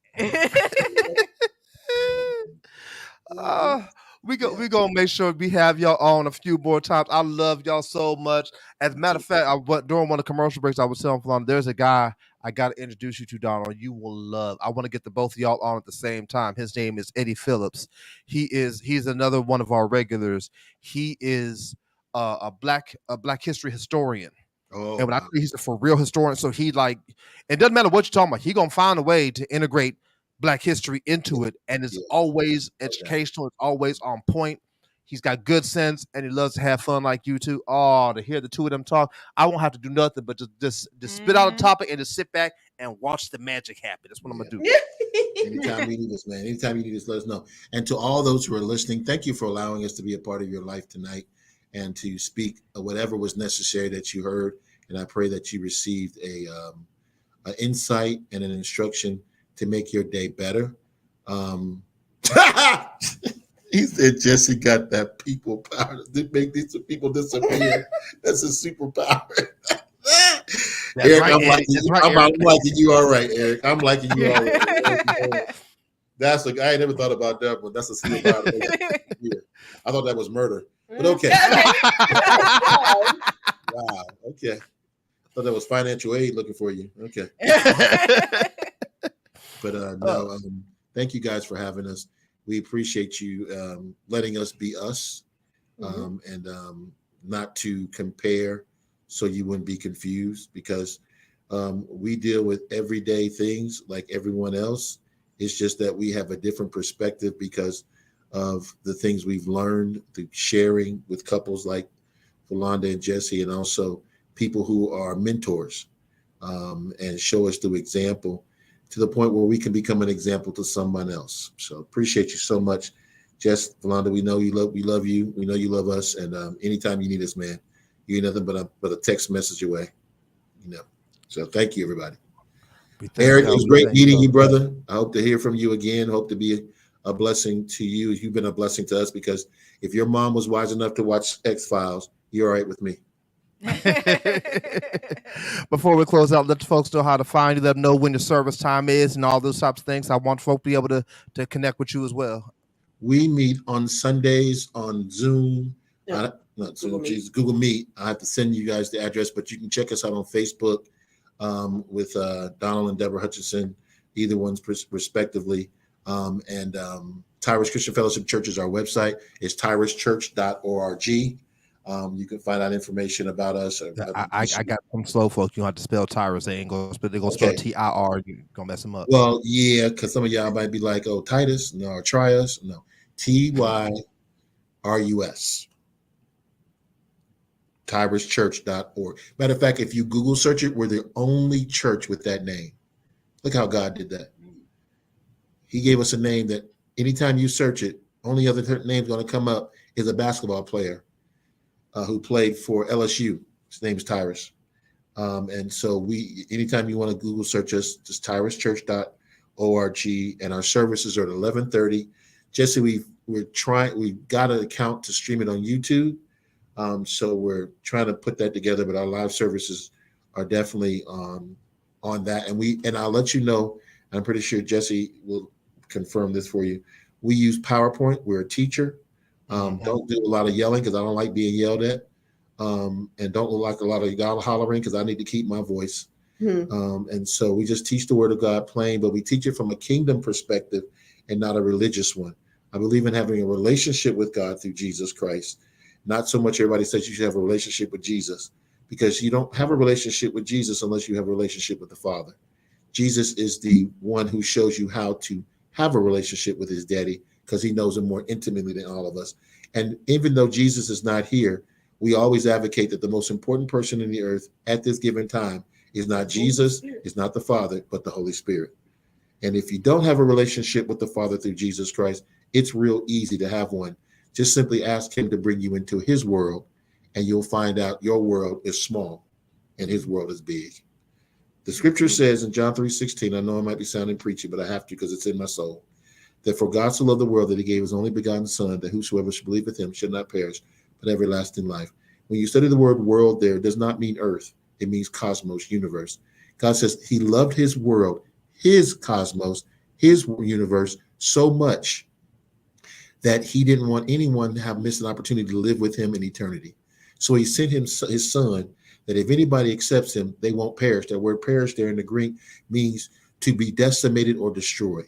We gonna make sure we have y'all on a few more times. I love y'all so much. As a matter of fact, during one of the commercial breaks, I was telling Falana, there's a guy I gotta introduce you to, Donald. You will love. I want to get the both of y'all on at the same time. His name is Eddie Phillips. He's another one of our regulars. He is a black history historian. Oh, and when I say he's a for real historian, so he it doesn't matter what you're talking about. He gonna find a way to integrate Black history into it, and it's always educational. It's always on point. He's got good sense, and he loves to have fun like you too. Oh, to hear the two of them talk, I won't have to do nothing but just spit out a topic and just sit back and watch the magic happen. That's what I'm gonna do. Anytime you need us, man. Anytime you need us, let us know. And to all those who are listening, thank you for allowing us to be a part of your life tonight and to speak whatever was necessary that you heard. And I pray that you received an insight and an instruction to make your day better. He said Jesse got that people power to make these people disappear. That's a superpower. Eric, right, I'm liking you all right, Eric. I'm liking you all right. I ain't never thought about that one. That's a superpower. I thought that was murder. But okay. Wow. Okay. I thought that was financial aid looking for you. Okay. But no, thank you guys for having us. We appreciate you letting us be us and not to compare so you wouldn't be confused, because we deal with everyday things like everyone else. It's just that we have a different perspective because of the things we've learned through sharing with couples like Philanda and Jesse, and also people who are mentors and show us through example, to the point where we can become an example to someone else. So appreciate you so much, Jess, Philanda. We know we love you. We know you love us. And anytime you need us, man, you ain't nothing but a text message away. So thank you, everybody. Eric, it was great meeting you, brother. I hope to hear from you again. Hope to be a blessing to you. You've been a blessing to us, because if your mom was wise enough to watch X-Files, you're all right with me. But before we close out, let the folks know how to find you, let them know when your service time is and all those types of things. I want folk to be able to connect with you as well. We meet on Sundays on Zoom. Yeah. Not Zoom, Google Meet. geez, Google Meet. I have to send you guys the address, but you can check us out on Facebook with Donald and Deborah Hutchinson, either one's respectively. And Tyrus Christian Fellowship Church is our website. It's tyruschurch.org. You can find out information about us. I got some slow folk. You don't have to spell Tyrus. They ain't going to spell Okay. TIR. You're going to mess them up. Well, yeah, because some of y'all might be like, oh, Titus, no, or Trius. No, TYRUS. TyrusChurch.org. Matter of fact, if you Google search it, we're the only church with that name. Look how God did that. He gave us a name that anytime you search it, only other name going to come up is a basketball player who played for LSU. His name's Tyrus. And so anytime you want to Google search us, just tyruschurch.org, and our services are at 11:30. Jesse, we've got an account to stream it on YouTube. So we're trying to put that together, but our live services are definitely on that. And I'll let you know, I'm pretty sure Jesse will confirm this for you. We use PowerPoint. We're a teacher. Don't do a lot of yelling because I don't like being yelled at. And don't look like a lot of y'all hollering because I need to keep my voice. And so we just teach the word of God plain, but we teach it from a kingdom perspective and not a religious one. I believe in having a relationship with God through Jesus Christ. Not so much everybody says you should have a relationship with Jesus, because you don't have a relationship with Jesus unless you have a relationship with the Father. Jesus is the one who shows you how to have a relationship with his daddy, because he knows him more intimately than all of us. And even though Jesus is not here, we always advocate that the most important person in the earth at this given time is not Jesus, is not the Father, but the Holy Spirit. And if you don't have a relationship with the Father through Jesus Christ, it's real easy to have one. Just simply ask him to bring you into his world, and you'll find out your world is small and his world is big. The scripture says in John 3:16, I know I might be sounding preachy, but I have to because it's in my soul, that for God so loved the world that he gave his only begotten son, that whosoever should believe with him should not perish, but everlasting life. When you study the word world there, it does not mean earth. It means cosmos, universe. God says he loved his world, his cosmos, his universe so much that he didn't want anyone to have missed an opportunity to live with him in eternity. So he sent his son, that if anybody accepts him, they won't perish. That word perish there in the Greek means to be decimated or destroyed.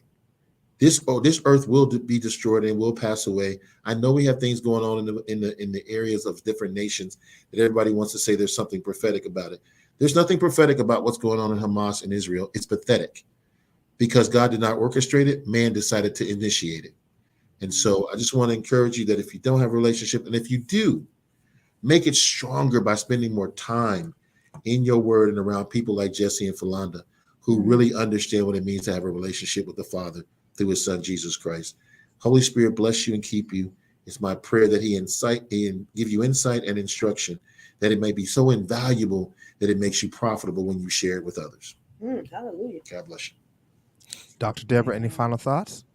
This earth will be destroyed and will pass away. I know we have things going on in the areas of different nations that everybody wants to say there's something prophetic about it. There's nothing prophetic about what's going on in Hamas and Israel. It's pathetic, because God did not orchestrate it. Man decided to initiate it. And so I just want to encourage you that if you don't have a relationship, and if you do, make it stronger by spending more time in your word and around people like Jesse and Philanda, who really understand what it means to have a relationship with the Father through his son, Jesus Christ. Holy Spirit, bless you and keep you. It's my prayer that he give you insight and instruction, that it may be so invaluable that it makes you profitable when you share it with others. Hallelujah. God bless you. Dr. Deborah, any final thoughts?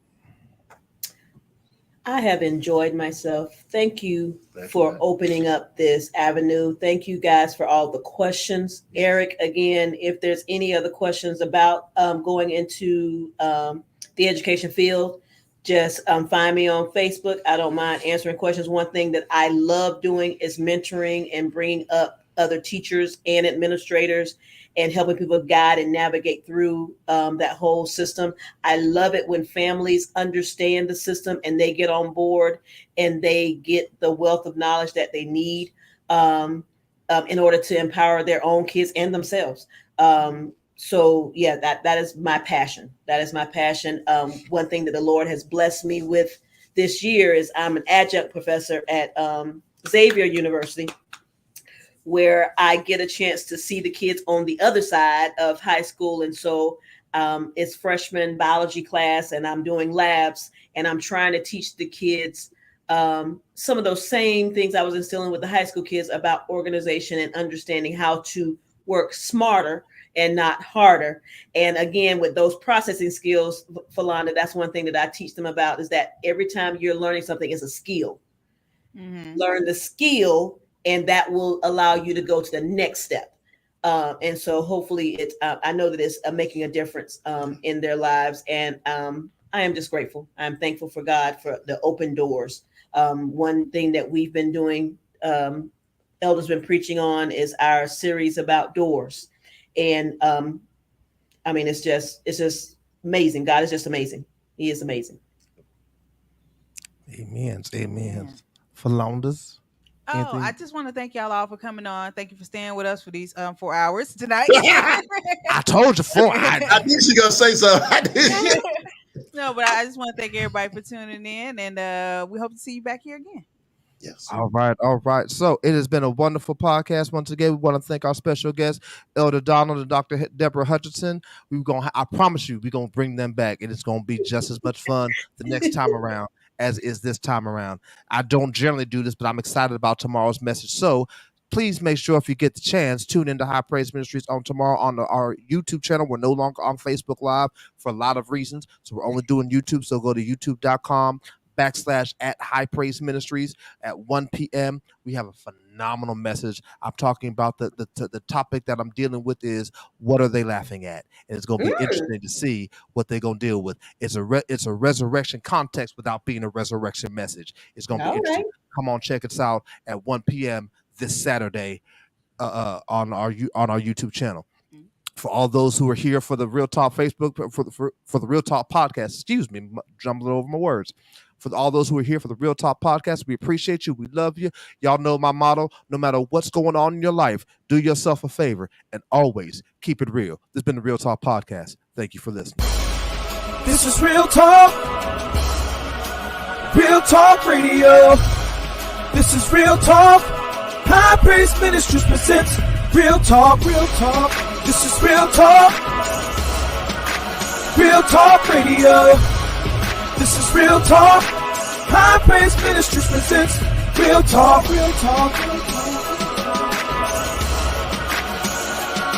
I have enjoyed myself. Thank you for opening up this avenue. Thank you guys for all the questions. Eric, again, if there's any other questions about going into the education field, just find me on Facebook. I don't mind answering questions. One thing that I love doing is mentoring and bringing up other teachers and administrators and helping people guide and navigate through that whole system. I love it when families understand the system and they get on board and they get the wealth of knowledge that they need in order to empower their own kids and themselves. So yeah, that is my passion. That is my passion. One thing that the Lord has blessed me with this year is I'm an adjunct professor at Xavier University, where I get a chance to see the kids on the other side of high school. And so it's freshman biology class, and I'm doing labs, and I'm trying to teach the kids some of those same things I was instilling with the high school kids about organization and understanding how to work smarter and not harder. And again, with those processing skills, Philanda, that's one thing that I teach them about, is that every time you're learning something, it's a skill. Learn the skill, and that will allow you to go to the next step. And so hopefully I know that it's making a difference in their lives. And I am just grateful. I'm thankful for God for the open doors. One thing that we've been doing, Elder's been preaching on, is our series about doors. And I mean, it's just amazing. God is just amazing. He is amazing. Amen. Amen. Philanders. Oh, Anthony? I just want to thank y'all all for coming on. Thank you for staying with us for these 4 hours tonight. I told you 4. I knew she gonna say something. I did. No, but I just want to thank everybody for tuning in, and we hope to see you back here again. Yes. All right. So it has been a wonderful podcast. Once again, we want to thank our special guests, Elder Donald and Dr. Deborah Hutchinson. I promise you, we're gonna bring them back, and it's gonna be just as much fun the next time around as is this time around. I don't generally do this, but I'm excited about tomorrow's message. So please make sure, if you get the chance, tune into High Praise Ministries on tomorrow on our YouTube channel. We're no longer on Facebook Live for a lot of reasons, so we're only doing YouTube. So go to youtube.com/@High Praise Ministries at 1 p.m. We have a phenomenal message. I'm talking about the topic that I'm dealing with is, what are they laughing at? And it's going to be interesting to see what they're going to deal with. It's a resurrection context without being a resurrection message. It's going to be interesting. Come on, check us out at 1 p.m. this Saturday on our YouTube channel. For all those who are here for the Real Talk Facebook, for the Real Talk podcast, excuse me, jumbling over my words. For all those who are here for the Real Talk podcast, we appreciate you. We love you. Y'all know my motto: no matter what's going on in your life, do yourself a favor and always keep it real. This has been the Real Talk podcast. Thank you for listening. This is Real Talk. Real Talk Radio. This is Real Talk. High Praise Ministries presents Real Talk. Real Talk. This is Real Talk. Real Talk Radio. This is Real Talk. High Praise Ministries presents Real Talk. Real Talk. Real Talk.